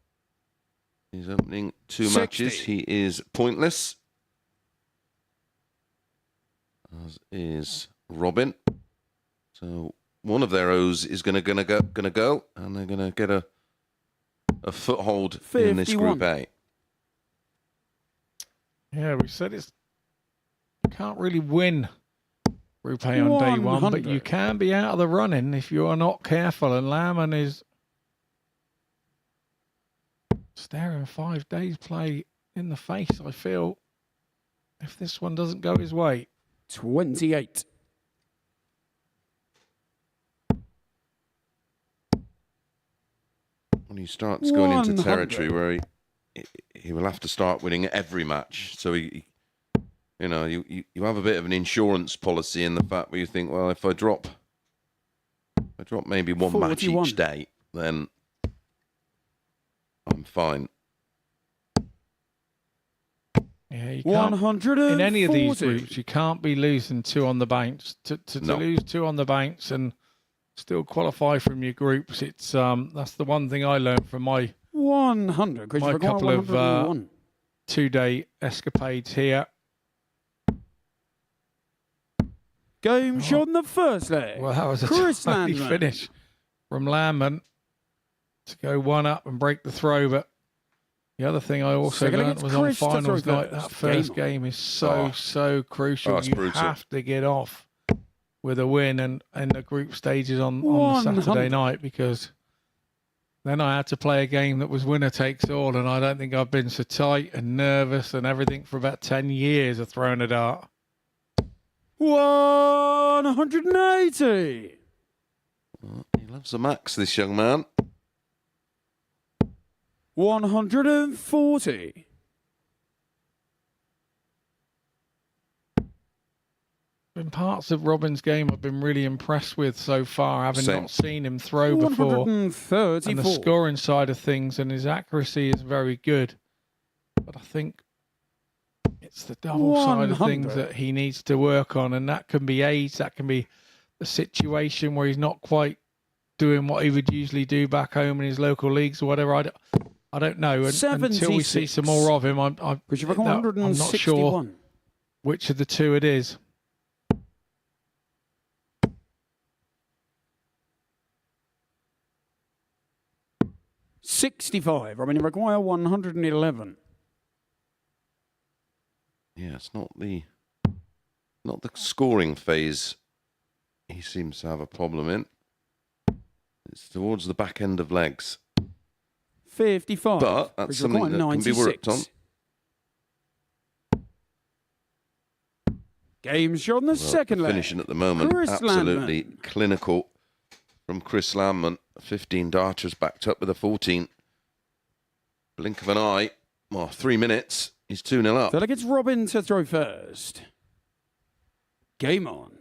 He's opening 2 matches. He is pointless, as is Robin. So one of their O's is gonna go, and they're gonna get a foothold in this 51. Group A. Yeah, we said you can't really win Group A on day one, but you 100. can be out of the running if you are not careful. And Landman is staring 5 days play in the face, I feel, if this one doesn't go his way. 28. When he starts going into 100. territory where he will have to start winning every match. So you have a bit of an insurance policy in the fact where you think, well, if I drop maybe one match 41. each day, then I'm fine. Yeah, you can't, 140. in any of these groups, you can't be losing 2 on the bounce. To No. lose 2 on the bounce and still qualify from your groups, it's that's the one thing I learned from my 100. my couple of 101. 2-day escapades here. Game shot in the first leg. Well, that was a Chris tiny Landman. finish from Landman to go 1 up and break the throw. But the other thing I also Second learned against was on Chris to finals throw night, first. that first Game game is so crucial. it's You brutal. have to get off with a win and the group stages on the Saturday 100. night, because then I had to play a game that was winner takes all, and I don't think I've been so tight and nervous and everything for about 10 years of throwing a dart. 180. He loves the max, this young man. 140. In parts of Robin's game I've been really impressed with so far, having Same. not seen him throw before. 134. And the scoring side of things and his accuracy is very good. But I think it's the double side of things 100. that he needs to work on, and that can be age, that can be the situation where he's not quite doing what he would usually do back home in his local leagues or whatever. I don't know. And until we see 76. some more of him, I'm not sure 161. which of the two it is. $65. Robin, you require 111. Yeah, it's not the scoring phase he seems to have a problem in. It's towards the back end of legs. 55. But that's Chris something require that can be worked 96. on. Game shot in the second leg. Finishing at the moment, Chris absolutely Landman. clinical from Chris Landman. 15 darters backed up with a 14. Blink of an eye. Well, 3 minutes. He's 2-0 up. So that gets Robin to throw first. Game on.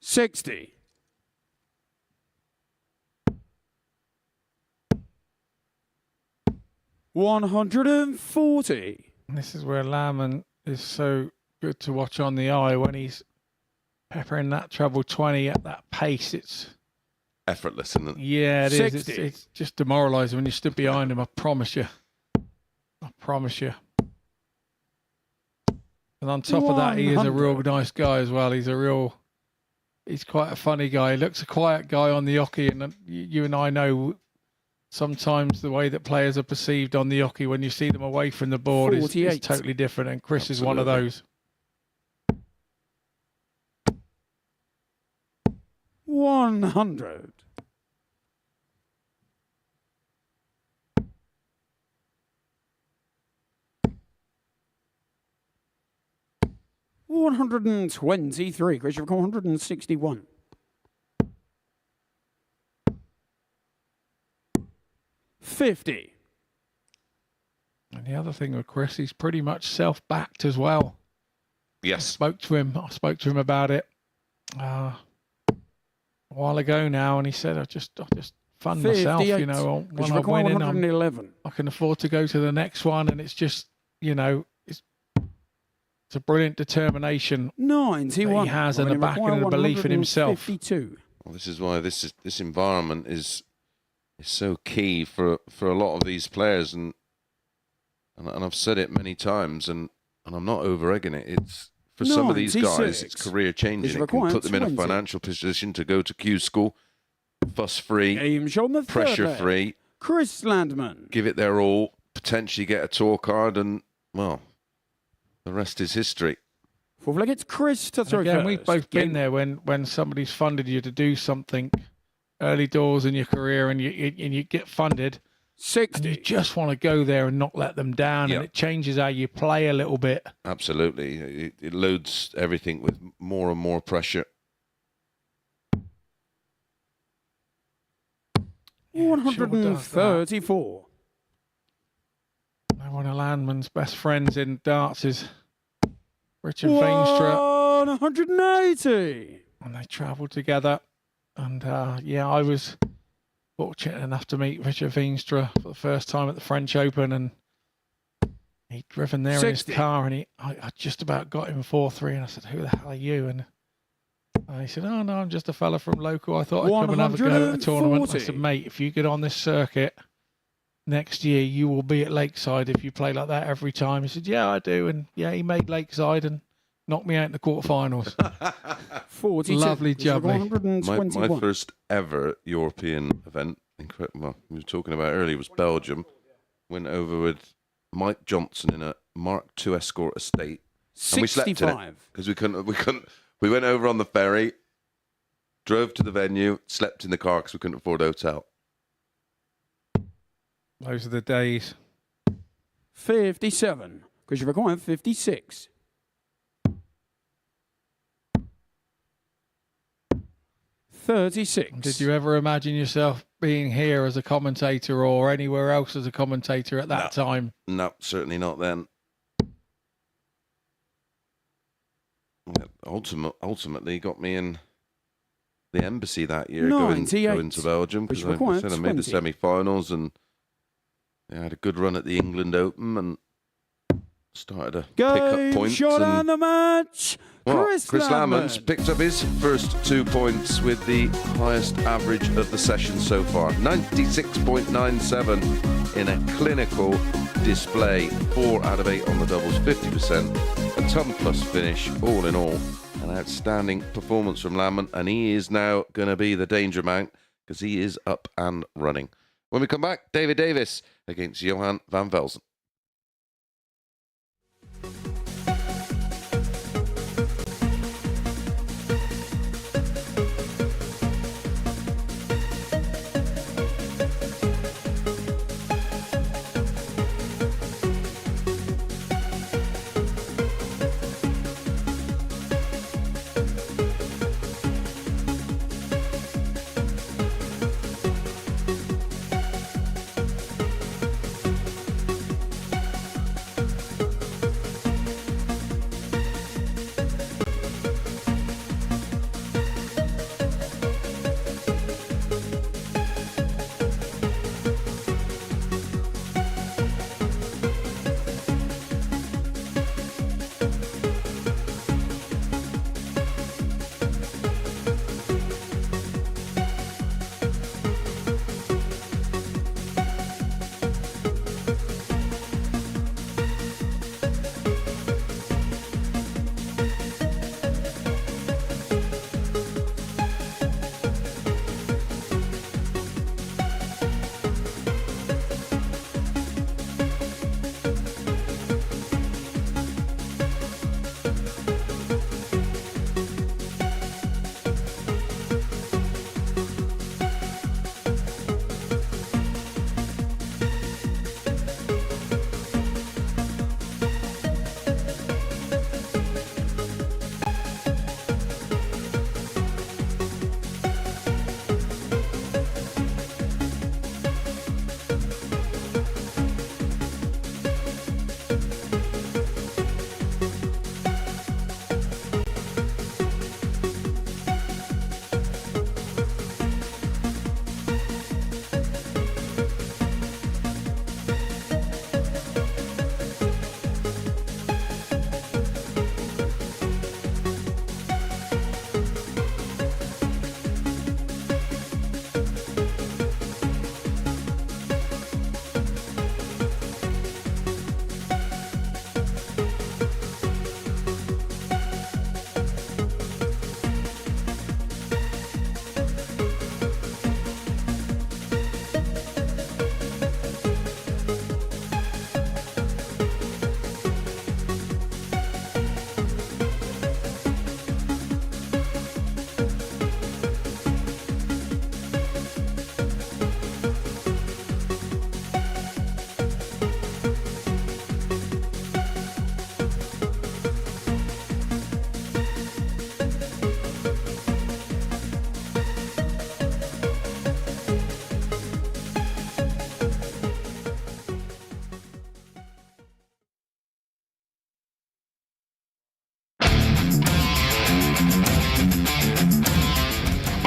$60. $140. This is where Landman is so good to watch on the eye when he's peppering that treble 20 at that pace. It's Effortless, isn't it? yeah, it is. 60. It's just demoralising when you stood behind him. I promise you. I promise you. And on top of that, he is a real 100. nice guy as well. He's quite a funny guy. He looks a quiet guy on the hockey, and you and I know sometimes the way that players are perceived on the hockey when you see them away from the board is 48. totally different, and Chris is one of Absolutely. those. 100. 123. Chris, you've got 161. 50. And the other thing with Chris, he's pretty much self-backed as well. I spoke to him about it a while ago now, and he said, I just fund myself, you know, Chris, when you've I'm got winning, 111. I can afford to go to the next one, and it's just, you know, it's a brilliant determination 91. that he has, and the backing and the belief in himself. 52. Well, this is why this environment is so key for a lot of these players, and I've said it many times, and I'm not over-egging it. It's for some of these guys, it's career changing. It can put them in a financial position to go to Q school, fuss-free, Game shown the pressure-free, Chris Landman. give it their all, potentially get a tour card, and well, the rest is history. Fourth leg, it's Chris to throw Again, first. we've both been there when somebody's funded you to do something early doors in your career, and you get funded, and you 60. just want to go there and not let them down, Yep. and it changes how you play a little bit. Absolutely. It loads everything with more and more pressure. 134. Now, one of Landman's best friends in darts is Richard Veenstra, 180. and they travelled together. And yeah, I was fortunate enough to meet Richard Veenstra for the first time at the French Open, and he'd driven there 60. in his car, and I just about got him 4-3, and I said, "Who the hell are you?" And he said, "Oh no, I'm just a fella from local. I thought I'd come and have a go at a tournament." I 140. said, "Mate, if you get on this circuit next year, you will be at Lakeside if you play like that every time." He said, "Yeah, I do." And yeah, he made Lakeside and knocked me out in the quarterfinals. 42. Lovely Chris, you've got jubbly. 121. My first ever European event, well, we were talking about earlier, was Belgium. Went over with Mike Johnson in a Mark II Escort estate. And we slept in it 65. because we couldn't. We went over on the ferry, drove to the venue, slept in the car because we couldn't afford a hotel. Those are the days. 57. Chris, you've got 56. 36. Did you ever imagine yourself being here as a commentator or anywhere else as a commentator at that time? No, certainly not then. Ultimately got me in the embassy that year, going 98. to Belgium, Which because I required said I made the 20. semi-finals, and I had a good run at the England Open, and started to pick up Game points. shot And on the match. well, Chris Chris Lammon's Landman. picked up his first 2 points with the highest average of the session so far, 96.97 in a clinical display. 4 out of 8 on the doubles, 50%. A ton plus finish, all in all. An outstanding performance from Landman, and he is now going to be the danger man because he is up and running. When we come back, David Davis against Johan van Velzen.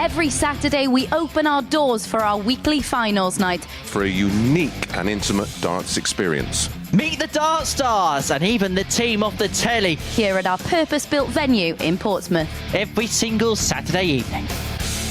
Every Saturday, we open our doors for our weekly finals night. For a unique and intimate darts experience. Meet the Dart Stars and even the team off the telly Here at our purpose-built venue in Portsmouth. every single Saturday evening.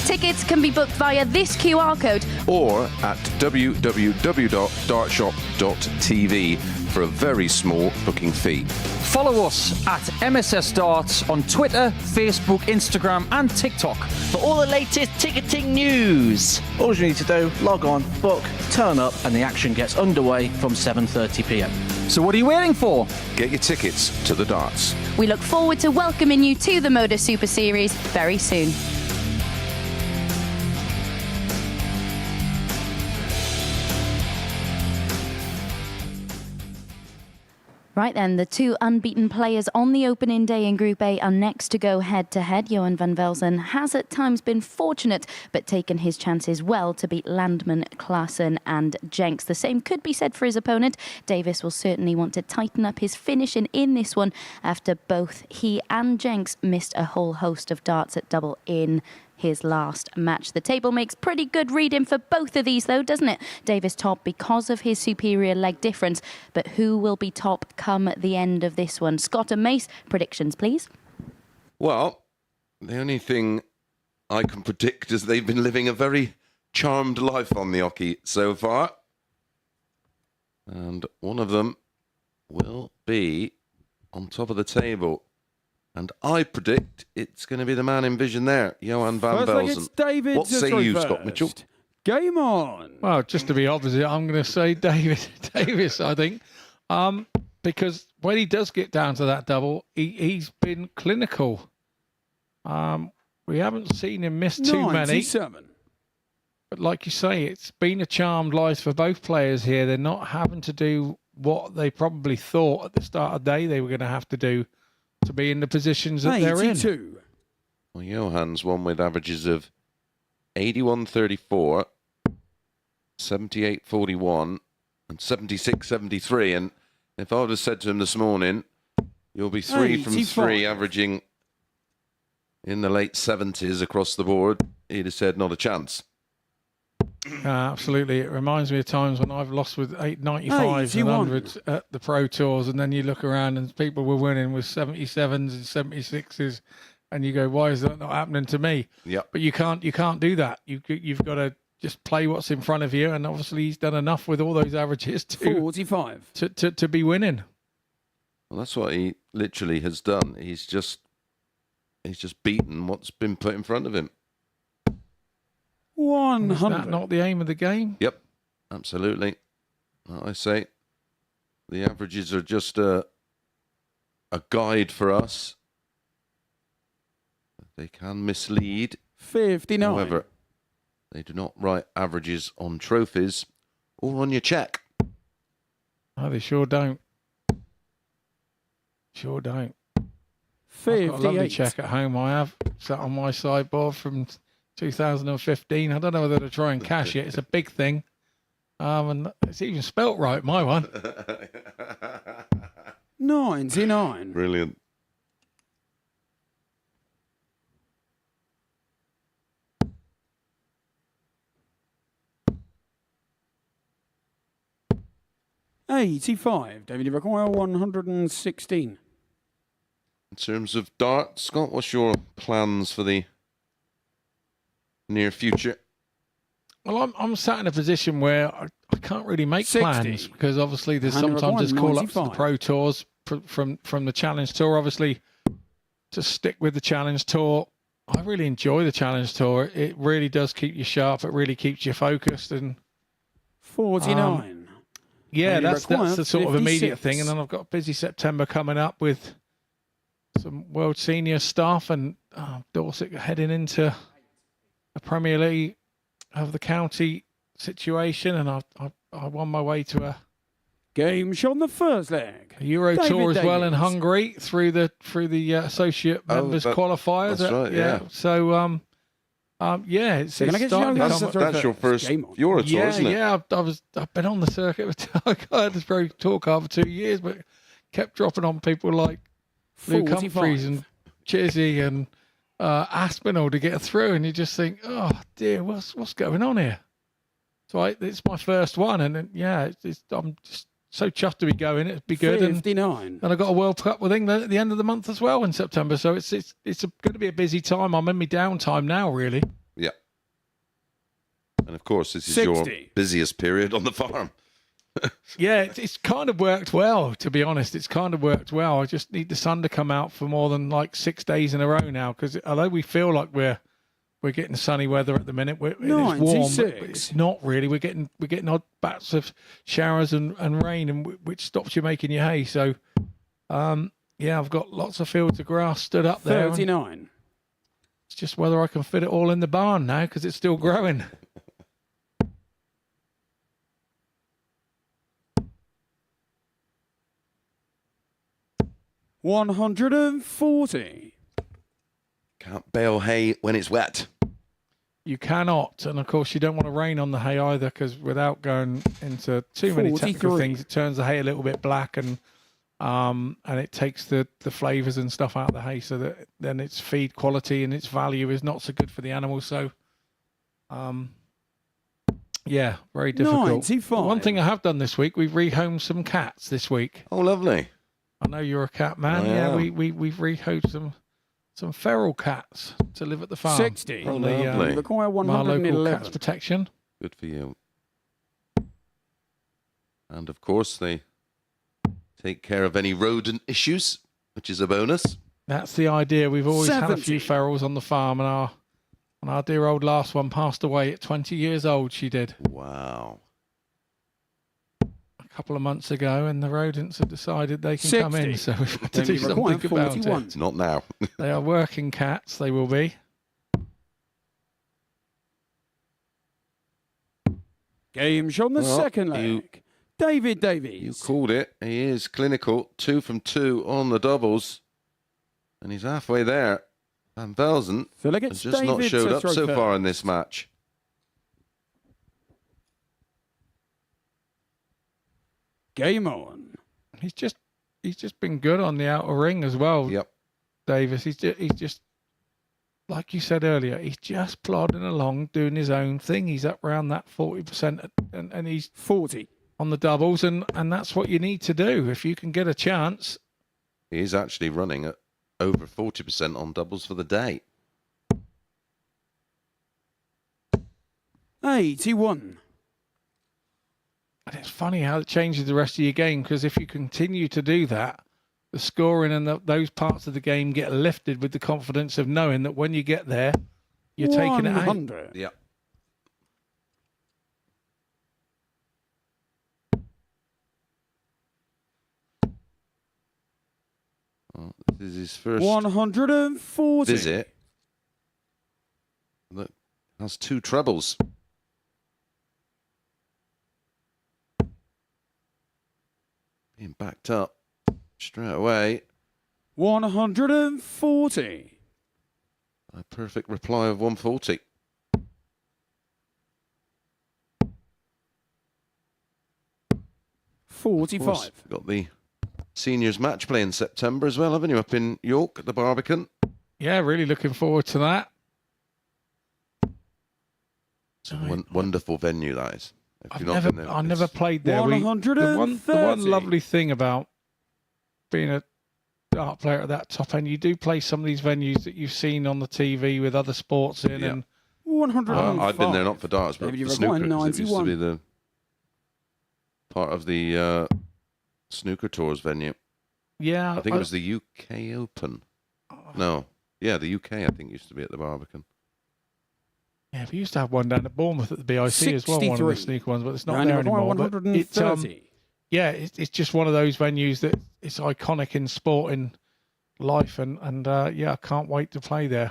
Tickets can be booked via this QR code. Or at www.dartshop.tv for a very small booking fee. Follow us at MSS Darts on Twitter, Facebook, Instagram and TikTok. For all the latest ticketing news. All you need to do, log on, book, turn up, and the action gets underway from 7:30 p.m. So what are you waiting for? Get your tickets to the darts. We look forward to welcoming you to the MODUS Super Series very soon. Right then, the two unbeaten players on the opening day in Group A are next to go head-to-head. Johan van Velzen has at times been fortunate, but taken his chances well to beat Landman, Klaassen and Jenks. The same could be said for his opponent. Davis will certainly want to tighten up his finishing in this one after both he and Jenks missed a whole host of darts at double in his last match. The table makes pretty good reading for both of these though, doesn't it? Davis top because of his superior leg difference, but who will be top come the end of this one? Scott and Mace, predictions please. Well, the only thing I can predict is they've been living a very charmed life on the Oki so far. And one of them will be on top of the table. And I predict it's going to be the man in vision there, Johan van First leg, it's Velzen. David. What say you, Scott Mitchell? Game on. Well, just to be opposite, I'm going to say Davis, I think. Because when he does get down to that double, he's been clinical. We haven't seen him miss too many. 97. But like you say, it's been a charmed life for both players here. They're not having to do what they probably thought at the start of the day they were going to have to do to be in the positions that they're in. 82. Well, Johan's won with averages of 81.34, 78.41 and 76.73. And if I would have said to him this morning, you'll be 3 from 3 averaging in the late 70s across the board, he'd have said not a chance. Absolutely. It reminds me of times when I've lost with 895s and 100s at the Pro Tours, and then you look around and people were winning with 77s and 76s, and you go, why is that not happening to me? Yep. But you can't do that. You've got to just play what's in front of you, and obviously he's done enough with all those averages 45 to be winning. Well, that's what he literally has done. He's just beaten what's been put in front of him. 100. Is that not the aim of the game? Yep, absolutely. Like I say, the averages are just a guide for us. They can mislead. 59. However, they do not write averages on trophies or on your check. No, they sure don't. Sure don't. 58. I've got a lovely check at home I have sat on my sideboard from 2015. I don't know whether to try and cash it. It's a big thing. And it's even spelt right, my one. 99. Brilliant. $85. David Recoil, 116. In terms of darts, Scott, what's your plans for the near future? Well, I'm sat in a position where I can't really make 60. plans because obviously there's Hannah sometimes there's Requirement, call-ups to the 95. Pro Tours from the Challenge Tour. Obviously, to stick with the Challenge Tour, I really enjoy the Challenge Tour. It really does keep you sharp. It really keeps you focused. And 49. yeah, David that's Recoil, the sort of immediate 56. thing. And then I've got a busy September coming up with some World Senior stuff and Dorset heading into a Premier League of the county situation, and I won my way to a Game shot on the first leg. Euro David Tour as well in Davies. Hungary through the associate members qualifiers. that's right, yeah. So yeah, it's Can I get starting you to on come. the That's your first Game on. Euro Tour, Yeah, isn't it? yeah. I've been on the circuit. I had this very tour car for 2 years, but kept dropping on people like Luke 45. Humphreys and Chizzy and Aspinall to get through, and you just think, oh dear, what's going on here? So it's my first one, and I'm just so chuffed to be going. It'd be good. 59. And I got a World Cup with England at the end of the month as well in September. So it's going to be a busy time. I'm in my downtime now, really. Yeah. And of course, this is 60. your busiest period on the farm. Yeah, it's kind of worked well, to be honest. It's kind of worked well. I just need the sun to come out for more than like 6 days in a row now, because although we feel like we're getting sunny weather at the minute, it's warm, but it's not really. We're getting odd bats of showers and rain, and which stops you making your hay. So, I've got lots of fields of grass stood up there. 39. It's just whether I can fit it all in the barn now, because it's still growing. 140. Can't bale hay when it's wet. You cannot, and of course you don't want to rain on the hay either, because without going into too many technical 43. things, it turns the hay a little bit black, and it takes the flavours and stuff out of the hay, so that then its feed quality and its value is not so good for the animals. So, very difficult. 95. One thing I have done this week, we've rehomed some cats this week. Oh, lovely. I know you're a cat man. I Yeah, am. we've rehomed some feral cats to live at the farm. 60. On Lovely. the Require our local 111. cats protection. Good for you. And of course, they take care of any rodent issues, which is a bonus. That's the idea. We've always had a 70. few ferals on the farm, and our dear old last one passed away at 20 years old. She did Wow. a couple of months ago, and the rodents have decided they can come in. 60. So we've had to Then do you something require about 41. it. Not now. They are working cats. They will be. Game shot on the Well, second you- leg. David You Davies. called it. He is clinical. 2 from 2 on the doubles. And he's halfway there. Van Velzen So like has it's just David not showed to up throw so first. far in this match. Game on. He's just been good on the outer ring as well. Yep. Davis. He's just like you said earlier. He's just plodding along, doing his own thing. He's up around that 40%, and he's 40. on the doubles, and that's what you need to do if you can get a chance. He is actually running at over 40% on doubles for the day. 81. And it's funny how it changes the rest of your game, because if you continue to do that, the scoring and those parts of the game get lifted with the confidence of knowing that when you get there, you're taking it out. 100. Yep. Well, this is his first 140. visit. Look, has 2 trebles. Being backed up straight away. 140. A perfect reply of 140. Of 45. course, we've got the seniors match play in September as well, haven't you? Up in York at the Barbican. Yeah, really looking forward to that. It's a wonderful venue, that is. If I've you've not been never, there, I never it's- played there. The one 130. lovely thing about being a dart player at that top end, you do play some of these venues that you've seen on the TV with other sports in, Yeah. and 105. I've been there not for darts, but David, you for require snooker. 'Cause it used to 91. be the part of the snooker tours venue. yeah, I think it was the UK Open. No, yeah, the UK I think used to be at the Barbican. yeah. We used to have one down at Bournemouth at the BIC as well, one of the 63. snooker ones, but it's not Round there require anymore. But it's 130. yeah, it's just one of those venues that it's iconic in sport, in life, and I can't wait to play there.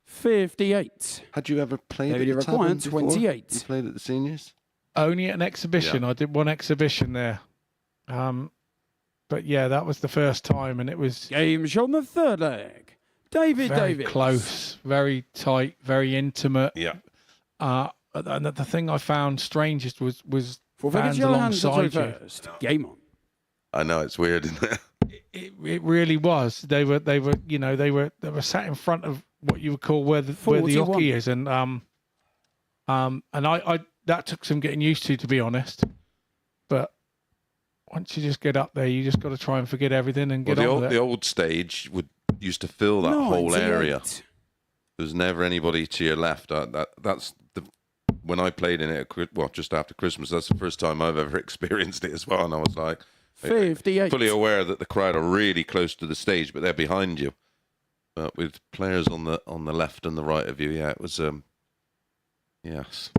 58. Had you ever played David, at you the require Tavern before? 28. You played at the seniors? Only at an exhibition. Yeah. I did one exhibition there. But yeah, that was the first time, and it was Game shot on the third leg. David very Davies. close, very tight, very intimate. Yeah. And the thing I found strangest was For Vegas fans Yellow Hands to throw alongside you. first. Game on. I know, it's weird, isn't it? It really was. They were sat in front of what you would call where the 41. hockey is, and I that took some getting used to be honest. But once you just get up there, you just got to try and forget everything and get on with it. The old stage used to fill that whole area. There was never anybody to your left. When I played in it, just after Christmas, that's the first time I've ever experienced it as well. And I was like, 58. fully aware that the crowd are really close to the stage, but they're behind you. But with players on the left and the right of you, it was yes.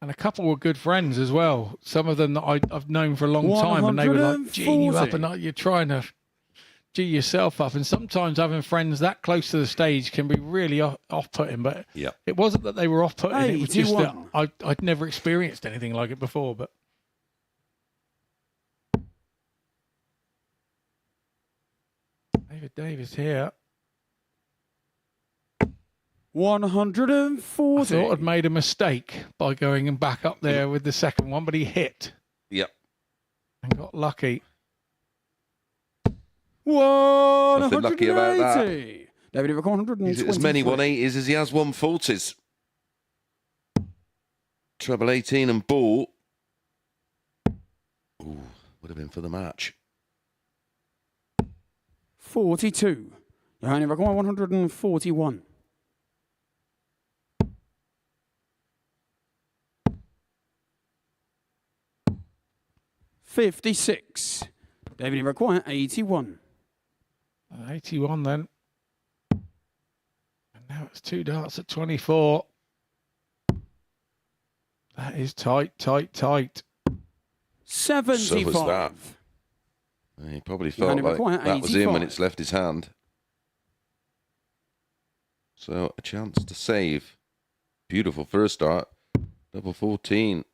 And a couple were good friends as well. Some of them that I've known for a long time, and they were like geeing you up, and you're trying to gee yourself up. And sometimes having friends that close to the stage can be really off-putting. But it wasn't that they were off-putting; it was just that I'd never experienced anything like it before. But David Davis here. 140. I thought I'd made a mistake by going and back up there with the second one, but he hit. Yep. And got lucky. 180. Nothing lucky about that. David, 120. He's as many 180s as he has 140s. Treble 18 and ball. Ooh, would have been for the match. 42. You're only 141. 56. David, you require 81. 81 then. And now it's 2 darts at 24. That is tight, tight, tight. 75. So was that. He probably felt like that was in when it's left his hand. So a chance to save. Beautiful first start. Double 14.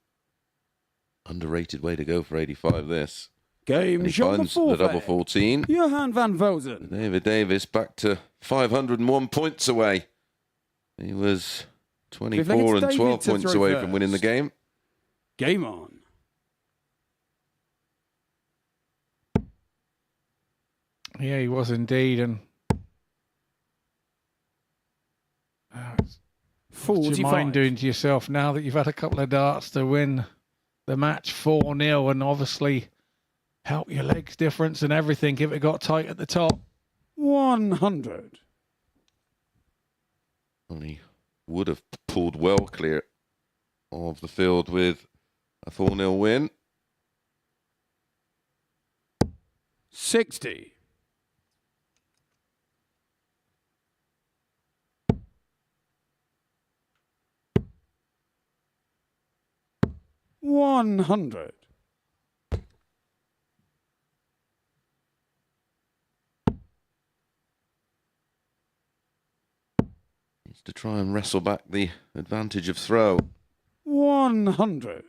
Underrated way to go for 85 this. Game shot finds the double 14. Johan van Velzen. David Davis back to 501 points away. He was 24 and 12 points away from winning the game. Game on. Yeah, he was indeed. And what's your mind doing to yourself now that you've had a couple of darts to win the match 4-0 and obviously help your legs difference and everything if it got tight at the top? 100. And he would have pulled well clear of the field with a 4-0 win. 60. 100. Needs to try and wrestle back the advantage of throw. 100.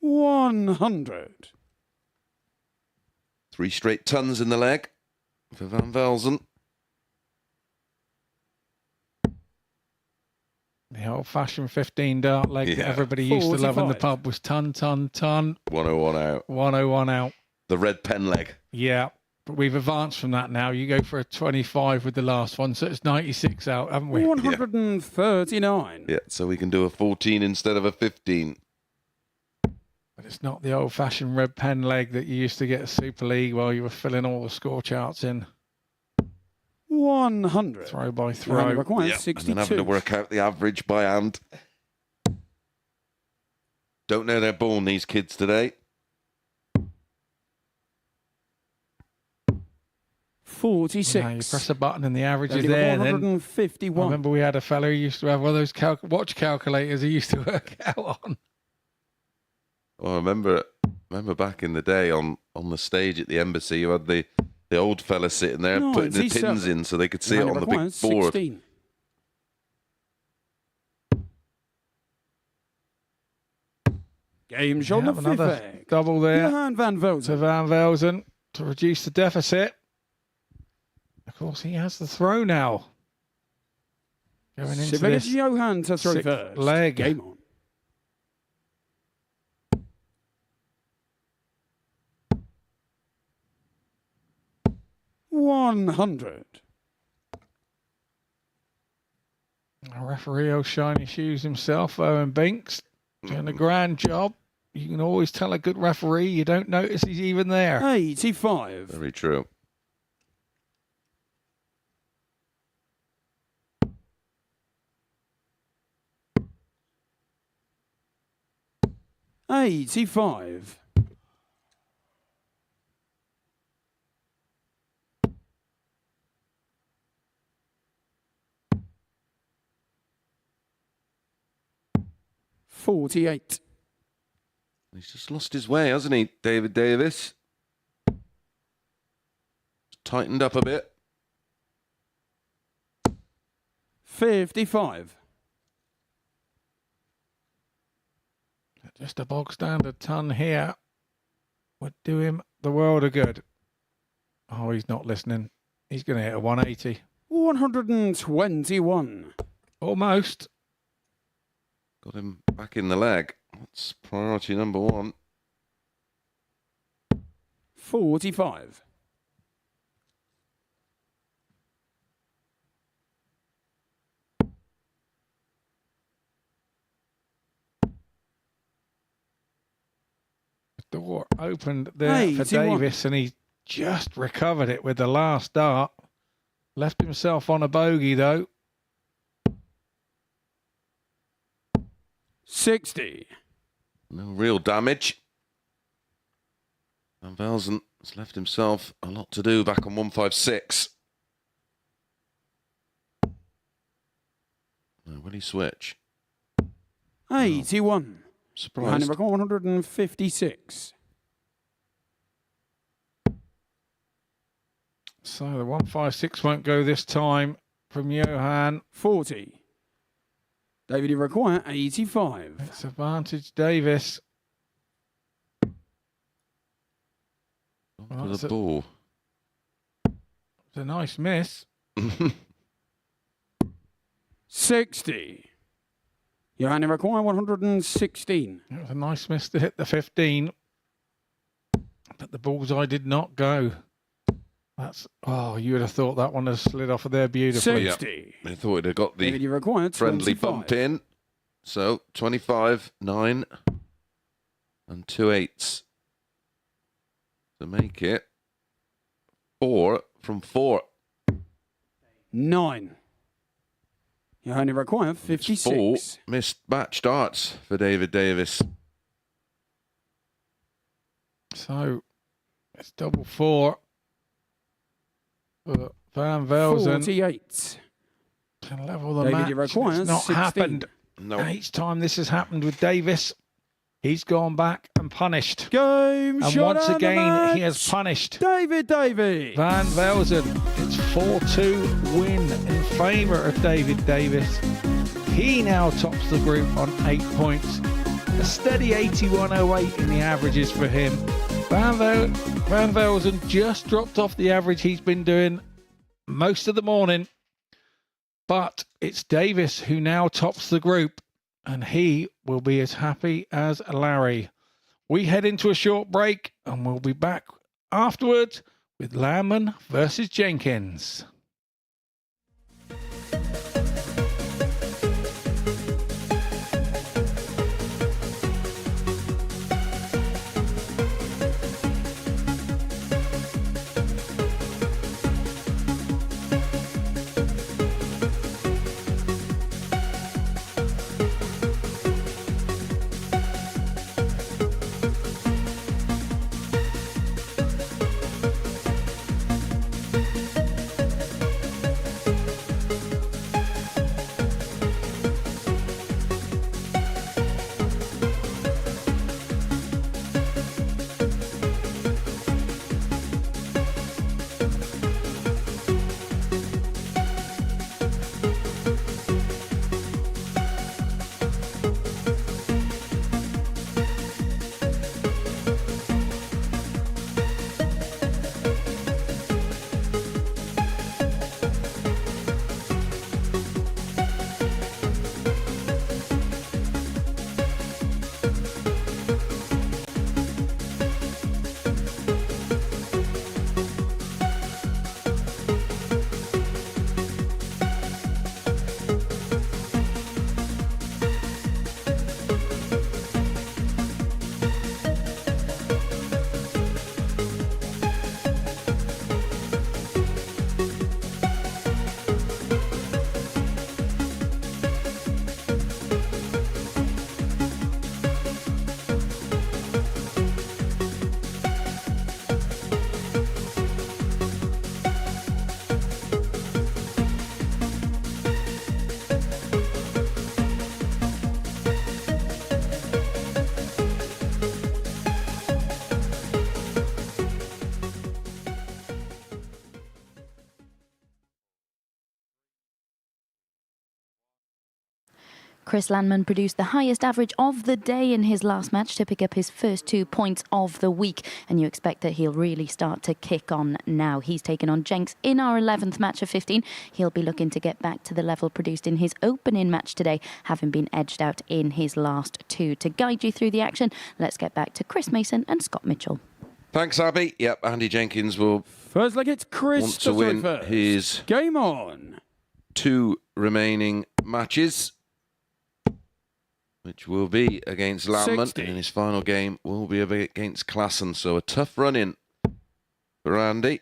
100. 3 straight tons in the leg for Van Velzen. The old-fashioned 15 dart leg that everybody used to love in the pub was ton, ton, ton. 101 out. 101 out. The red pen leg. Yeah, but we've advanced from that now. You go for a 25 with the last one, so it's 96 out, haven't we? 139. Yeah, so we can do a 14 instead of a 15. But it's not the old-fashioned red pen leg that you used to get at Super League while you were filling all the score charts in. 100. Throw by throw. Yep. 62. And then having to work out the average by hand. Don't know they're born, these kids today. 46. Now you press a button and the average is Only there. 151. I remember we had a fellow who used to have one of those watch calculators he used to work out on. Well, I remember back in the day on the stage at the embassy, you had the old fella sitting there putting the pins in so they could see it on the big board. 16. Game shot of Another double there Johan van Velzen. to Van Velzen to reduce the deficit. Of course, he has the throw now. Going into Super Legacy this Johan to throw sixth first. leg. Game on. $100. Referee will shiny shoes himself, Owen Binks, doing a grand job. You can always tell a good referee, you don't notice he's even there. 85. Very true. $85. $48. He's just lost his way, hasn't he, David Davis? Tightened up a bit. 55. Just a bog standard ton here would do him the world of good. Oh, he's not listening. He's going to hit a 180. 121. Almost. Got him back in the leg. That's priority number one. 45. The door opened there for 81. Davis, and he just recovered it with the last dart. Left himself on a bogey, though. 60. No real damage. Van Velzen has left himself a lot to do back on 156. Now, will he switch? 81. Surprised. Record 156. So the 156 won't go this time from Johan. 40. David, you require 85. It's advantage Davis. For the ball. It's a nice miss. 60. Johanna require 116. It was a nice miss to hit the 15. But the bullseye did not go. That's, oh, you would have thought that one has slid off of there beautifully. 60. I thought he'd have got David, the you require 25. friendly bump in. So 25, 9, and 2 8s to make it 4 from 4. 9. Johanna require 56. 4 missed match darts for David Davis. So it's double 4. But Van Velzen 48. can level the David, match. you require It's not 16. happened. No. And each time this has happened with Davis, he's gone back and punished. Game And shot once and the again, he match. has punished David Davey. Van Velzen. It's 4-2 win in favour of David Davis. He now tops the group on 8 points. A steady 81.08 in the averages for him. Van Velzen just dropped off the average he's been doing most of the morning. But it's Davis who now tops the group, and he will be as happy as Larry. We head into a short break, and we'll be back afterwards with Landman versus Jenkins. Chris Landman produced the highest average of the day in his last match to pick up his first 2 points of the week, and you expect that he'll really start to kick on now. He's taken on Jenks in our 11th match of 15. He'll be looking to get back to the level produced in his opening match today, having been edged out in his last 2. To guide you through the action, let's get back to Chris Mason and Scott Mitchell. Thanks, Abby. Yep, Andy Jenkins will First leg, it's Chris want to win first. his Game on. 2 remaining matches, which will be against Landman, 60. and his final game will be against Klassen. So a tough run-in for Andy.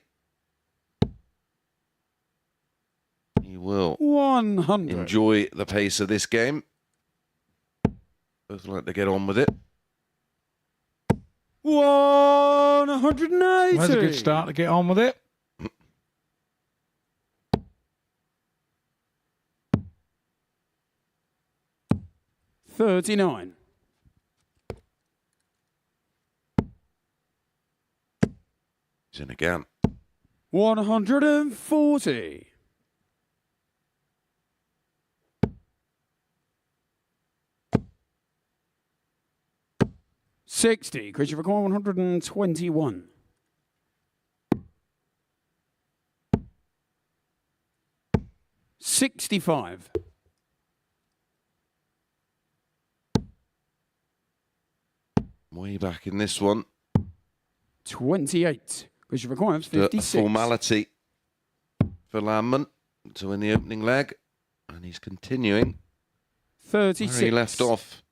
He will 100. enjoy the pace of this game. Both like to get on with it. 180. That's a good start to get on with it. $39. He's in again. 140. $60. Creature require 121. $65. Way back in this one. 28. Creature requires A 56. formality for Landman to win the opening leg. And he's continuing 36. where he left off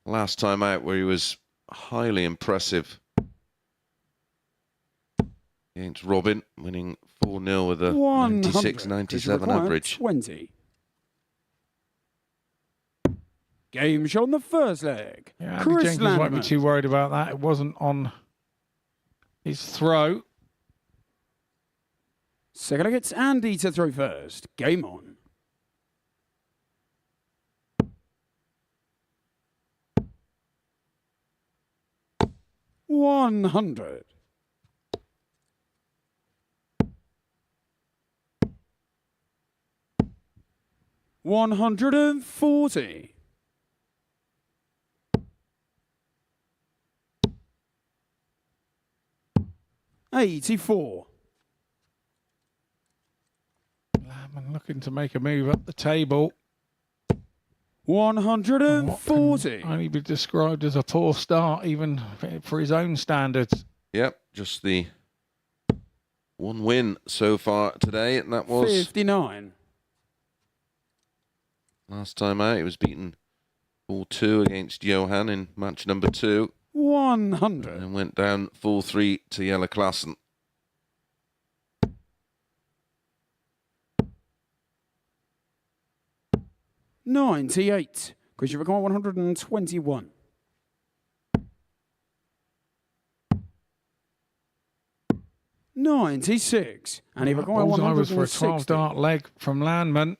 last time out, where he was highly impressive against Robin, winning 4-0 with a 96-97 average. 20. Game show on the first leg. Yeah, Andy Chris Jenkins won't be Landman. too worried about that. It wasn't on his throw. Second leg, it's Andy to throw first. Game on. $100. $140. $84. Landman looking to make a move up the table. 140. Only be described as a poor start, even for his own standards. Yep, just the 1 win so far today, and that was 59. last time out. He was beaten 4-2 against Johan in match number 2, 100. and went down 4-3 to Jelle Klassen. $98. Creature require 121. $96. And he required Bullseye was for a 160. 12-dart leg from Landman.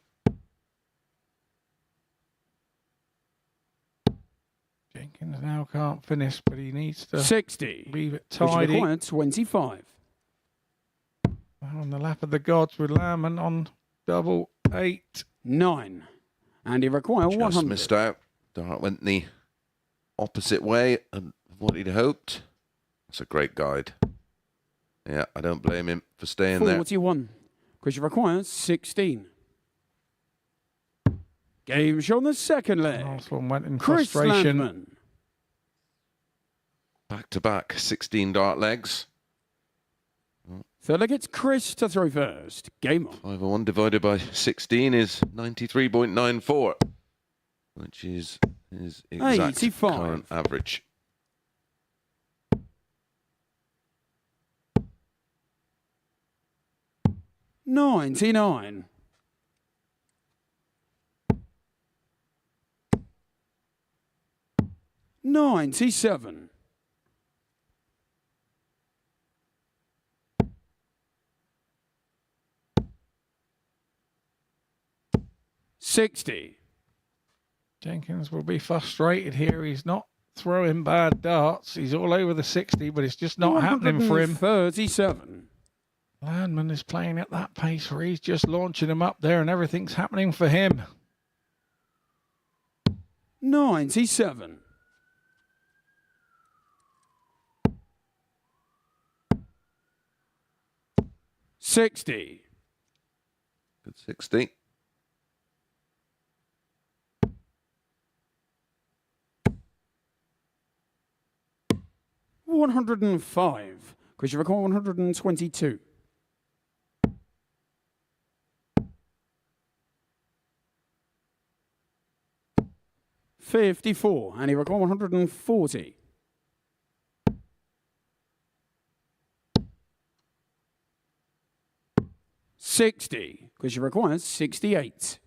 Jenkins now can't finish, but he needs to 60. leave it Creature tidy. required 25. On the lap of the gods with Landman on double 8. 9. And he required Just 100. missed out. Dart went the opposite way of what he'd hoped. That's a great guide. Yeah, I don't blame him for staying there. 41. Creature requires 16. Game show on the second leg. Last one went in Chris frustration. Landman. Back-to-back 16 dart legs. Third leg, it's Chris to throw first. Game on. 501 divided by 16 is 93.94, which is his exact 85. current average. $99. $97. $60. Jenkins will be frustrated here. He's not throwing bad darts. He's all over the 60, but it's just not happening for him. 37. Landman is playing at that pace where he's just launching him up there and everything's happening for him. 97. 60. Good 60. 105. Chris, you recall 122. 54. And you recall 140. 60. Because you require 68.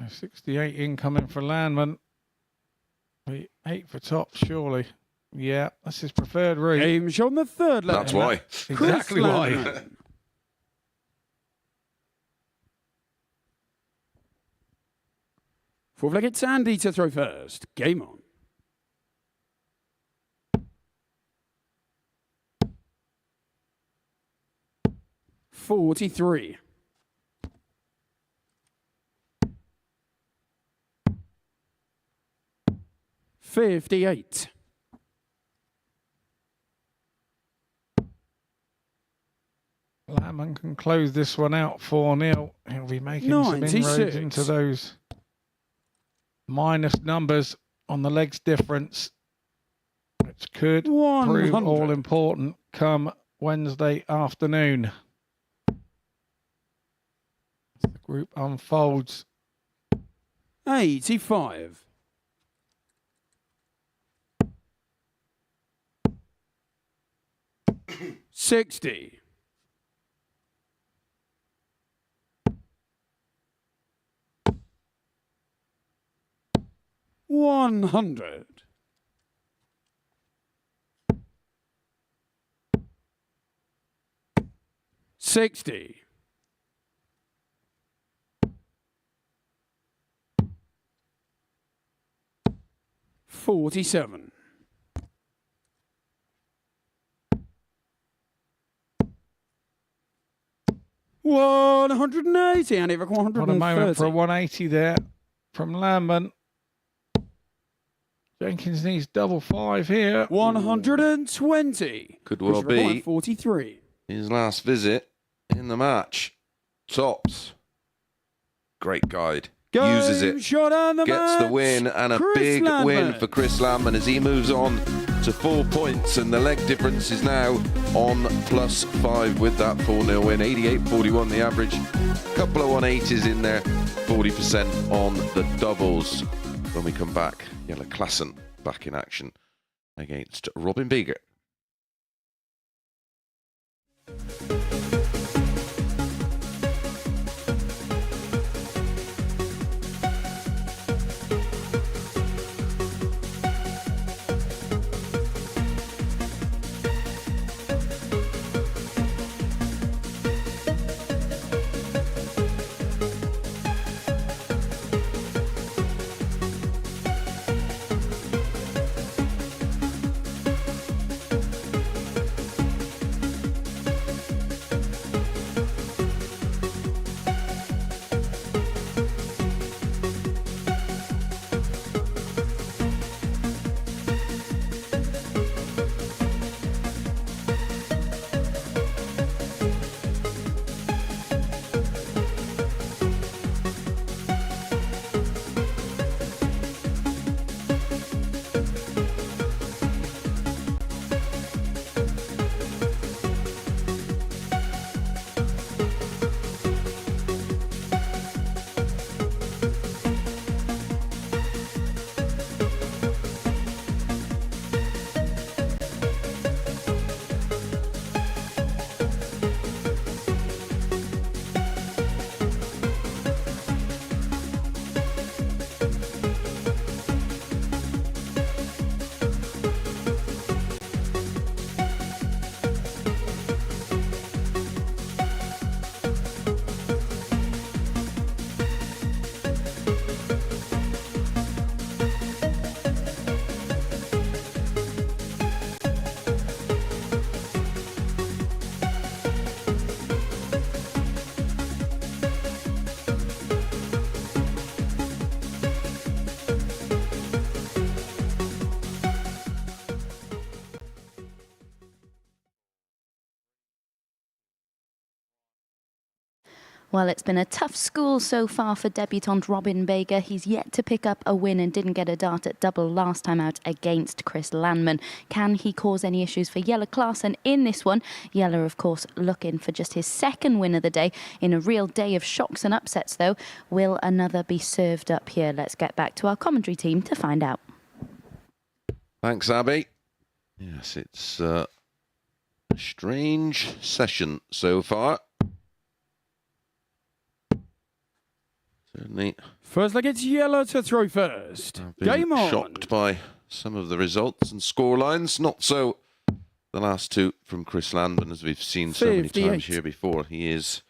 68 incoming for Landman. 8 for top, surely. Yeah, that's his preferred route. Game shot on the third level. That's why. Exactly why. Landman. Fourth leg, it's Andy to throw first. Game on. $43. 58. 'Landman can close this one out 4-0. He'll be making some 96. inroads into those minus numbers on the legs difference, which could prove 100. all important come Wednesday afternoon. As the group unfolds. 85. 60. 100. 60. 47. 180. And it requires What a moment for a 130. 180 there from Landman. Jenkins needs double 5 here. 120. Could well which requires be 43. his last visit in the match. Tops. Great guide. Uses it. Shot and the Gets the match. win, and a Chris big Landman. win for Chris Landman as he moves on to 4 points, and the leg difference is now on +5 with that 4-0 win. 88-41 the average. Couple of 180s in there, 40% on the doubles. When we come back, Jelle Klassen back in action against Robin Beeger. Well, it's been a tough school so far for debutant Robin Baker. He's yet to pick up a win and didn't get a dart at double last time out against Chris Landman. Can he cause any issues for Jelle Klaassen in this one? Jelle, of course, looking for just his second win of the day in a real day of shocks and upsets, though. Will another be served up here? Let's get back to our commentary team to find out. Thanks, Abby. Yes, it's a strange session so far. Certainly. First leg, it's Jelle to throw first. I've been Game on. shocked by some of the results and scorelines. Not so the last two from Chris Landman, as we've seen so many 58. times here before. He is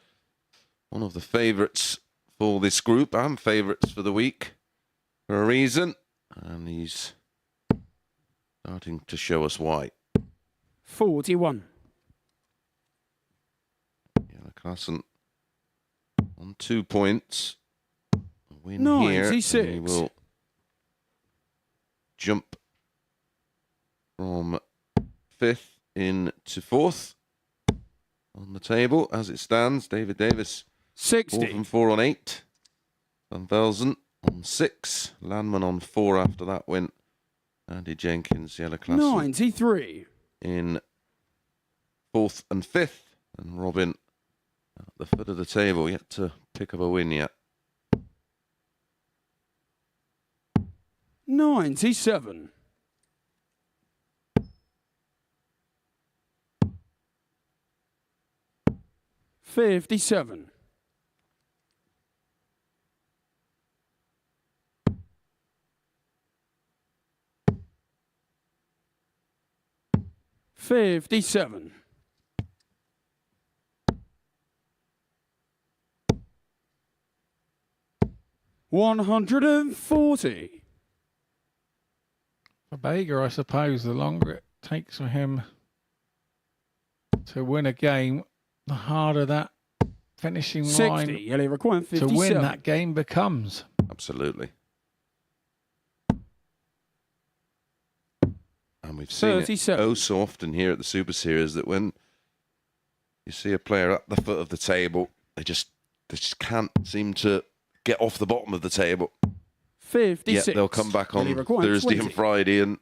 one of the favourites for this group and favourites for the week for a reason. And he's starting to show us why. 41. Jelle Klaassen on 2 points. A win 96. here. And he will jump from 5th into 4th on the table as it stands. David Davis 4 60. from 4 on 8. Van Velzen on 6. Landman on 4 after that win. Andy Jenkins, Jelle Klaassen 93. in 4th and 5th. And Robin at the foot of the table, yet to pick up a win yet. 97. 57. 57. 140. For Baker, I suppose, the longer it takes for him to win a game, the harder that finishing 60. line Jelle requiring to 57. win that game becomes. Absolutely. And we've seen it 37. oh so often here at the Super Series that when you see a player at the foot of the table, they just can't seem to get off the bottom of the table. 56. Yet they'll come back on Jelle requiring Thursday 20. and Friday, and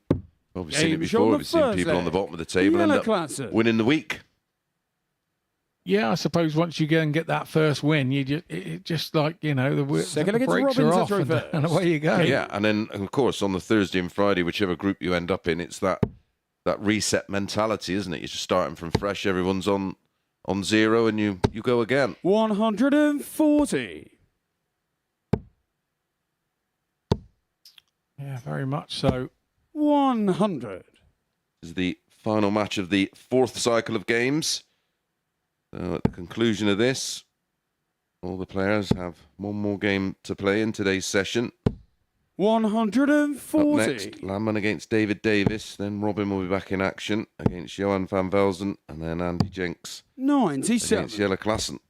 well, we've seen it Game show before. on We've seen people on the Thursday. bottom of the table end Jelle up Klaassen. winning the week. Yeah, I suppose once you go and get that first win, it just like, you know, the Second the against brakes Robin are to off throw and, first. and away you go. Yeah, and then of course on the Thursday and Friday, whichever group you end up in, it's that reset mentality, isn't it? You're just starting from fresh. Everyone's on 0, and you go again. 140. Yeah, very much so. 100. This is the final match of the 4th cycle of games. So at the conclusion of this, all the players have one more game to play in today's session. 140. Up next, Landman against David Davis. Then Robin will be back in action against Johan van Velzen. And then Andy Jenks 97. against Jelle Klaassen.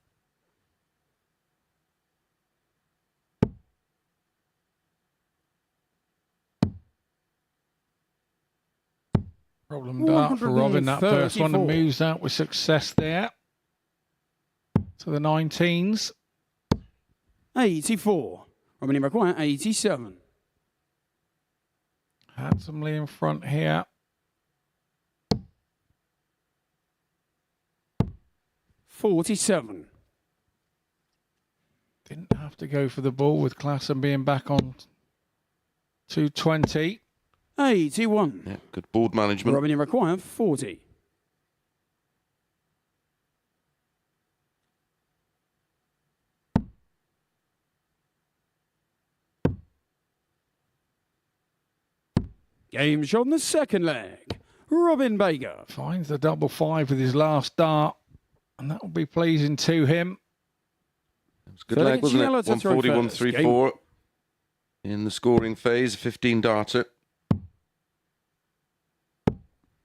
Problem dart for Robin, that first one, and 134. moves out with success there. To the 19s. 84. Robin requiring 87. Handsomely in front here. 47. Didn't have to go for the ball with Klaassen being back on 220. 81. Yeah, good board management. Robin requiring 40. Game shot on the second leg. Robin Baker. Finds the double 5 with his last dart. And that will be pleasing to him. It was a good So leg, it's wasn't it? Jelle to throw 140, first. 134 in the scoring phase. 15 darter.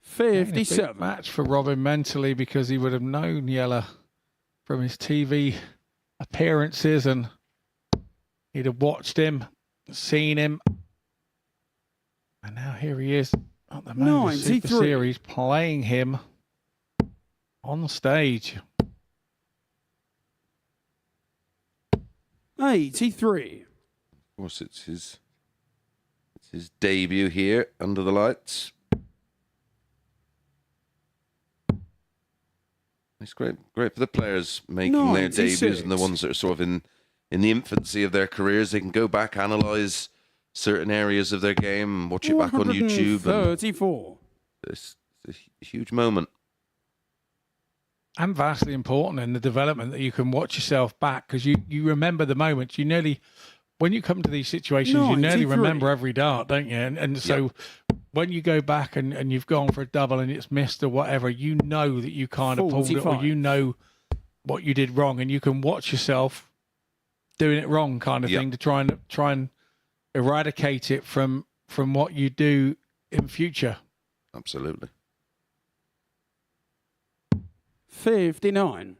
57. Big match for Robin mentally, because he would have known Jelle from his TV appearances, and he'd have watched him, seen him. And now here he is at the MODUS Super 93. Series playing him on stage. 83. Of course, it's his debut here under the lights. It's great for the players making their 96. debuts and the ones that are sort of in the infancy of their careers. They can go back, analyse certain areas of their game, watch it back on YouTube. 134. It's a huge moment. And vastly important in the development that you can watch yourself back, because you remember the moments. You nearly, when you come to these situations, you nearly 93. remember every dart, don't you? And so when you go back and you've gone for a double and it's missed or whatever, you know that you kind of pulled it, or 45. you know what you did wrong, and you can watch yourself doing it wrong, kind of thing, to try and eradicate it from what you do in future. Absolutely. 59.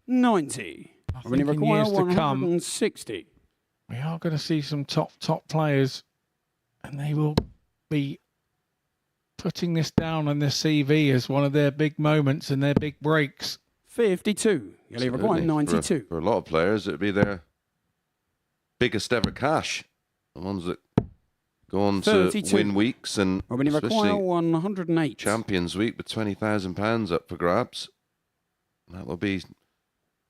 $90. I When you think in require years to come, 160. we are going to see some top players, and they will be putting this down on their CV as one of their big moments and their big breaks. 52. You'll require Absolutely. 92. For a lot of players, it would be their biggest ever cash. The ones that go on 32. to win weeks, and When you require especially 108. Champions Week with £20,000 up for grabs. That will be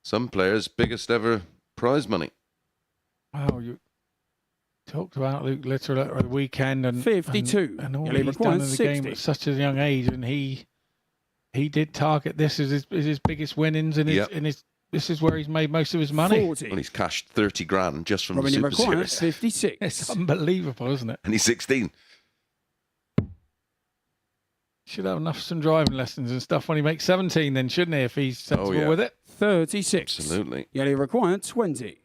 some players' biggest ever prize money. Wow, you talked about Luke Littler at the weekend and 52. and all You'll he's done in the require game 60. at such a young age, and he did target this as his biggest winnings, and this is where he's made most of his money. 40. Well, he's cashed 30 grand just from the When you Super require Series. 56. It's unbelievable, isn't it? And he's 16. Should have enough some driving lessons and stuff when he makes 17, then, shouldn't he? If he's sensible with it. 36. Absolutely. You'll require 20.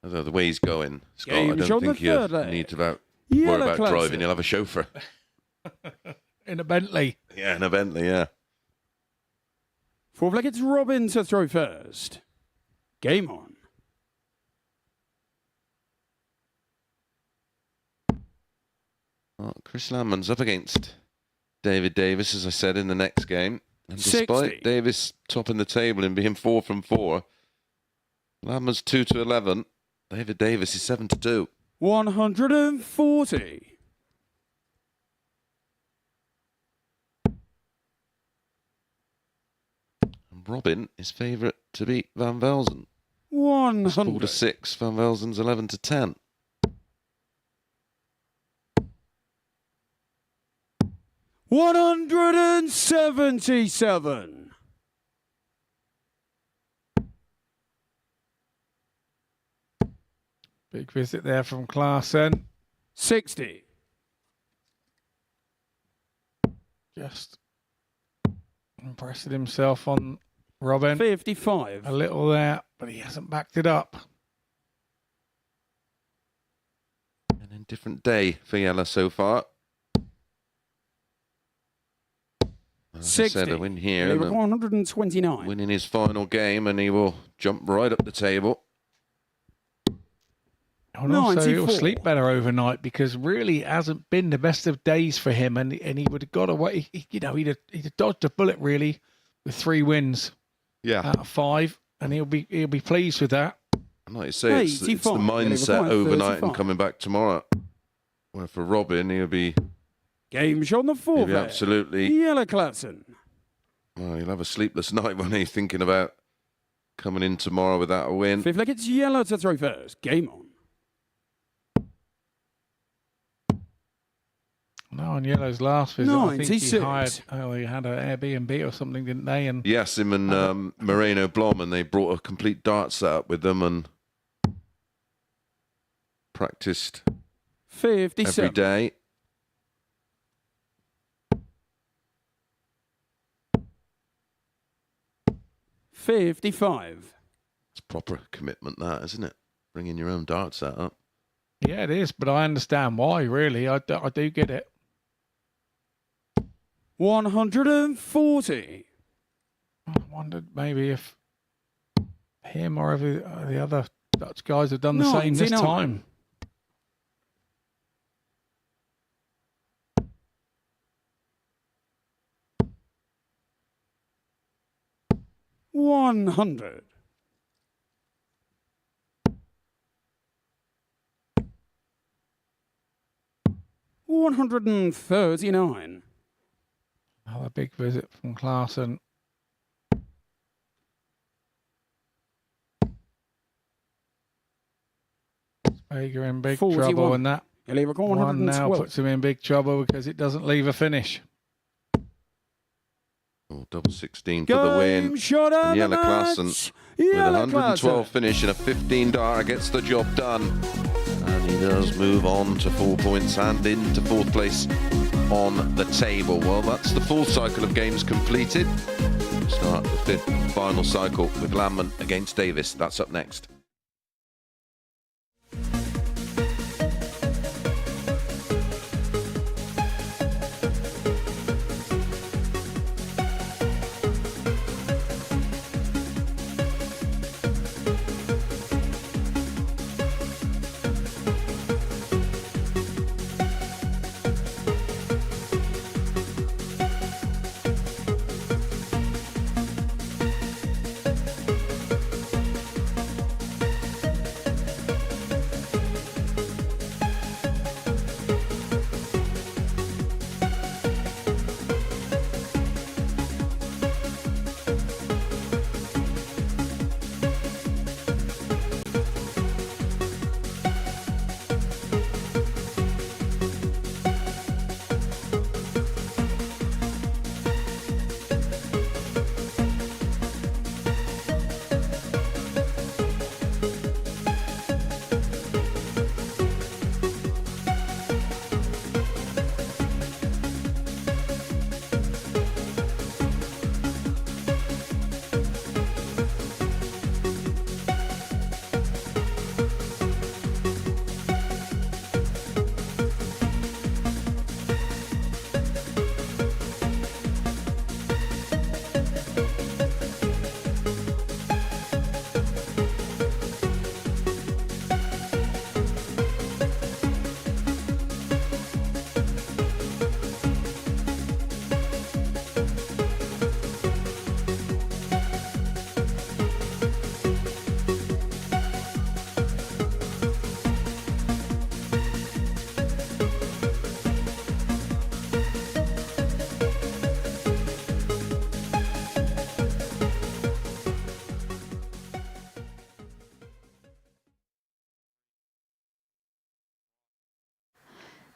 Although the way he's going, Scott, Game I don't show think the you third leg. need to worry Yellow about classic. driving. You'll have a chauffeur. In a Bentley. Yeah, in a Bentley, yeah. Fourth leg, it's Robin to throw first. Game on. Well, Chris Landman's up against David Davis, as I said, in the next game. And despite 60. Davis topping the table and being 4 from 4, Landman's 2 to 11. David Davis is 7 to 2. 140. And Robin is favourite to beat Van Velzen. 4 to 100. 6. Van Velzen's 11 to 10. $177. Big visit there from Klaassen. 60. Just impressing himself on Robin. 55. A little there, but he hasn't backed it up. An indifferent day for Yella so far. As I 60. said, a win here, They and were a 129. win in his final game, and he will jump right up the table. And also, he'll 94. sleep better overnight, because really it hasn't been the best of days for him, and he would have got away. He'd have dodged a bullet really with 3 wins out of 5, and he'll be pleased with that. And like you say, it's the 85. mindset overnight 35. and coming back tomorrow. Where for Robin, he'll be Game shot on the fourth. leg. absolutely. Yellow Klassen. Well, he'll have a sleepless night when he's thinking about coming in tomorrow without a win. Fifth leg, it's Yellow to throw first. Game on. No, on Yellow's last visit, I think he 96. he had an Airbnb or something, didn't they? And Yes, him and Moreno Blom, and they brought a complete dart setup with them and practiced 57. every day. $55. It's proper commitment, that, isn't it? Bringing your own dart setup. yeah, it is, but I understand why. Really, I do get it. 140. I wondered maybe if him or every the other Dutch guys have done the same this 99. time. 100. $139. Another big visit from Klaassen. Speger in big 41. trouble, and that You'll leave a one now 112. puts him in big trouble because it doesn't leave a finish. Oh, double 16 for the win. Game shot of And the Jelle Klaassen match. with Jelle 112 Klaassen. finish and a 15 dart gets the job done. And he does move on to 4 points and into 4th place on the table. Well, that's the full cycle of games completed. Start the 5th and final cycle with Landman against Davis. That's up next.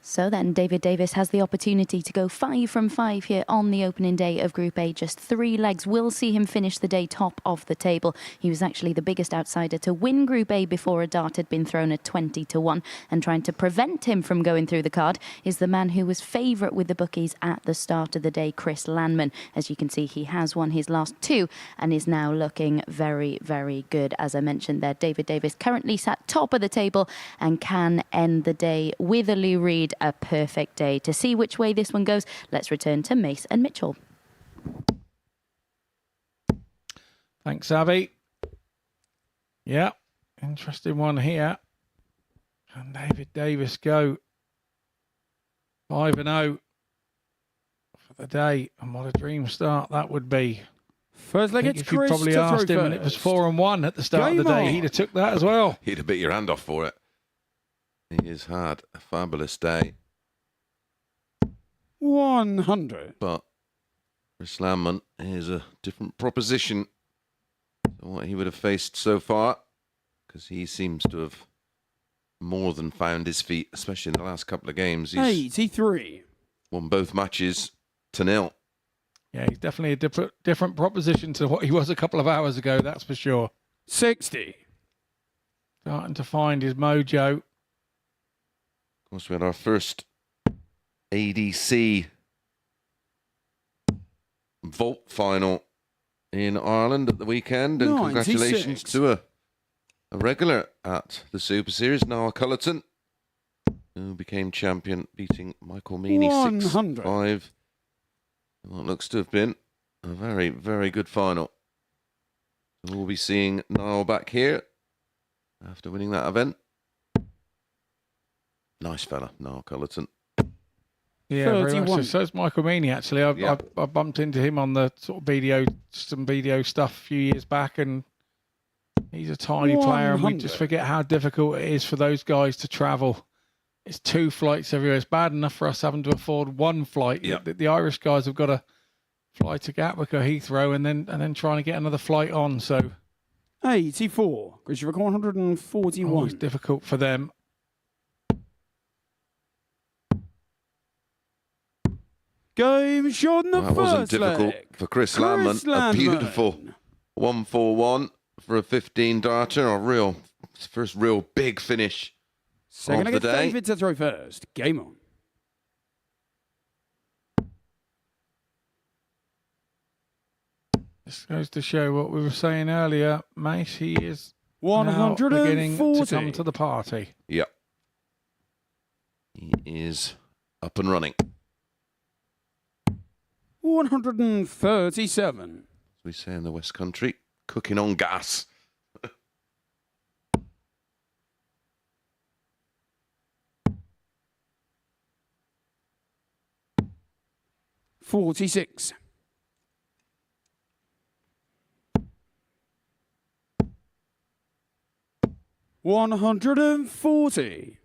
So then David Davis has the opportunity to go 5 from 5 here on the opening day of Group A. Just 3 legs will see him finish the day top of the table. He was actually the biggest outsider to win Group A before a dart had been thrown at 20-1. And trying to prevent him from going through the card is the man who was favourite with the bookies at the start of the day, Chris Landman. As you can see, he has won his last 2 and is now looking very, very good. As I mentioned there, David Davis currently sat top of the table and can end the day with a Lou Reed. A perfect day. To see which way this one goes, let's return to Mace and Mitchell. Thanks, Abby. Yeah, interesting one here. Can David Davis go 5-0 for the day? And what a dream start that would be. First leg, it's If you Chris probably to asked throw him and it was first. 4-1 at the start Game of the day, on. he'd have took that as well. He'd have bit your hand off for it. He has had a fabulous day. 100. But Chris Landman is a different proposition to what he would have faced so far, because he seems to have more than found his feet, especially in the last couple of games. He's 83. won both matches to 0. Yeah, he's definitely a different proposition to what he was a couple of hours ago, that's for sure. 60. Starting to find his mojo. Of course, we had our first ADC vault final in Ireland at the weekend, and 96. congratulations to a regular at the Super Series, Niall Cullerton, who became champion, beating Michael Meaney 100. 6-5. What looks to have been a very, very good final. So we'll be seeing Niall back here after winning that event. Nice fella, Niall Cullerton. Yeah, very much 31. so. So's Michael Meaney, actually. I bumped into him on the sort of some video stuff a few years back, and he's a tiny player, and we 100. just forget how difficult it is for those guys to travel. It's 2 flights everywhere. It's bad enough for us having to afford 1 flight. Yep. The Irish guys have got to fly to Gatwick or Heathrow and then trying to get another flight on. So 84. Christopher Cole, 141. always difficult for them. Game shot in the That wasn't first difficult leg. for Chris Chris Landman. A Landman. beautiful 141 for a 15 darter. First real big finish Second of the against day. David to throw first. Game on. This goes to show what we were saying earlier, Mace. He is now beginning to 140. come to the party. Yep. He is up and running. 137. As we say in the West Country, cooking on gas. $46. $140.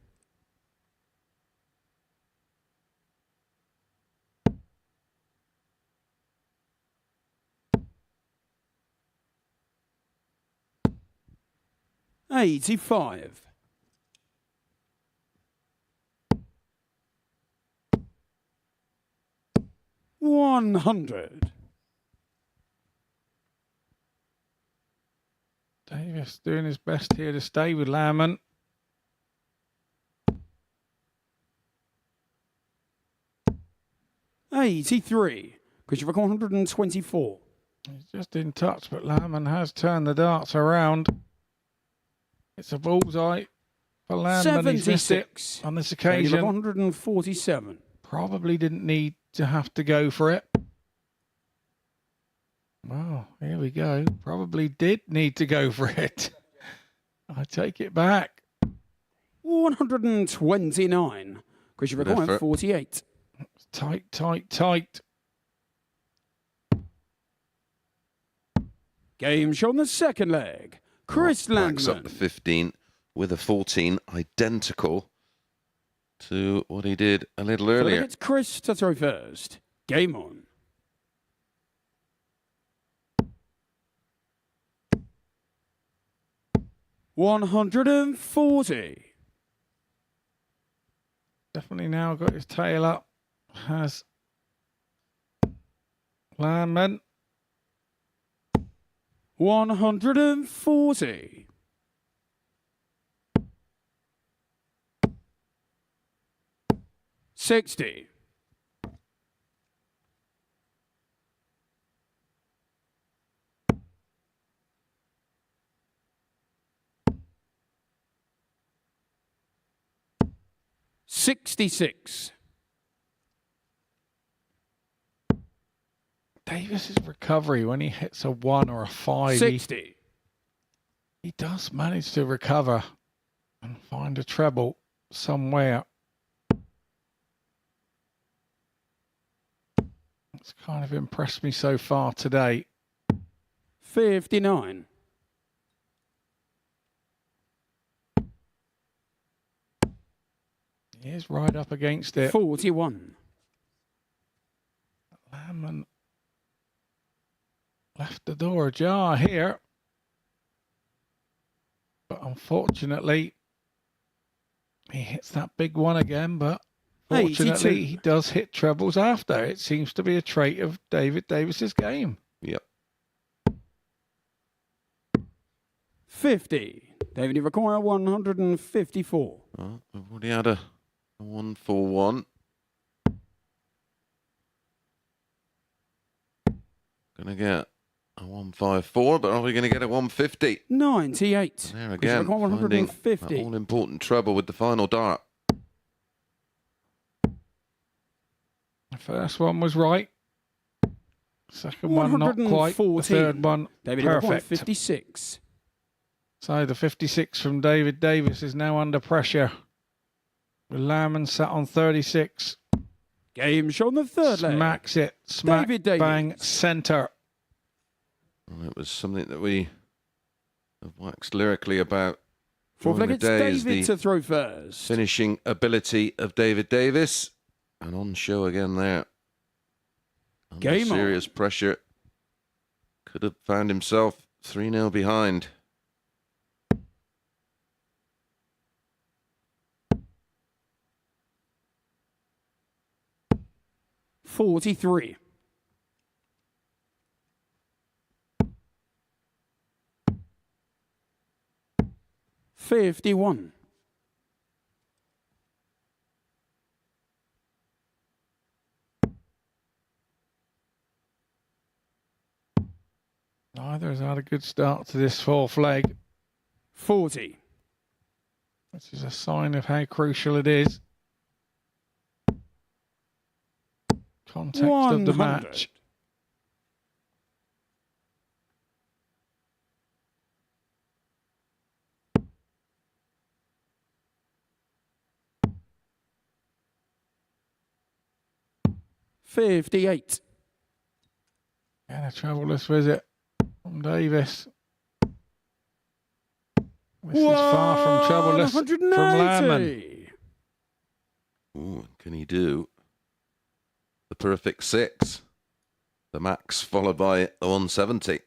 $85. $100. Davis doing his best here to stay with Landman. $83. Christopher Cole, 124. He's just in touch, but Landman has turned the darts around. It's a bullseye for Landman. He's missed it 76. on this David, occasion. 147. Probably didn't need to have to go for it. Well, here we go. Probably did need to go for it. I take it back. 129. Christopher Good Cole, effort. 48. Tight, tight, tight. Game shot on the second leg. Chris Backs up Landman. the 15 with a 14, identical to what he did a little earlier. It's Chris to throw first. Game on. $140. Definitely now got his tail up. Has Landman. 140. $60. $66. Davis's recovery when he hits a 1 or a 5, 60. he does manage to recover and find a treble somewhere. It's kind of impressed me so far today. 59. He is right up against it. 41. Landman left the door ajar here. But unfortunately, he hits that big one again. But fortunately, 82. he does hit trebles after. It seems to be a trait of David Davis's game. Yep. 50. David, you require 154. Well, we've already had a 141. Gonna get a 154, but are we gonna get a 150? 98. There Chris again, require finding 150. that all-important treble with the final dart. The first one was right. Second one not quite. The 114. third one David, you require perfect. 56. So the 56 from David Davis is now under pressure. With Landman sat on 36. Game show on the third leg. Smacks it. Smack, David Davies. bang, centre. Well, it was something that we have waxed lyrically about. Fourth leg, during it's the day is David the to throw first. finishing ability of David Davis. And on show again there. Under Game on. serious pressure. Could have found himself 3-0 behind. $43. $51. Neither has had a good start to this fourth leg, 40. which is a sign of how crucial it is. Context of the 100. match. $58. And a troubleless visit from Davis. This is far from troubleless from Landman. Ooh, can he do the perfect 6? The max followed by the 170.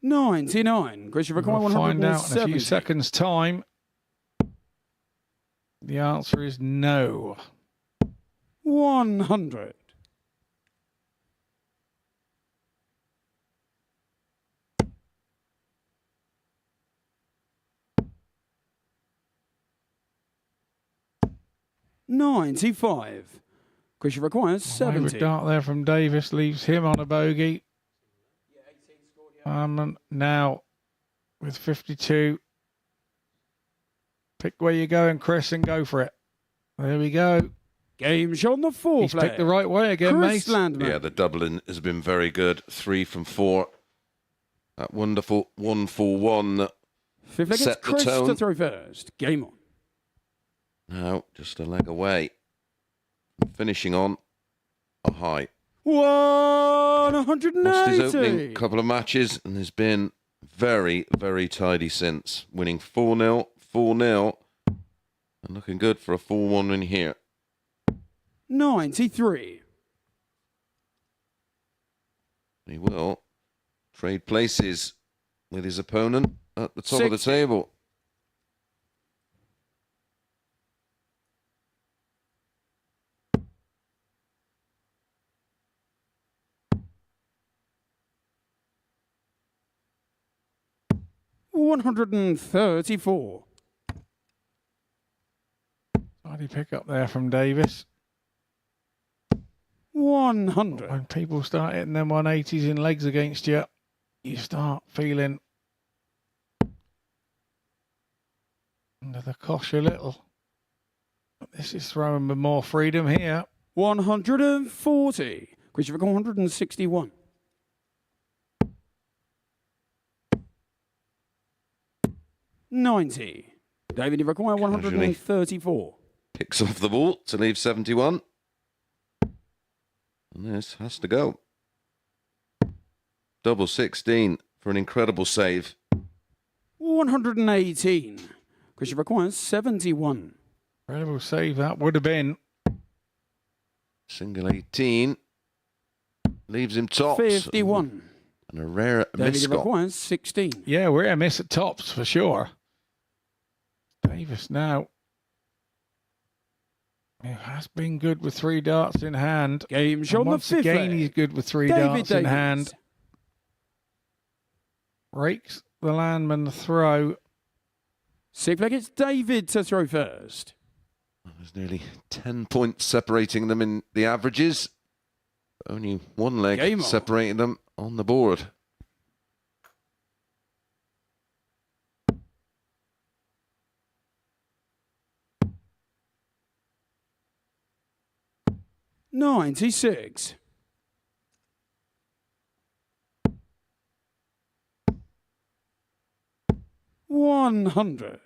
99. Christopher Coy, We'll find out in a 170. few seconds' time. The answer is no. 100. $95. Christopher requires Wayward 70. dart there from Davis leaves him on a bogey. Now with 52. Pick where you're going, Chris, and go for it. There we go. Game show on the fourth He's leg. picked the right way again, Chris mate. Landman. Yeah, the doubling has been very good. 3 from 4. That wonderful 1-4-1. Fifth leg, set it's the Chris tone. to throw first. Game on. Now, just a leg away. Finishing on a high. 180. Lost his opening couple of matches and has been very, very tidy since. Winning 4-0, 4-0. And looking good for a 4-1 win here. 93. He will trade places with his opponent at the top of the 60. table. $134. Tidy pick up there from Davis. 100. When people start hitting them 180s in legs against you, you start feeling under the cosh a little. But this is throwing with more freedom here. 140. Christopher 161. $90. David, you require 134. Picks off the ball to leave 71. And this has to go. Double 16 for an incredible save. 118. Christopher requires 71. Incredible save that would have been. Single 18. Leaves him tops. 51. And a rare David, you miscot. requires 16. Yeah, we're a miss at tops for sure. Davis now. He has been good with 3 darts in hand. Game show And on the once fifth again, leg. he's good with 3 David darts in Davies. hand. Breaks the Landman throw. Sixth leg, it's David to throw first. There's nearly 10 points separating them in the averages. Only one leg Game on. separating them on the board. $96. $100.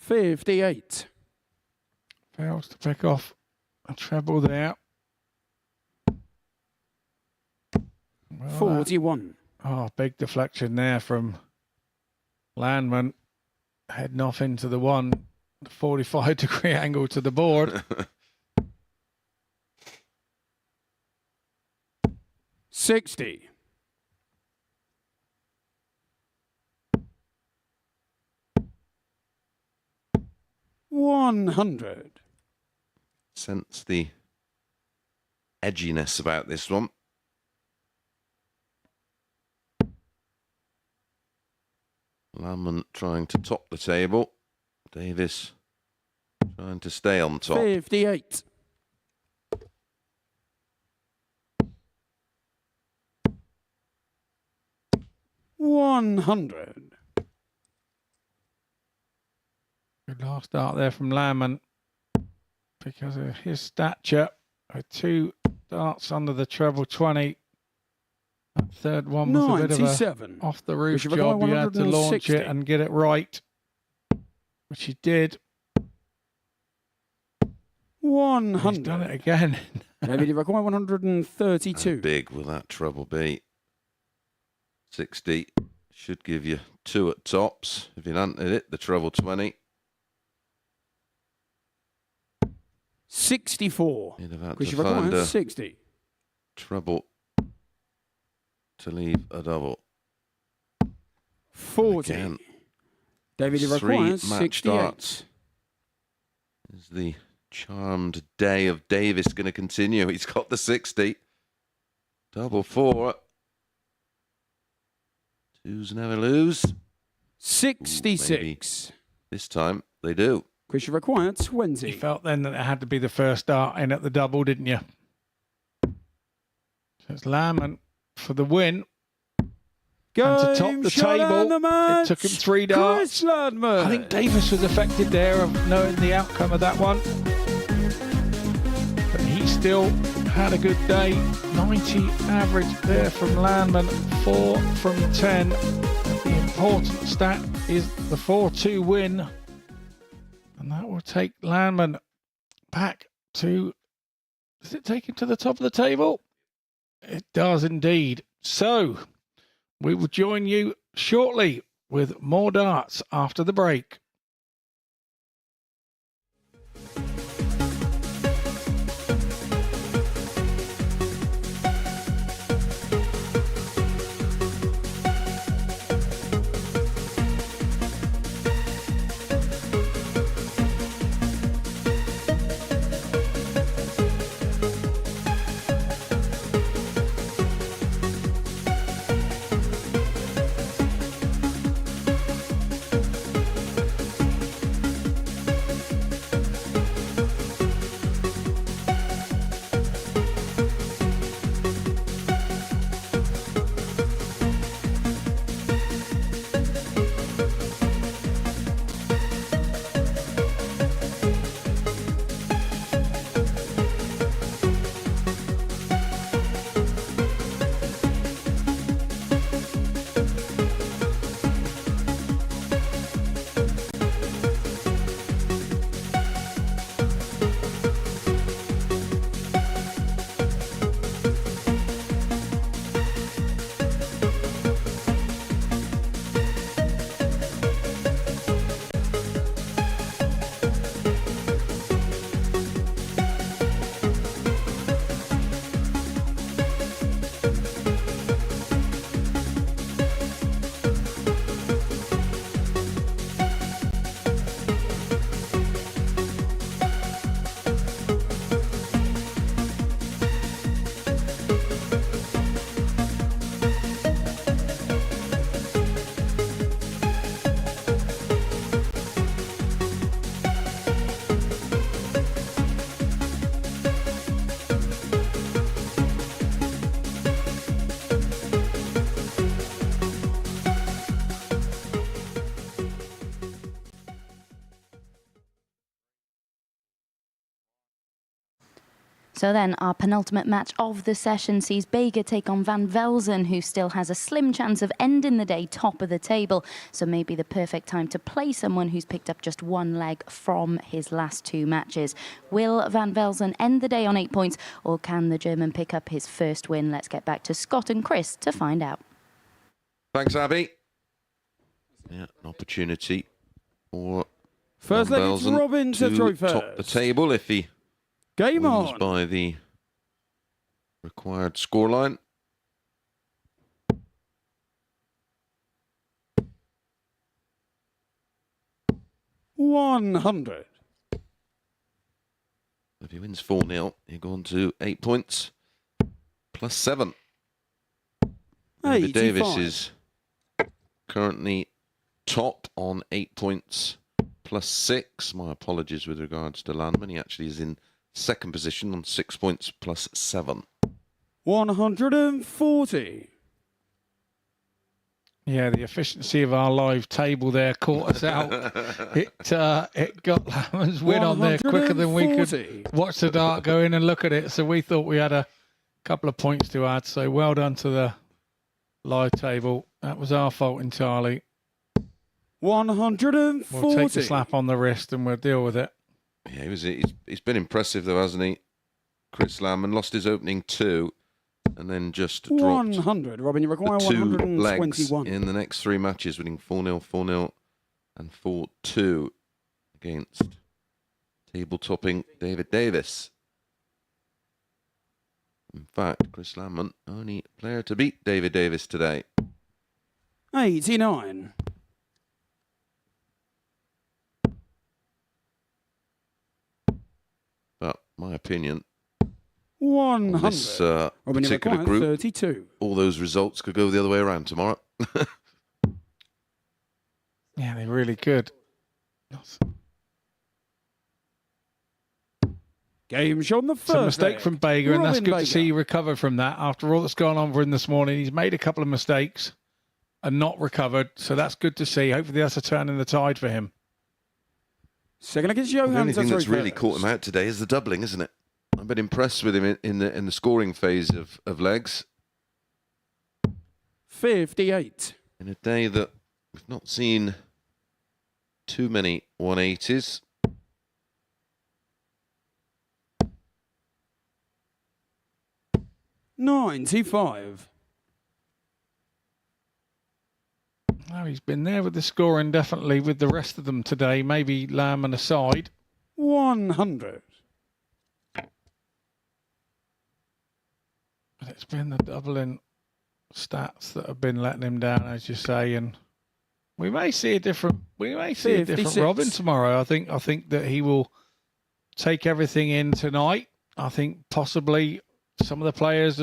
58. Fails to pick off a treble there. Well, 41. big deflection there from Landman, heading off into the 45-degree angle to the board. 60. 100. Sense the edginess about this one. Landman trying to top the table. Davis trying to stay on top. 58. 100. Good last start there from Landman. Because of his stature, with 2 darts under the treble 20. That third one was a bit of 97. a off the roof Which job. You had to launch 160. it and get it right, which he did. 100. He's done it again. Maybe you require 132. How big will that treble be? 60 should give you 2 at tops. If you hadn't hit it, the treble 20. 64. You'd have had Because to you find require a 60. treble to leave a double. 40. Again, David, you 3 require match 68. darts. Is the charmed day of Davis going to continue? He's got the 60. Double 4. 2s never lose. 66. This time they do. Because you require 20. You felt then that it had to be the first dart in at the double, didn't you? So it's Landman for the win. And to top the table, it took him 3 darts. Chris Landman. I think Davis was affected there of knowing the outcome of that one. But he still had a good day. 90 average there from Landman, 4 from 10. The important stat is the 4-2 win. And that will take Landman back to... Does it take him to the top of the table? It does indeed. So... we will join you shortly with more darts after the break. So then our penultimate match of the session sees Bega take on Van Velzen, who still has a slim chance of ending the day top of the table. So maybe the perfect time to play someone who's picked up just one leg from his last 2 matches. Will Van Velzen end the day on 8 points, or can the German pick up his first win? Let's get back to Scott and Chris to find out. Thanks, Abby. Yeah, an opportunity for First Van leg, it's Velzen Robin to throw first. top the table if he Game wins on. by the required scoreline. $100. If he wins 4-0, he'll go on to 8 points plus 7. David Davis is currently top on 8 points plus 6. My apologies with regards to Landman. He actually is in second position on 6 points plus 7. 140. Yeah, the efficiency of our live table there caught us out. It got Lamon's win on there quicker than we could watch the dart go in and look at it. So we thought we had a couple of points to add. So well done to the live table. That was our fault entirely. 140. We'll take the slap on the wrist and we'll deal with it. Yeah, he's been impressive though, hasn't he? Chris Landman lost his opening 2 and then just dropped 100. Robin, you require the 2 legs 121. in the next 3 matches, winning 4-0, 4-0 and 4-2 against table-topping David Davis. In fact, Chris Landman, only player to beat David Davis today. 89. But my opinion, 100. on this Robin, you particular require group, 32. all those results could go the other way around tomorrow. Yeah, they really could. Game shown the first. It's a mistake leg. from Bega, and that's Robin good Bega. to see he recovered from that. After all that's gone on for him this morning, he's made a couple of mistakes and not recovered. So that's good to see. Hopefully that's a turn in the tide for him. Second against The Johan. only thing that's really first. caught him out today is the doubling, isn't it? I've been impressed with him in the scoring phase of legs. 58. In a day that we've not seen too many 180s. $95. No, he's been there with the scoring, definitely, with the rest of them today. Maybe Lamb aside. 100. But it's been the doubling stats that have been letting him down, as you say, and we may see a different 56. Robin tomorrow. I think that he will take everything in tonight. I think possibly some of the players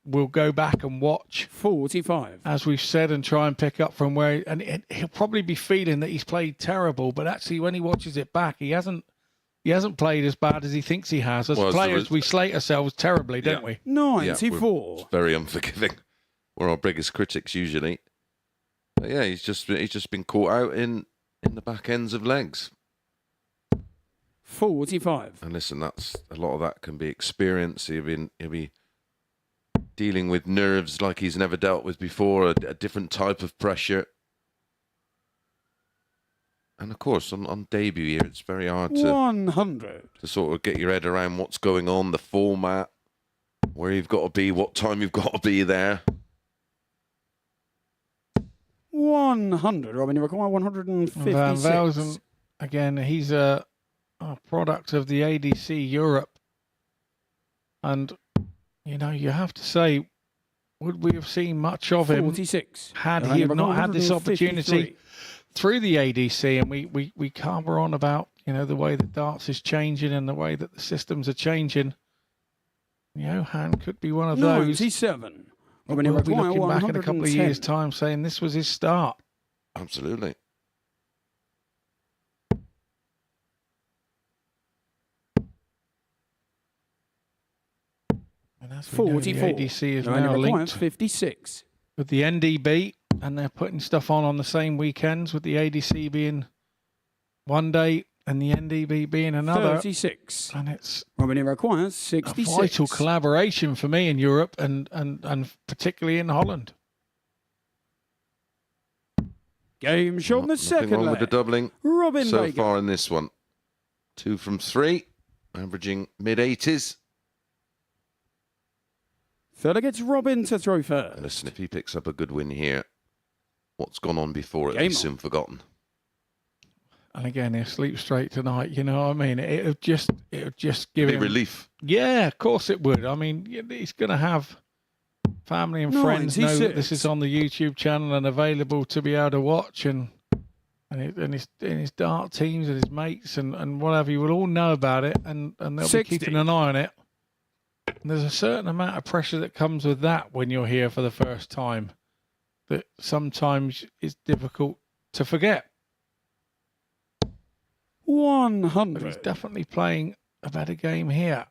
will go back and watch, 45. as we've said, and try and pick up from where. And he'll probably be feeling that he's played terrible, but actually, when he watches it back, he hasn't played as bad as he thinks he has. As players, we slate ourselves terribly, don't we? 94. It's very unforgiving. We're our biggest critics usually. But yeah, he's just been caught out in the back ends of legs. 45. And listen, that's a lot of that can be experience. He'll be dealing with nerves like he's never dealt with before, a different type of pressure. And of course, on debut here, it's very hard to 100. sort of get your head around what's going on, the format, where you've got to be, what time you've got to be there. 100. Robin, you require 156. Van Velzen, again, he's a product of the ADC Europe. And, you have to say, would we have seen much of him 46. had he not had this opportunity through the ADC? And we carver on about, the way that darts is changing and the way that the systems are changing. Johan could be one of those. 97. Robin, We'll be require looking back in a couple of 110. years' time saying this was his start. Absolutely. And as we know, 44. the ADC is Robin, now require linked 56. with the NDB, and they're putting stuff on the same weekends, with the ADC being one day and the NDB being another. 36. And it's Robin, it requires a 66. vital collaboration for me in Europe and particularly in Holland. Game shot on the Nothing second wrong with the leg. doubling Robin so Baker. far in this one. 2 from 3, averaging mid-80s. Third gets Robin to throw first. Listen, if he picks up a good win here, what's gone on before it'll Game be on. soon forgotten. And again, he'll sleep straight tonight. You know what I mean? It'll just give Big him relief. Yeah, of course it would. I mean, he's going to have family and friends know that this 96. is on the YouTube channel and available to be able to watch, and his dart teams and his mates and whatever. You will all know about it, and they'll 60. be keeping an eye on it. And there's a certain amount of pressure that comes with that when you're here for the first time that sometimes is difficult to forget. But 100. he's definitely playing a better game here.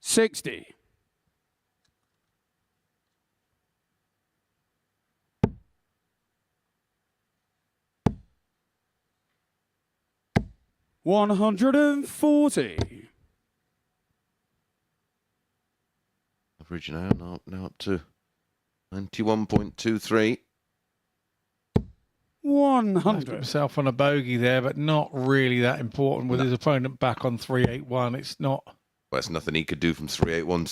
$60. $140. Average now up to 91.23. 100. Himself on a bogey there, but not really that important with his opponent back on 381. It's not. Well, that's nothing he could do from 381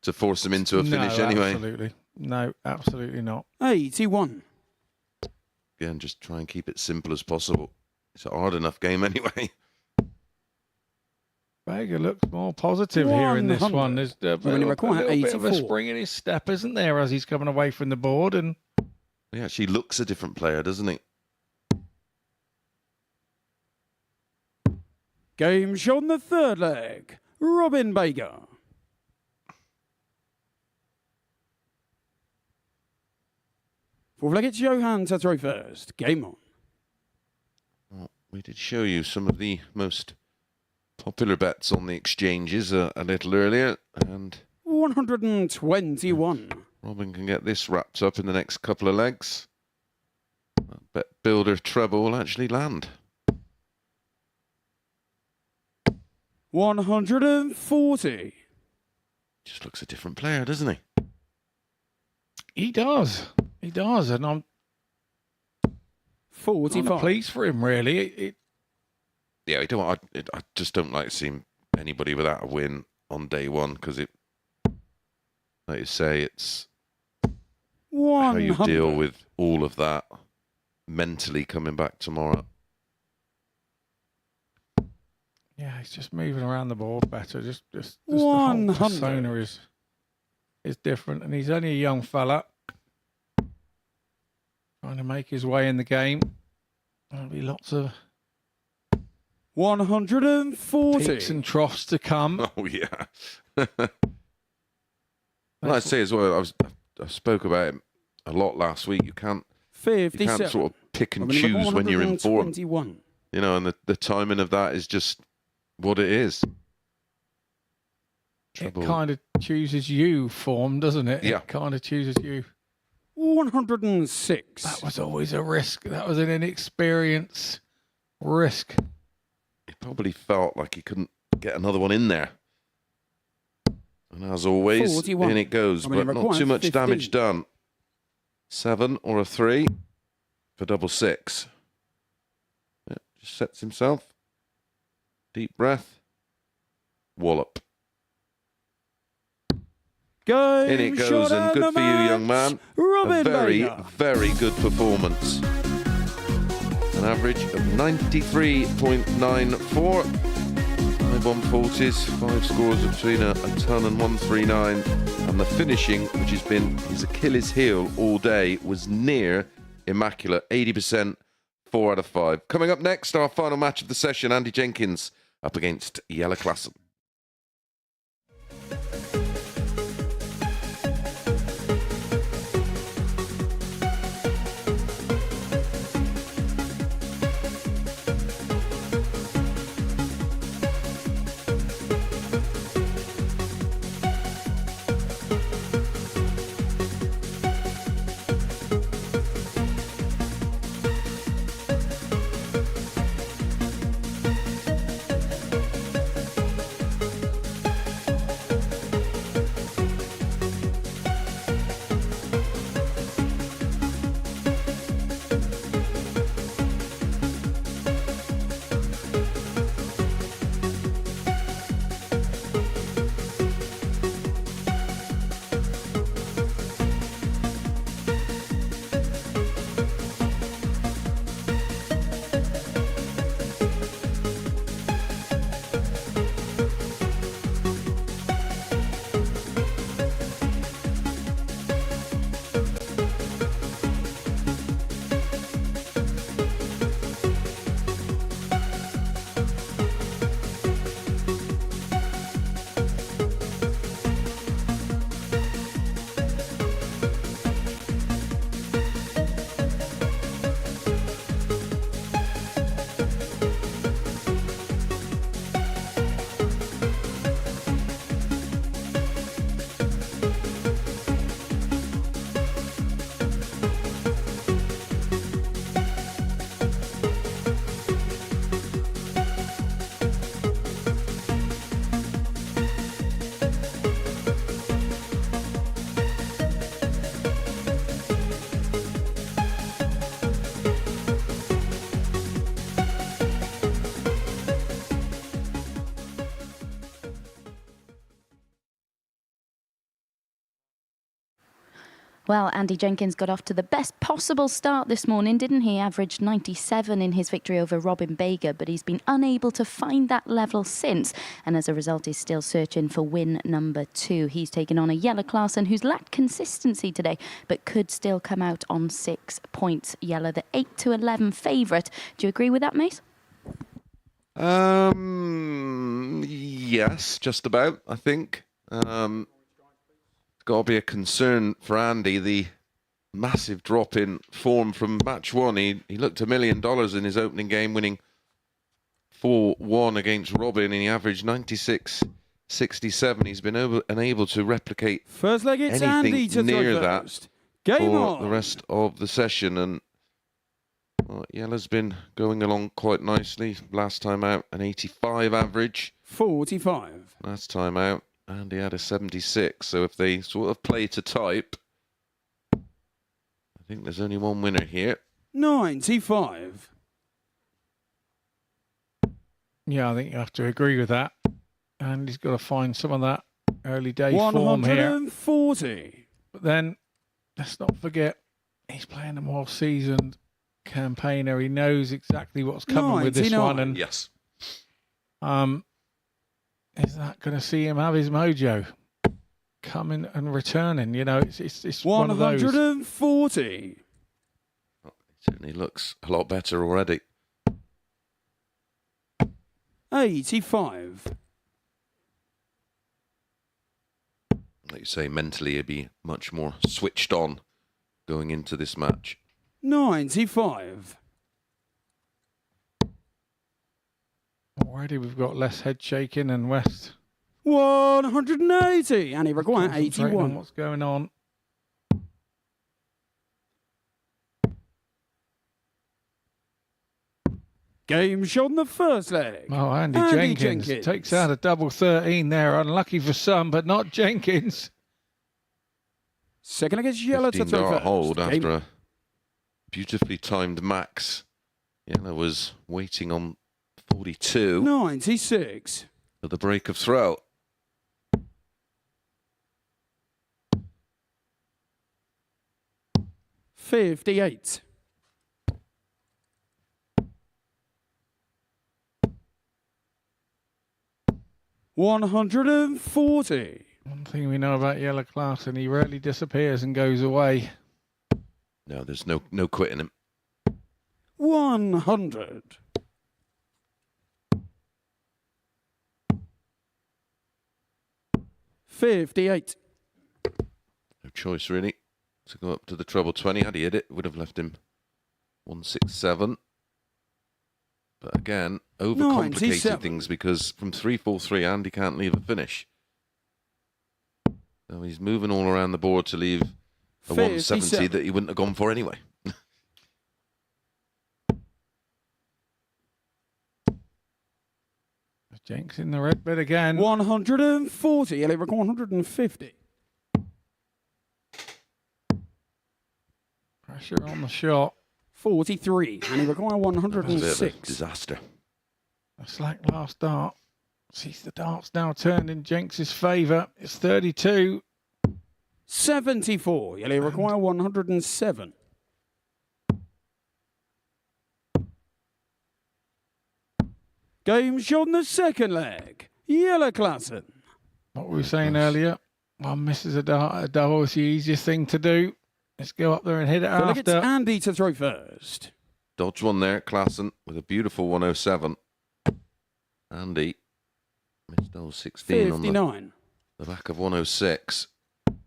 to force him into a finish no, anyway. Absolutely. No, absolutely not. 81. Again, just try and keep it simple as possible. It's a hard enough game anyway. Vega looks more positive here in this 100. one. There's a When you require little bit of a 84. spring in his step, isn't there, as he's coming away from the board? And He actually looks a different player, doesn't he? Game shot on the third leg. Robin Baker. Fourth leg, it's Johan to throw first. Game on. Well, we did show you some of the most popular bets on the exchanges a little earlier, and 121. Robin can get this wrapped up in the next couple of legs. That bet builder treble will actually land. 140. Just looks a different player, doesn't he? he does. He does. And I'm 45. pleased for him, really. Yeah, I just don't like seeing anybody without a win on day one, because it, like you say, it's how you 100. deal with all of that mentally coming back tomorrow. Yeah, he's just moving around the board better. Just the whole 100. persona is different, and he's only a young fella trying to make his way in the game. There'll be lots of 140. peaks and troughs to come. Oh yeah. Well, I'd say as well, I spoke about it a lot last week. You can't 57. sort of pick and choose when you're in form. 121. You know, and the timing of that is just what it is. It kind of chooses you form, doesn't it? Yeah. It kind of chooses you. 106. That was always a risk. That was an inexperienced risk. He probably felt like he couldn't get another one in there. And as always, 41. in it goes, I mean, but it not too requires much 15. damage done. 7 or a 3 for double 6. Yeah, just sets himself. Deep breath. Wallop. Game In it goes, shot and good the for you, young match. man. Robin A very, Baker. very good performance. An average of 93.94. 5 140s, 5 scores between a ton and 139. And the finishing, which has been his Achilles heel all day, was near immaculate. 80%, 4 out of 5. Coming up next, our final match of the session, Andy Jenkins up against Jelle Klassen. Well, Andy Jenkins got off to the best possible start this morning, didn't he? Averaged 97 in his victory over Robin Baker, but he's been unable to find that level since, and as a result is still searching for win number 2. He's taken on a Jelle Klaasen who's lacked consistency today, but could still come out on 6 points. Jelle, the 8-11 favourite. Do you agree with that, Mace? Yes, just about, I think. Got to be a concern for Andy, the massive drop in form from match 1. He looked $1 million in his opening game, winning 4-1 against Robin, and he averaged 96.67. He's been unable to replicate First leg, it's Andy to near throw that first. Game for on. the rest of the session. And well, Jelle's been going along quite nicely. Last time out, an 85 average. 45. Last time out, Andy had a 76. So if they sort of play to type, I think there's only one winner here. 95. Yeah, I think you have to agree with that. And he's got to find some of that early day form here. 140. But then, let's not forget, he's playing a more seasoned campaigner. He knows exactly what's coming with this 99. one. And Yes. is that going to see him have his mojo coming and returning? You know, it's one of those. 140. It certainly looks a lot better already. 85. Like you say, mentally he'd be much more switched on going into this match. 95. Already we've got less head shaking and West 180. And he requires concentrating on 81. what's going on. Game shot in the first leg. Oh, Andy Jenkins takes out a double 13 there. Unlucky for some, but not Jenkins. Second leg is Jelle to throw 15-dart first. hold Game after a beautifully timed max. Jelle was waiting on 42 96. for the break of throw. $58. $140. One thing we know about Jelle Klaasen, he rarely disappears and goes away. No, there's no quitting him. 100. $58. No choice really to go up to the treble 20. Had he hit it, would have left him 167. But again, overcomplicated 97. things because from 3-4-3, Andy can't leave a finish. So he's moving all around the board to leave a 170 57. that he wouldn't have gone for anyway. Jenks in the red bit again. 140. Ellie record 150. Pressure on the shot. 43. And he require That was a bit of a 106. disaster. A slack last dart. Sees the darts now turned in Jenks' favour. It's 32. 74. Ellie require 107. Game shot in the second leg. Jelle Klaasen. What were we saying earlier? One misses a dart, a double is the easiest thing to do. Let's go up there and hit it So look, it's after. Andy to throw first. Dodge one there, Klaasen, with a beautiful 107. Andy missed 16 on 59. the back of 106. And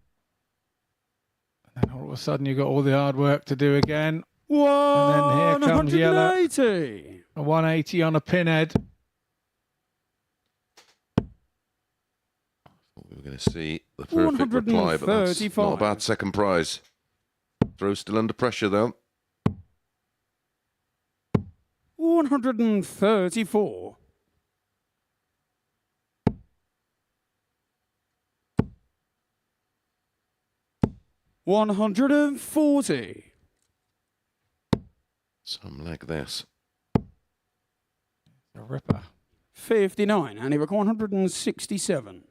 then all of a sudden you've got all the hard work to do again. And then here comes Jelle. 180. A 180 on a pinhead. Thought we were going to see the perfect reply, but that's not a 135. bad second prize. Throw still under pressure, though. 134. $140. Something like this. A ripper. 59. And he record 167.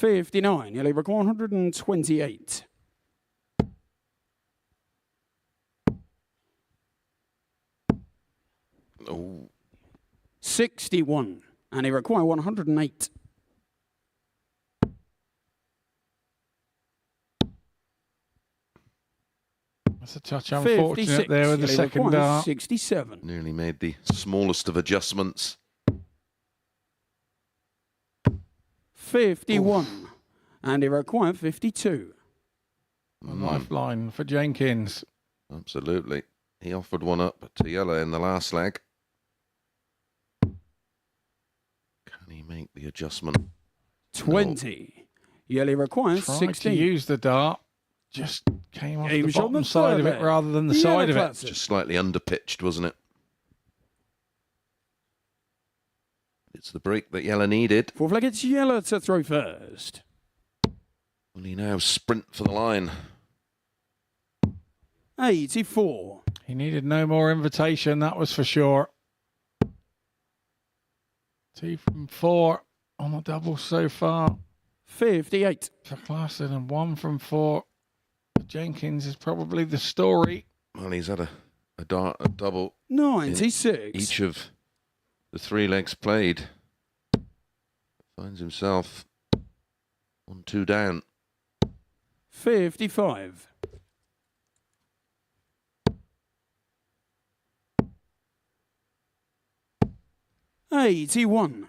59. Yellow require 128. Oh, 61. And he require 108. That's a touch unfortunate 56. there with the Yellow second requires dart. 67. nearly made the smallest of adjustments. 51. And he require 52. A lifeline for Jenkins. Absolutely. He offered one up to yellow in the last leg. Can he make the adjustment? 20. Yellow requires Tried 16. to use the dart. Just came off Game the shot on bottom the side third of it leg. rather than the Yellow side of it. classic. Just slightly underpitched, wasn't it? It's the break that yellow needed. Fourth leg, it's yellow to throw first. Will he now sprint for the line? 84. He needed no more invitation, that was for sure. 2 from 4 on the double so far 58. for Klassen, and 1 from 4 for Jenkins is probably the story. Well, he's had a double 96. each of the 3 legs played. Finds himself 1-2 down. 55. 81.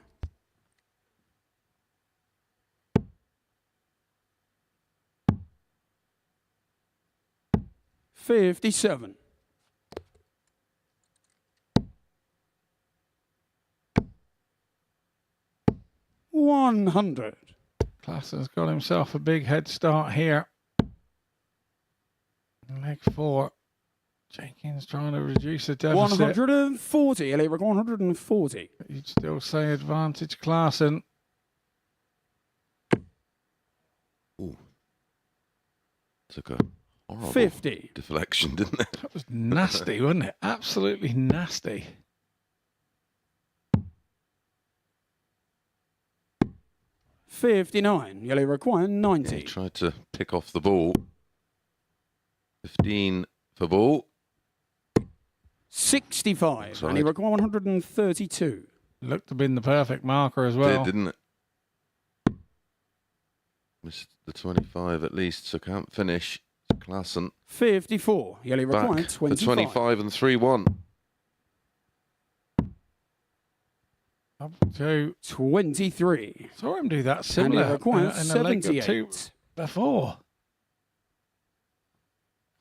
57. 100. Klassen's got himself a big head start here. Leg 4. Jenkins trying to reduce the deficit. 140. Ellie, 140. You'd still say advantage Klassen. Ooh. Took a horrible 50. deflection, didn't it? That was nasty, wasn't it? Absolutely nasty. 59. Yellow require 90. He tried to pick off the ball. 15 for ball. 65. Side. And he require 132. Looked to have been the perfect marker as well. Did, didn't it? Missed the 25 at least, so can't finish. Klassen 54. Yellow require back 25. for 25 and 3-1. Up to 23. saw him do that And similar he requires in the leg or two 78. before.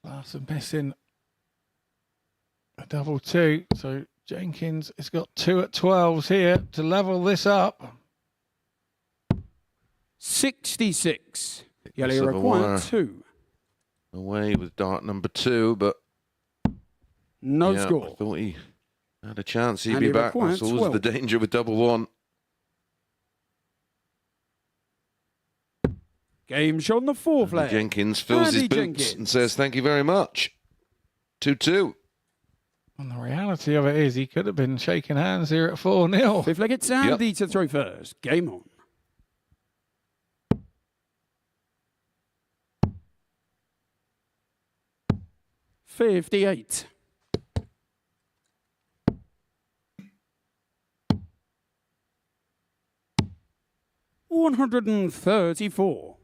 Klassen missing a double 2, so Jenkins has got 2 at 12s here to level this up. 66. Yellow This of a require wire. 2. Away with dart number 2, but No yeah, I score. thought he had a chance. He'd And be he back. required That's always 12. the danger with double 1. Game shot on the fourth leg. Jenkins fills his Andy boots Jenkins. and says, thank you very much. 2-2. And the reality of it is he could have been shaking hands here at 4-0. Fifth leg, it's Andy to throw first. Game on. $58. 134.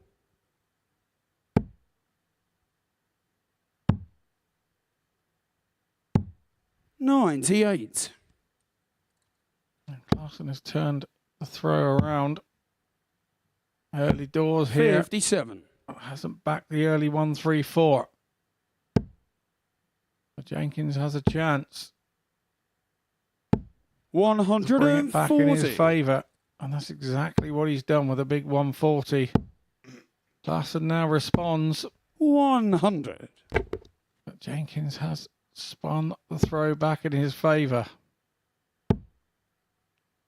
98. And Klassen has turned the throw around. Early doors here. 57. Hasn't backed the early 1-3-4. But Jenkins has a chance to bring it back in his 140. favour. And that's exactly what he's done with a big 140. Klassen now responds. 100. But Jenkins has spun the throw back in his favour.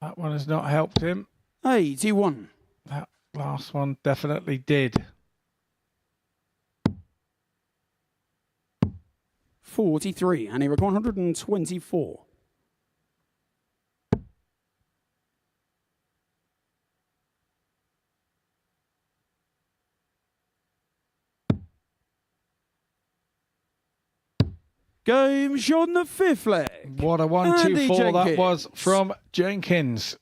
That one has not helped him. 81. That last one definitely did. 43. And he required 124. Game's on the fifth leg. What a 1-2-4 that Jenkins. was from Jenkins.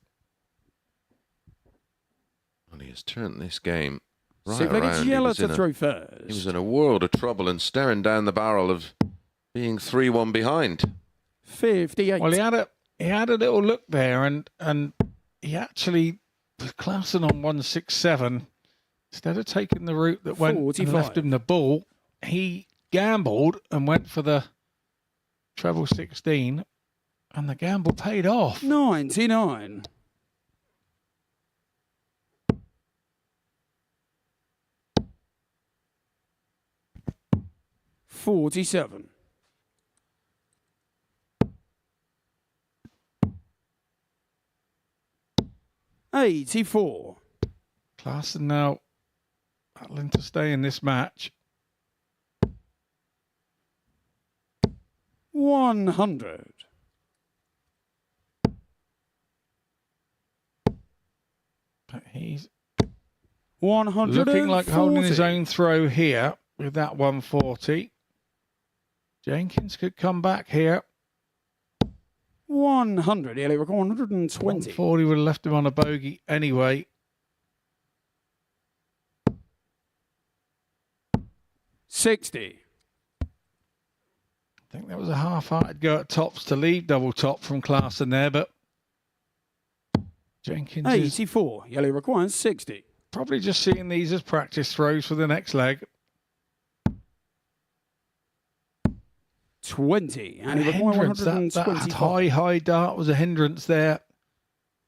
And he has turned this game right Sixth leg, it's around. yellow to throw He was first. in a world of trouble and staring down the barrel of being 3-1 behind. 58. Well, he had a little look there, and he actually, with Clausen on 167, instead of taking the route that went and 45. left him the ball, he gambled and went for the treble 16, and the gamble paid off. 99. $47. $84. Clausen now battling to stay in this match. 100. But he's 140. looking like holding his own throw here with that 140. Jenkins could come back here. 100. Yeah, they were 120. 140 would have left him on a bogey anyway. 60. I think that was a half-hearted go at tops to leave double top from Clausen there, but Jenkins is 84. Yellow requires 60. probably just seeing these as practice throws for the next leg. 20. And A he requires hindrance, that 125. high dart was a hindrance there.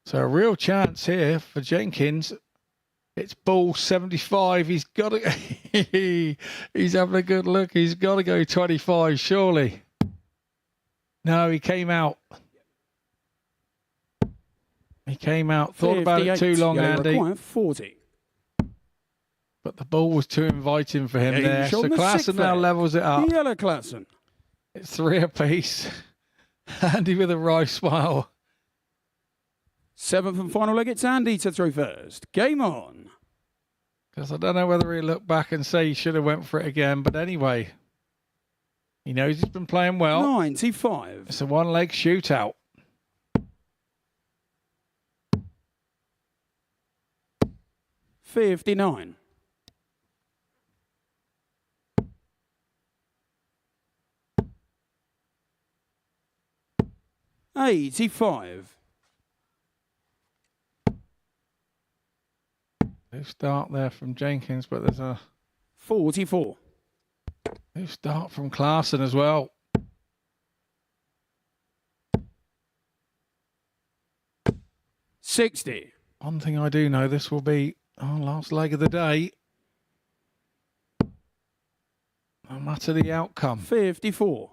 So a real chance here for Jenkins. It's ball 75. He's got to. He's having a good look. He's got to go 25, surely. No, he came out. He came out. Thought about it too long, Yellow Andy. requires 40. But the ball was too inviting for him Yeah, there. he showed So the Clausen sixth now there. levels it up. Yellow Clausen. It's 3 apiece. Andy with a wry smile. Seventh and final leg, it's Andy to throw first. Game on. Because I don't know whether he'll look back and say he should have went for it again. But anyway, he knows he's been playing well. 95. It's a one-leg shootout. $59. $85. New start there from Jenkins, but there's a 44. new start from Clausen as well. $60. One thing I do know, this will be our last leg of the day. No matter the outcome. 54.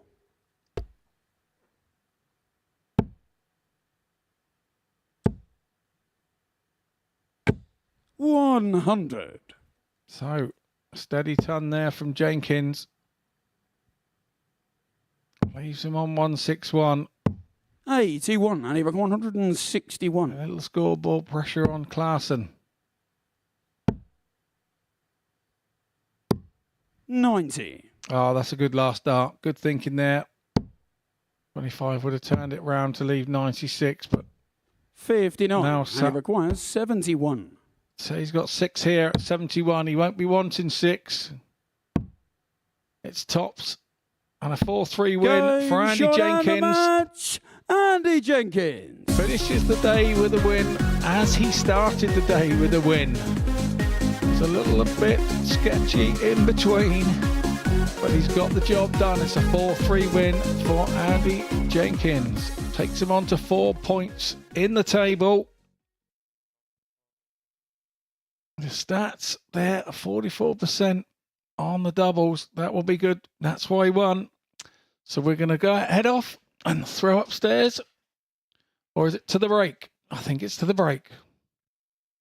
$100. So, a steady ton there from Jenkins. Leaves him on 161. 81. And he reckon A 161. little scoreboard pressure on Clausen. 90. Oh, that's a good last dart. Good thinking there. 25 would have turned it round to leave 96, but 59. Now, And he Sa- requires 71. so he's got 6 here at 71. He won't be wanting 6. It's tops and a 4-3 win Game for Andy shot and the Jenkins. match, Andy Jenkins. Finishes the day with a win as he started the day with a win. It's a little bit sketchy in between, but he's got the job done. It's a 4-3 win for Andy Jenkins. Takes him on to 4 points in the table. The stats there are 44% on the doubles. That will be good. That's why he won. So we're going to go head off and throw upstairs. Or is it to the break? I think it's to the break.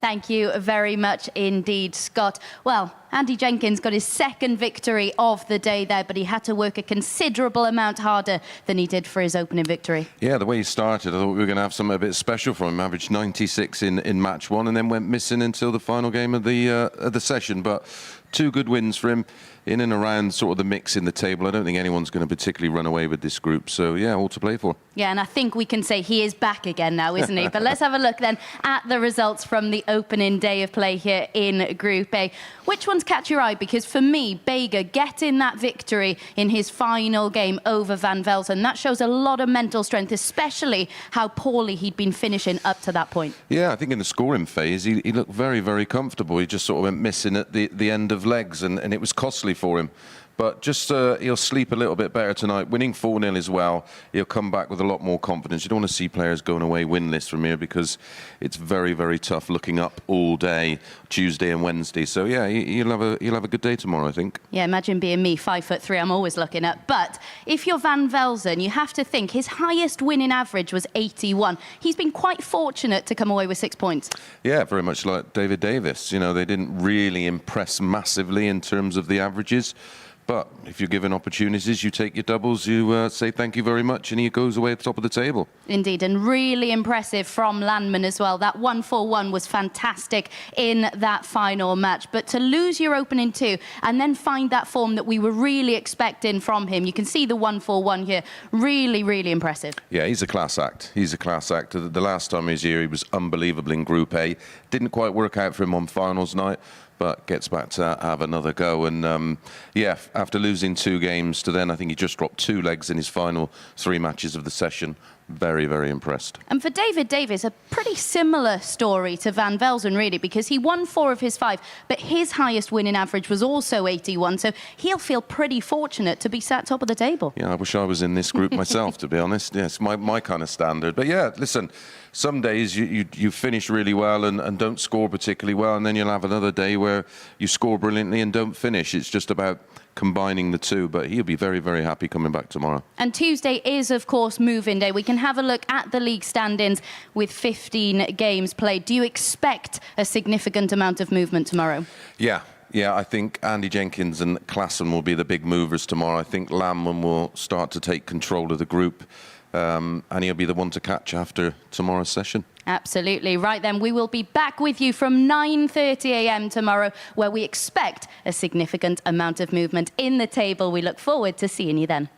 Thank you very much indeed, Scott. Well, Andy Jenkins got his second victory of the day there, but he had to work a considerable amount harder than he did for his opening victory. Yeah, the way he started, I thought we were going to have something a bit special from him. Averaged 96 in match one and then went missing until the final game of the session. But 2 good wins for him in and around sort of the mix in the table. I don't think anyone's going to particularly run away with this group. So, yeah, all to play for. Yeah, and I think we can say he is back again now, isn't he? But let's have a look then at the results from the opening day of play here in Group A. Which ones catch your eye? Because for me, Bega getting that victory in his final game over Van Velzen, that shows a lot of mental strength, especially how poorly he'd been finishing up to that point. Yeah, I think in the scoring phase, he looked very, very comfortable. He just sort of went missing at the end of legs, and it was costly for him. But just he'll sleep a little bit better tonight. Winning 4-0 as well, he'll come back with a lot more confidence. You don't want to see players going away winless from here because it's very, very tough looking up all day, Tuesday and Wednesday. So, yeah, he'll have a good day tomorrow, I think. Yeah, imagine being me, 5'3", I'm always looking up. But if you're Van Velzen, you have to think his highest winning average was 81. He's been quite fortunate to come away with 6 points. Yeah, very much like David Davis. You know, they didn't really impress massively in terms of the averages. But if you're given opportunities, you take your doubles, you say thank you very much, and he goes away at the top of the table. Indeed, and really impressive from Landman as well. That 1-4-1 was fantastic in that final match. But to lose your opening 2 and then find that form that we were really expecting from him, you can see the 1-4-1 here. Really, really impressive. Yeah, he's a class act. He's a class act. The last time he was here, he was unbelievable in Group A. Didn't quite work out for him on finals night, but gets back to have another go. And, yeah, after losing 2 games to then, I think he just dropped 2 legs in his final 3 matches of the session. Very, very impressed. And for David Davis, a pretty similar story to Van Velzen, really, because he won 4 of his 5, but his highest winning average was also 81, so he'll feel pretty fortunate to be sat top of the table. Yeah, I wish I was in this group myself, to be honest. Yes, my kind of standard. But, yeah, listen, some days you finish really well and don't score particularly well, and then you'll have another day where you score brilliantly and don't finish. It's just about combining the two, but he'll be very, very happy coming back tomorrow. And Tuesday is, of course, move-in day. We can have a look at the league standings with 15 games played. Do you expect a significant amount of movement tomorrow? Yeah, I think Andy Jenkins and Klassen will be the big movers tomorrow. I think Landman will start to take control of the group, and he'll be the one to catch after tomorrow's session. Absolutely. Right then, we will be back with you from 9:30 a.m. tomorrow, where we expect a significant amount of movement in the table. We look forward to seeing you then.